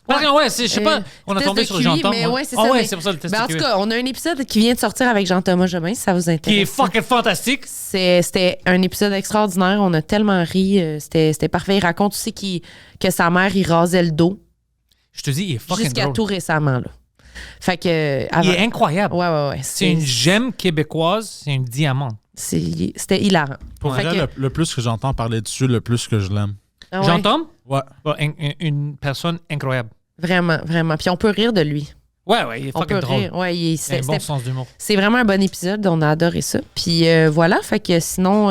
Ouais, je sais pas, on a test tombé de sur QI, Jean-Thomas. mais ouais, c'est Ah ça, ouais, mais- c'est pour ça le test Ben, en de tout QI. cas, on a un épisode qui vient de sortir avec Jean-Thomas Jobin, si ça vous intéresse. Qui est fucking fantastique. C'était un épisode extraordinaire. On a tellement ri. C'était parfait. Il raconte aussi que sa mère, il rasait le dos Je te dis, il est fucking jusqu'à drôle. tout récemment. Là. Fait que. Il est incroyable. Ouais. C'est une gemme québécoise, c'est un diamant. C'était hilarant. Pour Fait vrai, que- le plus que j'entends parler dessus, le plus que je l'aime. Ah ouais, J'entends? Ouais. Une personne incroyable. Vraiment. Puis on peut rire de lui. Ouais, il est On peut fucking drôle. rire. Ouais, Il a un bon sens d'humour. c'est vraiment un bon épisode. On a adoré ça. Puis voilà. Fait que sinon,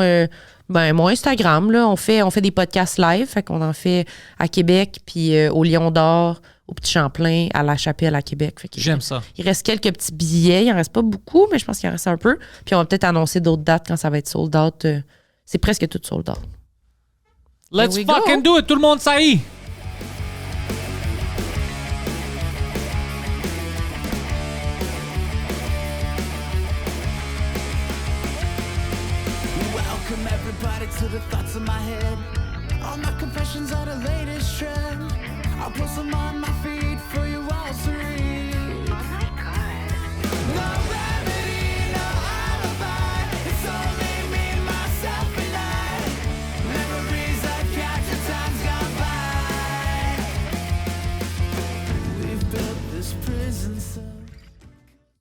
mon Instagram, là, on fait des podcasts live. Fait qu'on en fait à Québec, puis au Lion d'Or, au Petit Champlain, à La Chapelle à Québec. Fait que J'aime ça. il reste quelques petits billets. Il en reste pas beaucoup, mais je pense qu'il en reste un peu. Puis on va peut-être annoncer d'autres dates quand ça va être sold out. C'est presque tout sold out. Let's we go. fucking do it. Tout le monde, ça y est. Welcome everybody to the thoughts in my head. All my confessions are the latest trend. I'll post them on my feed for you all to read. No remedy, no alibi. It's only me, myself, and I. Memories I capture, time's gone by. We've built this prison cell.